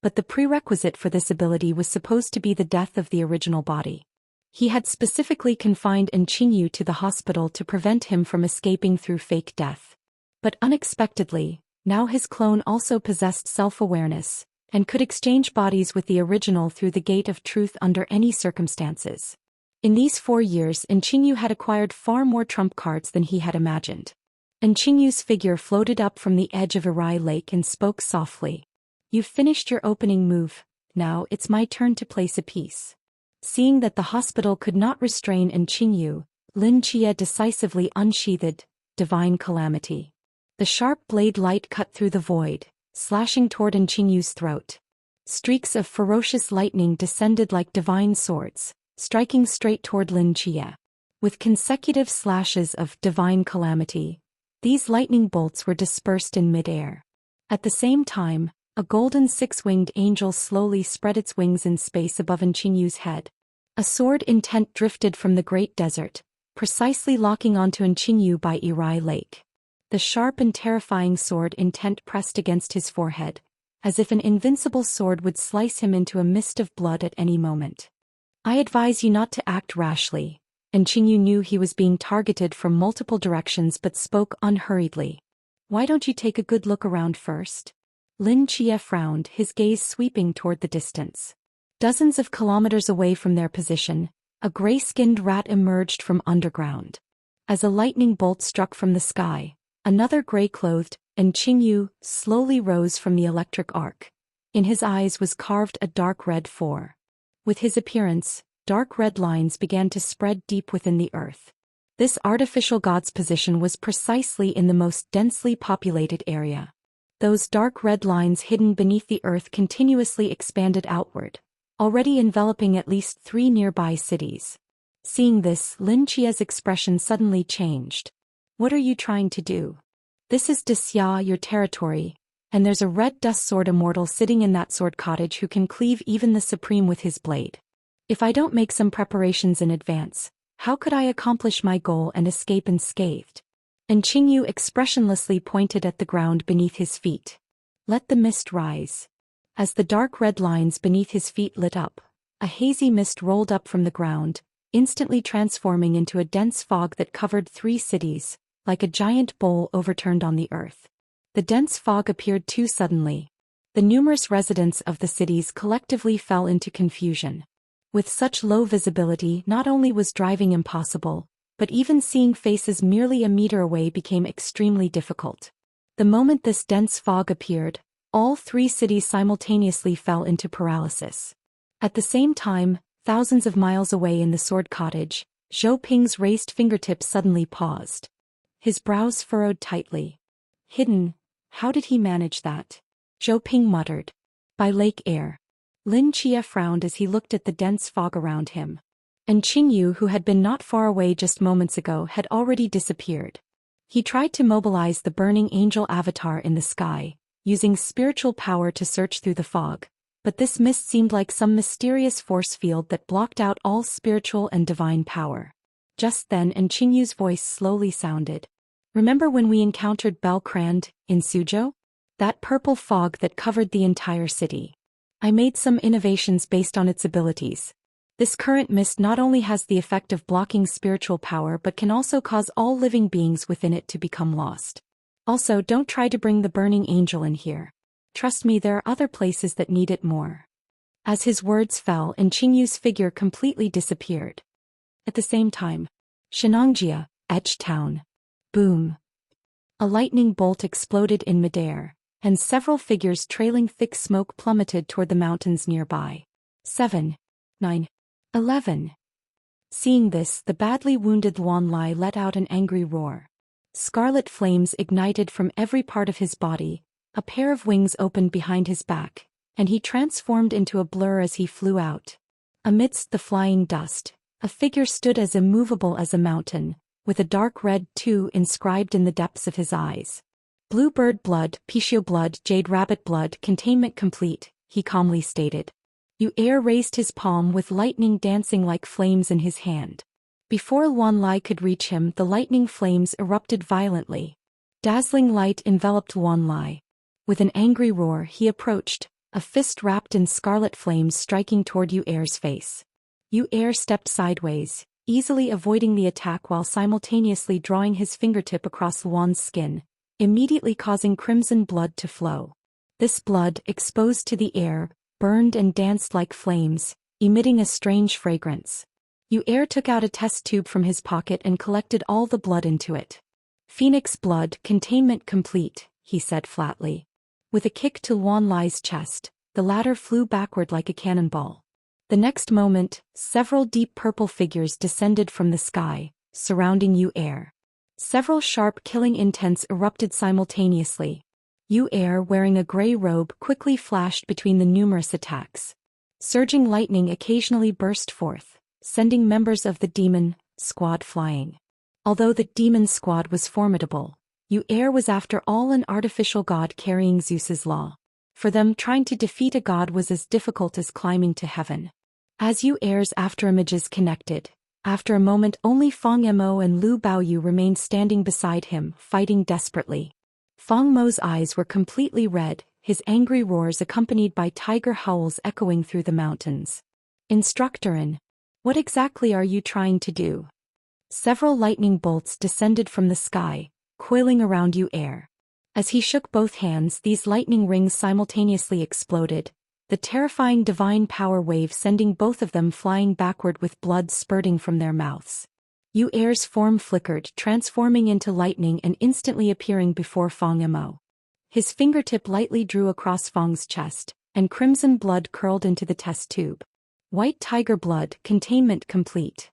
But the prerequisite for this ability was supposed to be the death of the original body. He had specifically confined Qingyu to the hospital to prevent him from escaping through fake death. But unexpectedly, now his clone also possessed self-awareness, and could exchange bodies with the original through the Gate of Truth under any circumstances. In these 4 years, Qingyu had acquired far more trump cards than he had imagined. Qingyu's figure floated up from the edge of Irai Lake and spoke softly. "You've finished your opening move, now it's my turn to place a piece." Seeing that the hospital could not restrain Qingyu, Lin Chia decisively unsheathed Divine Calamity. The sharp blade light cut through the void, slashing toward Qingyu's throat. Streaks of ferocious lightning descended like divine swords, striking straight toward Lin Chia. With consecutive slashes of Divine Calamity, these lightning bolts were dispersed in mid-air. At the same time, a golden six-winged angel slowly spread its wings in space above Qingyu's head. A sword intent drifted from the great desert, precisely locking onto Qingyu by Irai Lake. The sharp and terrifying sword intent pressed against his forehead, as if an invincible sword would slice him into a mist of blood at any moment. "I advise you not to act rashly," Qingyu knew he was being targeted from multiple directions but spoke unhurriedly. "Why don't you take a good look around first?" Lin Chia frowned, his gaze sweeping toward the distance. Dozens of kilometers away from their position, a gray-skinned rat emerged from underground. As a lightning bolt struck from the sky, another gray-clothed Qingyu slowly rose from the electric arc. In his eyes was carved a dark red 4. With his appearance, dark red lines began to spread deep within the earth. This artificial god's position was precisely in the most densely populated area. Those dark red lines hidden beneath the earth continuously expanded outward, already enveloping at least 3 nearby cities. Seeing this, Lin Chia's expression suddenly changed. "What are you trying to do? This is Xia, your territory, and there's a red dust sword immortal sitting in that sword cottage who can cleave even the supreme with his blade. If I don't make some preparations in advance, how could I accomplish my goal and escape unscathed?" Qingyu expressionlessly pointed at the ground beneath his feet. "Let the mist rise." As the dark red lines beneath his feet lit up, a hazy mist rolled up from the ground, instantly transforming into a dense fog that covered 3 cities, like a giant bowl overturned on the earth. The dense fog appeared too suddenly. The numerous residents of the cities collectively fell into confusion. With such low visibility, not only was driving impossible, but even seeing faces merely a meter away became extremely difficult. The moment this dense fog appeared, all 3 cities simultaneously fell into paralysis. At the same time, thousands of miles away in the sword cottage, Zhou Ping's raised fingertips suddenly paused. His brows furrowed tightly. "Hidden, how did he manage that?" Zhou Ping muttered. "By lake air." Lin Chia frowned as he looked at the dense fog around him. Qingyu, who had been not far away just moments ago, had already disappeared. He tried to mobilize the burning angel avatar in the sky, using spiritual power to search through the fog, but this mist seemed like some mysterious force field that blocked out all spiritual and divine power. Just then Qingyu's voice slowly sounded. "Remember when we encountered Belkrand in Suzhou? That purple fog that covered the entire city. I made some innovations based on its abilities. This current mist not only has the effect of blocking spiritual power but can also cause all living beings within it to become lost. Also, don't try to bring the burning angel in here. Trust me, there are other places that need it more." As his words fell, Qingyu's figure completely disappeared. At the same time, Shenangjia, Edge Town. Boom. A lightning bolt exploded in midair, and several figures trailing thick smoke plummeted toward the mountains nearby. 7, 9, 11. Seeing this, the badly wounded Luan Lai let out an angry roar. Scarlet flames ignited from every part of his body, a pair of wings opened behind his back, and he transformed into a blur as he flew out. Amidst the flying dust, a figure stood as immovable as a mountain, with a dark red 2 inscribed in the depths of his eyes. Bluebird blood, Pishio blood, Jade rabbit blood, containment complete, he calmly stated. Yu-Er raised his palm with lightning dancing like flames in his hand. Before Luan Lai could reach him, the lightning flames erupted violently. Dazzling light enveloped Luan Lai. With an angry roar, he approached, a fist wrapped in scarlet flames striking toward Yu-Er's face. Yu-Er stepped sideways, easily avoiding the attack while simultaneously drawing his fingertip across Luan's skin, immediately causing crimson blood to flow. This blood, exposed to the air, burned and danced like flames, emitting a strange fragrance. Yu-Er took out a test tube from his pocket and collected all the blood into it. Phoenix blood, containment complete, he said flatly. With a kick to Luan Lai's chest, the latter flew backward like a cannonball. The next moment, several deep purple figures descended from the sky, surrounding Yu-Er. Several sharp killing intents erupted simultaneously. Yu-Er, wearing a gray robe, quickly flashed between the numerous attacks. Surging lightning occasionally burst forth, sending members of the demon squad flying. Although the demon squad was formidable, Yu-Er was after all an artificial god carrying Zeus's law. For them, trying to defeat a god was as difficult as climbing to heaven. As Yu-Er's afterimages connected, after a moment only Feng Mo and Lu Baoyu remained standing beside him, fighting desperately. Feng Mo's eyes were completely red, his angry roars accompanied by tiger howls echoing through the mountains. Instructorin, what exactly are you trying to do? Several lightning bolts descended from the sky, coiling around Yu-Er. As he shook both hands, these lightning rings simultaneously exploded, the terrifying divine power wave sending both of them flying backward with blood spurting from their mouths. Yu-Er's form flickered, transforming into lightning and instantly appearing before Feng Mo. His fingertip lightly drew across Feng's chest, and crimson blood curled into the test tube. White tiger blood, containment complete.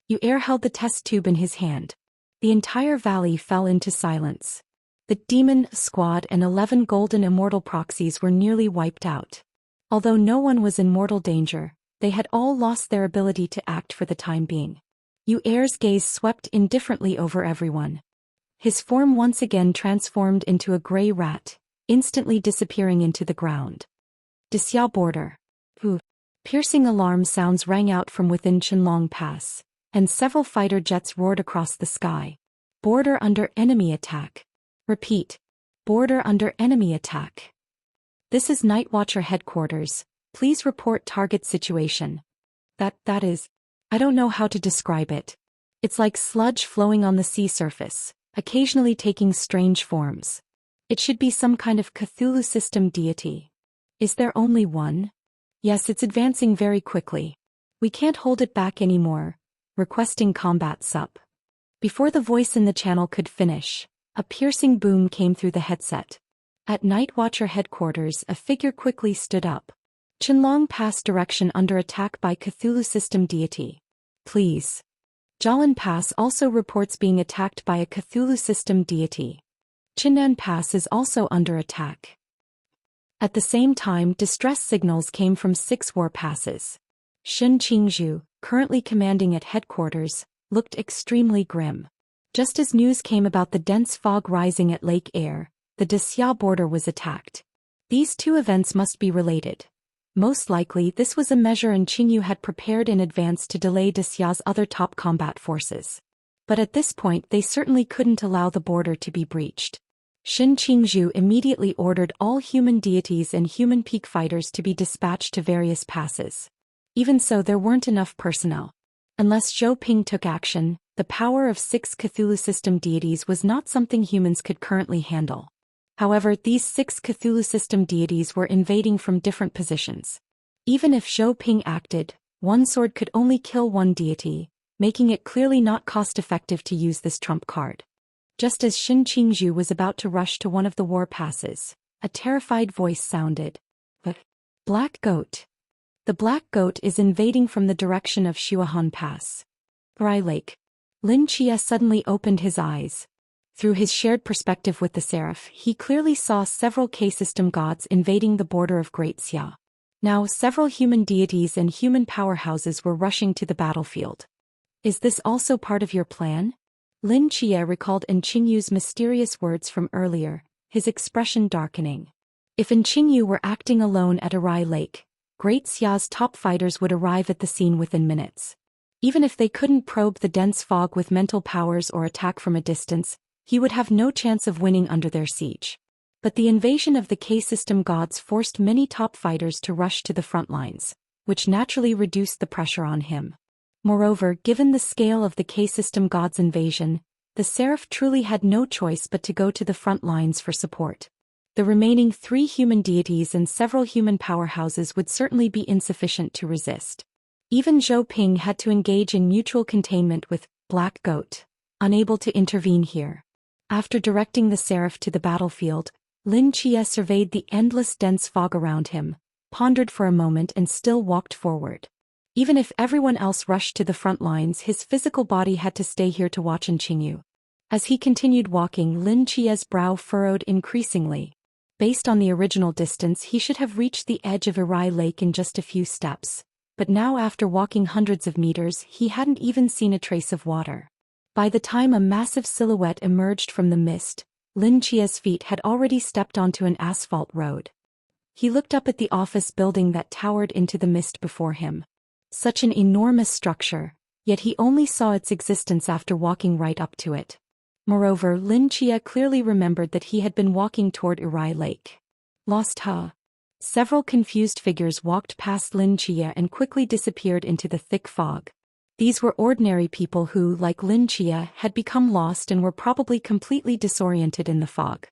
Yu-Er held the test tube in his hand. The entire valley fell into silence. The demon squad and 11 golden immortal proxies were nearly wiped out. Although no one was in mortal danger, they had all lost their ability to act for the time being. Yu-Er's gaze swept indifferently over everyone. His form once again transformed into a gray rat, instantly disappearing into the ground. Xia border. Piercing alarm sounds rang out from within Qianlong Pass, and several fighter jets roared across the sky. Border under enemy attack. Repeat. Border under enemy attack. This is Nightwatcher headquarters. Please report target situation. That is, I don't know how to describe it. It's like sludge flowing on the sea surface, occasionally taking strange forms. It should be some kind of Cthulhu system deity. Is there only one? Yes, it's advancing very quickly. We can't hold it back anymore. Requesting combat sup. Before the voice in the channel could finish, a piercing boom came through the headset. At Nightwatcher headquarters, a figure quickly stood up. Qianlong Pass direction under attack by Cthulhu system deity. Please. Jialan Pass also reports being attacked by a Cthulhu system deity. Qinnan Pass is also under attack. At the same time, distress signals came from 6 war passes. Shen Qingzhu, currently commanding at headquarters, looked extremely grim. Just as news came about the dense fog rising at Lake Air, the Xia border was attacked. These two events must be related. Most likely, this was a measure Qingyu had prepared in advance to delay Xia's other top combat forces. But at this point, they certainly couldn't allow the border to be breached. Shen Qingzhu immediately ordered all human deities and human peak fighters to be dispatched to various passes. Even so, there weren't enough personnel. Unless Zhou Ping took action, the power of 6 Cthulhu system deities was not something humans could currently handle. However, these 6 Cthulhu system deities were invading from different positions. Even if Zhou Ping acted, one sword could only kill one deity, making it clearly not cost-effective to use this trump card. Just as Shen Qingzhu was about to rush to one of the war passes, a terrified voice sounded. Black Goat. The Black Goat is invading from the direction of Shuahan Pass. Rai Lake. Lin Chia suddenly opened his eyes. Through his shared perspective with the Seraph, he clearly saw several K-system gods invading the border of Great Xia. Now several human deities and human powerhouses were rushing to the battlefield. Is this also part of your plan? Lin Chia recalled Qingyu's mysterious words from earlier, his expression darkening. If Qingyu were acting alone at Arai Lake, Great Xia's top fighters would arrive at the scene within minutes. Even if they couldn't probe the dense fog with mental powers or attack from a distance, he would have no chance of winning under their siege. But the invasion of the K-system gods forced many top fighters to rush to the front lines, which naturally reduced the pressure on him. Moreover, given the scale of the K-system gods' invasion, the Seraph truly had no choice but to go to the front lines for support. The remaining 3 human deities and several human powerhouses would certainly be insufficient to resist. Even Zhou Ping had to engage in mutual containment with Black Goat, unable to intervene here. After directing the Seraph to the battlefield, Lin Chia surveyed the endless dense fog around him, pondered for a moment and still walked forward. Even if everyone else rushed to the front lines, his physical body had to stay here to watch Qingyu. As he continued walking, Lin Chia's brow furrowed increasingly. Based on the original distance, he should have reached the edge of Arai Lake in just a few steps. But now, after walking hundreds of meters, he hadn't even seen a trace of water. By the time a massive silhouette emerged from the mist, Lin Chia's feet had already stepped onto an asphalt road. He looked up at the office building that towered into the mist before him. Such an enormous structure, yet he only saw its existence after walking right up to it. Moreover, Lin Chia clearly remembered that he had been walking toward Arai Lake. Lost huh? Several confused figures walked past Lin Chia and quickly disappeared into the thick fog. These were ordinary people who, like Lin Chia, had become lost and were probably completely disoriented in the fog.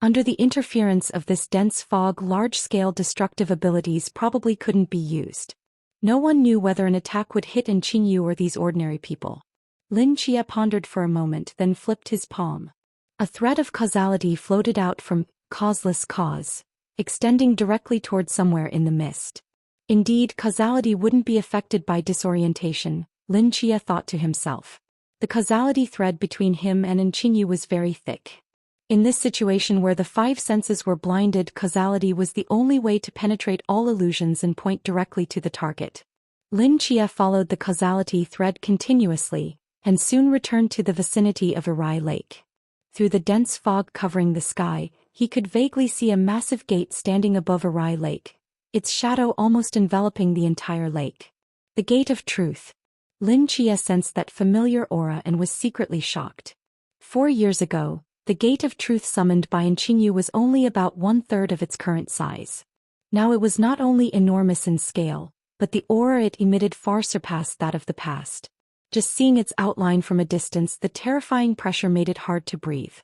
Under the interference of this dense fog, large-scale destructive abilities probably couldn't be used. No one knew whether an attack would hit Qingyu or these ordinary people. Lin Chia pondered for a moment, then flipped his palm. A thread of causality floated out from causeless cause, extending directly toward somewhere in the mist. Indeed, causality wouldn't be affected by disorientation, Lin Chia thought to himself. The causality thread between him and Qingyu was very thick. In this situation where the 5 senses were blinded, causality was the only way to penetrate all illusions and point directly to the target. Lin Chia followed the causality thread continuously, and soon returned to the vicinity of Arai Lake. Through the dense fog covering the sky, he could vaguely see a massive gate standing above Arai Lake, its shadow almost enveloping the entire lake. The Gate of Truth. Lin Chia sensed that familiar aura and was secretly shocked. 4 years ago, the Gate of Truth summoned by Qingyu was only about 1/3 of its current size. Now it was not only enormous in scale, but the aura it emitted far surpassed that of the past. Just seeing its outline from a distance, the terrifying pressure made it hard to breathe.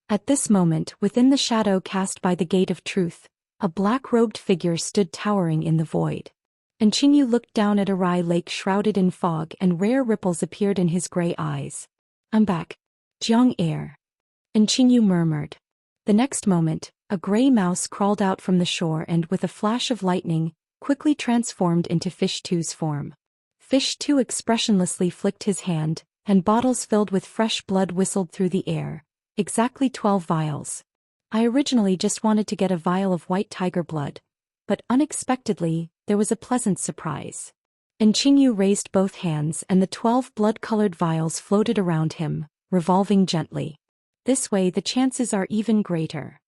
At this moment, within the shadow cast by the Gate of Truth, a black-robed figure stood towering in the void. Qingyu looked down at Arai Lake shrouded in fog, and rare ripples appeared in his gray eyes. "I'm back. Jiang Air." Qingyu murmured. The next moment, a gray mouse crawled out from the shore and, with a flash of lightning, quickly transformed into Fish Two's form. Fish Two expressionlessly flicked his hand, and bottles filled with fresh blood whistled through the air. Exactly 12 vials. I originally just wanted to get a vial of white tiger blood, but unexpectedly, there was a pleasant surprise. Qingyu raised both hands and the 12 blood-colored vials floated around him, revolving gently. This way the chances are even greater.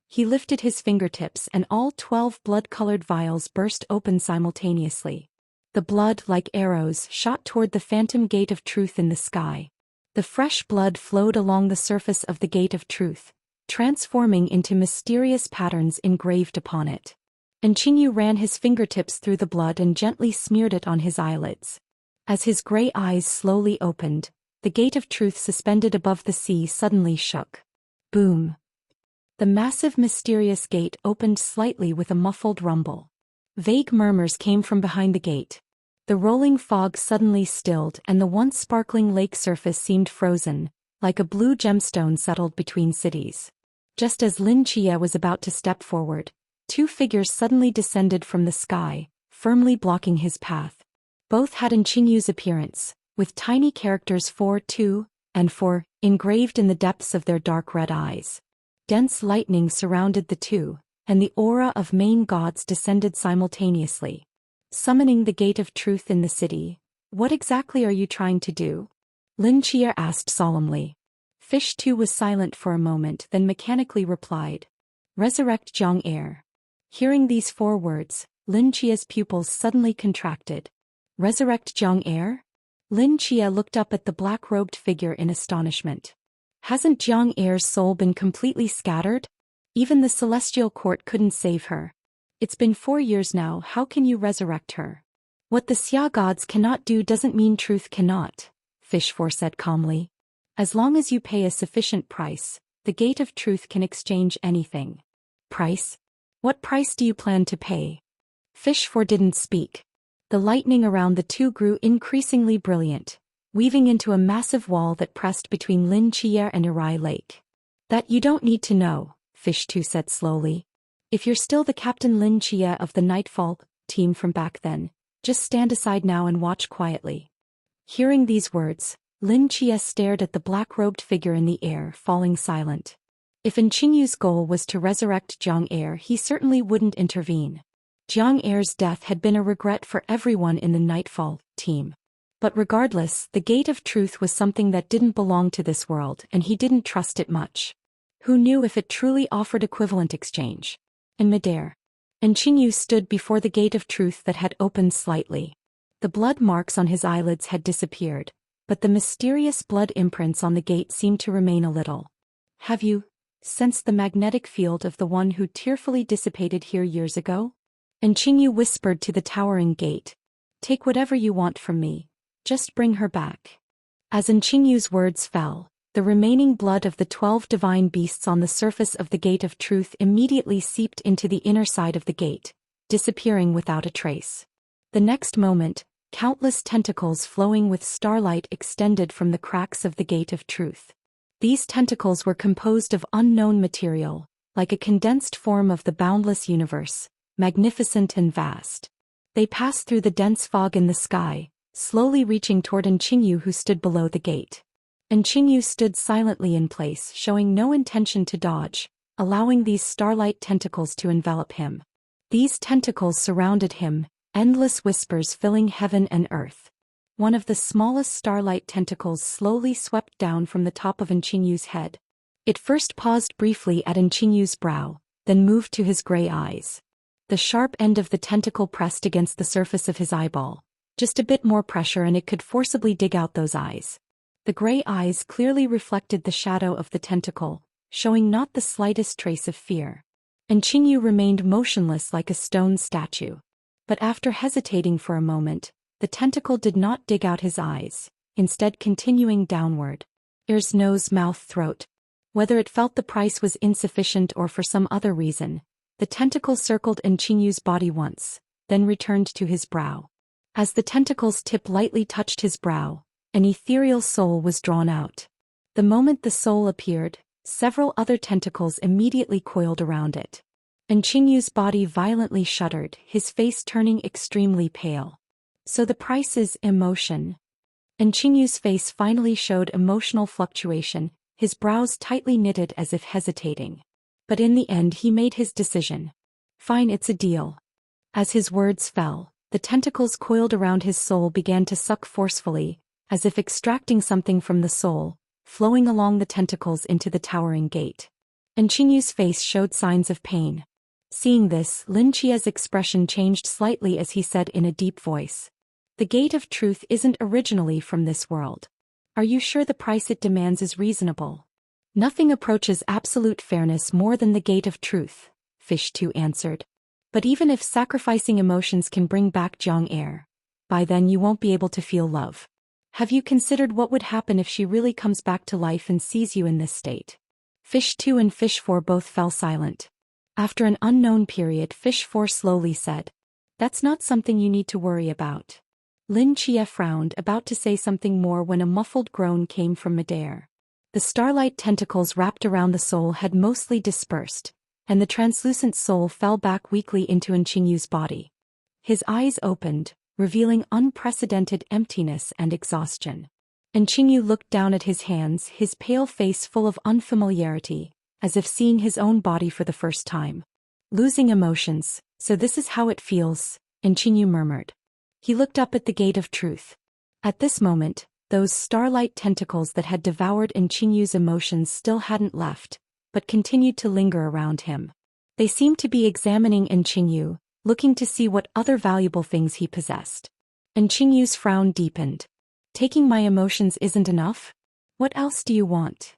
He lifted his fingertips and all 12 blood-colored vials burst open simultaneously. The blood, like arrows, shot toward the phantom Gate of Truth in the sky. The fresh blood flowed along the surface of the Gate of Truth, transforming into mysterious patterns engraved upon it. Qingyu ran his fingertips through the blood and gently smeared it on his eyelids. As his gray eyes slowly opened, the Gate of Truth suspended above the sea suddenly shook. Boom! The massive mysterious gate opened slightly with a muffled rumble. Vague murmurs came from behind the gate. The rolling fog suddenly stilled and the once sparkling lake surface seemed frozen, like a blue gemstone settled between cities. Just as Lin Chia was about to step forward, 2 figures suddenly descended from the sky, firmly blocking his path. Both had Qingyu's appearance, with tiny characters 4-2 and 4 engraved in the depths of their dark red eyes. Dense lightning surrounded the two, and the aura of main gods descended simultaneously. Summoning the Gate of Truth in the city, what exactly are you trying to do? Lin Chia asked solemnly. Fish 2 was silent for a moment, then mechanically replied. Resurrect Zhang Heir. Hearing these 4 words, Lin Chia's pupils suddenly contracted. Resurrect Zhang Heir? Lin Chia looked up at the black-robed figure in astonishment. Hasn't Zhang Heir's soul been completely scattered? Even the celestial court couldn't save her. It's been 4 years now, how can you resurrect her? What the Xia gods cannot do doesn't mean truth cannot, Fish 4 said calmly. As long as you pay a sufficient price, the Gate of Truth can exchange anything. Price? What price do you plan to pay? Fish 4 didn't speak. The lightning around the two grew increasingly brilliant, weaving into a massive wall that pressed between Lin Chia and Irai Lake. That you don't need to know, Fish 2 said slowly. If you're still the Captain Lin Chia of the Nightfall team from back then, just stand aside now and watch quietly. Hearing these words, Lin Chia stared at the black-robed figure in the air, falling silent. If Qingyu's goal was to resurrect Zhang Heir, he certainly wouldn't intervene. Zhang Heir's death had been a regret for everyone in the Nightfall team. But regardless, the Gate of Truth was something that didn't belong to this world, and he didn't trust it much. Who knew if it truly offered equivalent exchange? In midair, Qingyu stood before the Gate of Truth that had opened slightly. The blood marks on his eyelids had disappeared, but the mysterious blood imprints on the gate seemed to remain a little. Have you sensed the magnetic field of the one who tearfully dissipated here years ago? Qingyu whispered to the towering gate. Take whatever you want from me. Just bring her back. As Qingyu's words fell, the remaining blood of the 12 divine beasts on the surface of the Gate of Truth immediately seeped into the inner side of the gate, disappearing without a trace. The next moment, countless tentacles flowing with starlight extended from the cracks of the Gate of Truth. These tentacles were composed of unknown material, like a condensed form of the boundless universe, magnificent and vast. They passed through the dense fog in the sky, slowly reaching toward Qingyu, who stood below the gate. Qingyu stood silently in place, showing no intention to dodge, allowing these starlight tentacles to envelop him. These tentacles surrounded him, endless whispers filling heaven and earth. One of the smallest starlight tentacles slowly swept down from the top of Qingyu's head. It first paused briefly at Qingyu's brow, then moved to his gray eyes. The sharp end of the tentacle pressed against the surface of his eyeball. Just a bit more pressure and it could forcibly dig out those eyes. The gray eyes clearly reflected the shadow of the tentacle, showing not the slightest trace of fear. Qingyu remained motionless like a stone statue. But after hesitating for a moment, the tentacle did not dig out his eyes, instead continuing downward. Ears, nose, mouth, throat. Whether it felt the price was insufficient or for some other reason, the tentacle circled Qingyu's body once, then returned to his brow. As the tentacle's tip lightly touched his brow, an ethereal soul was drawn out. The moment the soul appeared, several other tentacles immediately coiled around it. Qingyu's body violently shuddered, his face turning extremely pale. So the price is emotion. Qingyu's face finally showed emotional fluctuation, his brows tightly knitted as if hesitating. But in the end he made his decision. Fine, it's a deal. As his words fell, the tentacles coiled around his soul began to suck forcefully, as if extracting something from the soul, flowing along the tentacles into the towering gate. Qingyu's face showed signs of pain. Seeing this, Lin Chia's expression changed slightly as he said in a deep voice. The Gate of Truth isn't originally from this world. Are you sure the price it demands is reasonable? Nothing approaches absolute fairness more than the Gate of Truth, Fish 2 answered. But even if sacrificing emotions can bring back Zhang Heir, by then you won't be able to feel love. Have you considered what would happen if she really comes back to life and sees you in this state? Fish 2 and Fish 4 both fell silent. After an unknown period, Fish 4 slowly said, That's not something you need to worry about. Lin Chia frowned, about to say something more when a muffled groan came from midair. The starlight tentacles wrapped around the soul had mostly dispersed, and the translucent soul fell back weakly into Qingyu's body. His eyes opened, revealing unprecedented emptiness and exhaustion. Qingyu looked down at his hands, his pale face full of unfamiliarity, as if seeing his own body for the first time. Losing emotions, so this is how it feels, Enchinyu murmured. He looked up at the gate of truth. At this moment, those starlight tentacles that had devoured Enchinyu's emotions still hadn't left, but continued to linger around him. They seemed to be examining Enchinyu, looking to see what other valuable things he possessed. Enchinyu's frown deepened. Taking my emotions isn't enough? What else do you want?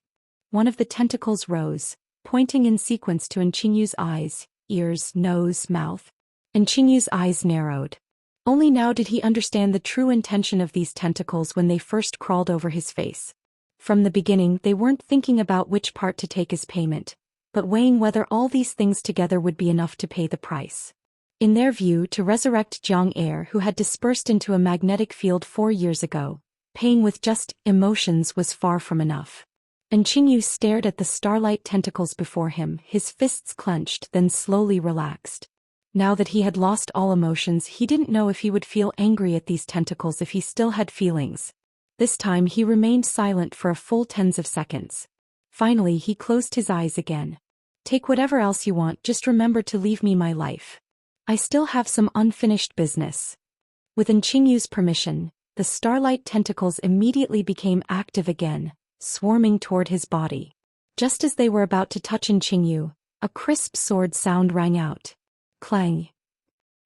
One of the tentacles rose, pointing in sequence to Enchinyu's eyes, ears, nose, mouth. Enchinyu's eyes narrowed. Only now did he understand the true intention of these tentacles when they first crawled over his face. From the beginning, they weren't thinking about which part to take as payment, but weighing whether all these things together would be enough to pay the price. In their view, to resurrect Jiang Air, who had dispersed into a magnetic field 4 years ago, paying with just emotions was far from enough. Enchinyu stared at the starlight tentacles before him, his fists clenched, then slowly relaxed. Now that he had lost all emotions, he didn't know if he would feel angry at these tentacles if he still had feelings. This time he remained silent for a full tens of seconds. Finally he closed his eyes again. Take whatever else you want, just remember to leave me my life. I still have some unfinished business. With Enchinyu's permission, the starlight tentacles immediately became active again, swarming toward his body. Just as they were about to touch Enchinyu, a crisp sword sound rang out. Clang.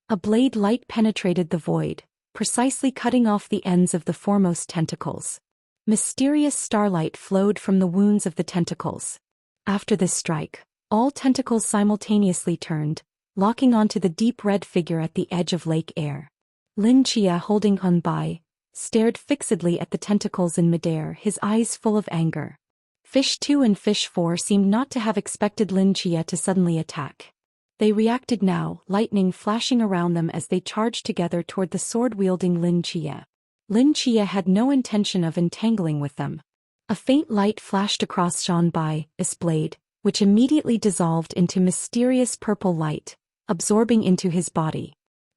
A blade light penetrated the void, precisely cutting off the ends of the foremost tentacles. Mysterious starlight flowed from the wounds of the tentacles. After this strike, all tentacles simultaneously turned, locking onto the deep red figure at the edge of Lake Air. Lin Chia, holding on by, stared fixedly at the tentacles in midair, his eyes full of anger. Fish 2 and Fish 4 seemed not to have expected Lin Chia to suddenly attack. They reacted now, lightning flashing around them as they charged together toward the sword-wielding Lin Chia. Lin Chia had no intention of entangling with them. A faint light flashed across Shan Bai's blade, which immediately dissolved into mysterious purple light, absorbing into his body.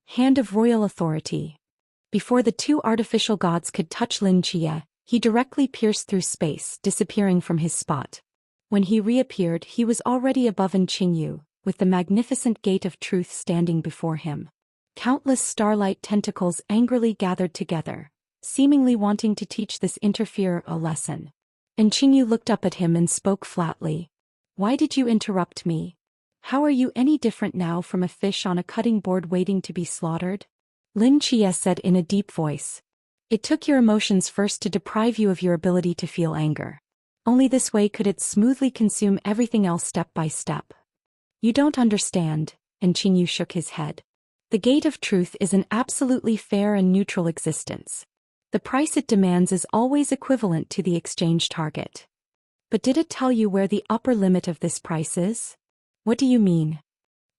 Hand of royal authority. Before the two artificial gods could touch Lin Chia, he directly pierced through space, disappearing from his spot. When he reappeared, he was already above Enchinyu, with the magnificent gate of truth standing before him. Countless starlight tentacles angrily gathered together, seemingly wanting to teach this interferer a lesson. Enchinyu looked up at him and spoke flatly. Why did you interrupt me? How are you any different now from a fish on a cutting board waiting to be slaughtered? Lin Chia said in a deep voice. It took your emotions first to deprive you of your ability to feel anger. Only this way could it smoothly consume everything else step by step. You don't understand, Enchinyu shook his head. The gate of truth is an absolutely fair and neutral existence. The price it demands is always equivalent to the exchange target. But did it tell you where the upper limit of this price is? What do you mean?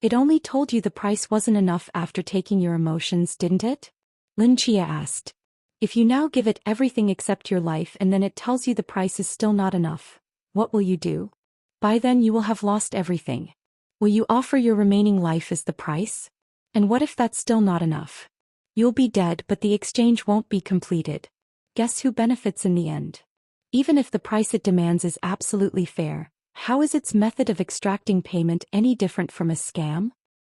It only told you the price wasn't enough after taking your emotions, didn't it? Lin Chia asked. If you now give it everything except your life and then it tells you the price is still not enough, what will you do? By then you will have lost everything. Will you offer your remaining life as the price? And what if that's still not enough? You'll be dead, but the exchange won't be completed. Guess who benefits in the end? Even if the price it demands is absolutely fair, how is its method of extracting payment any different from a scam?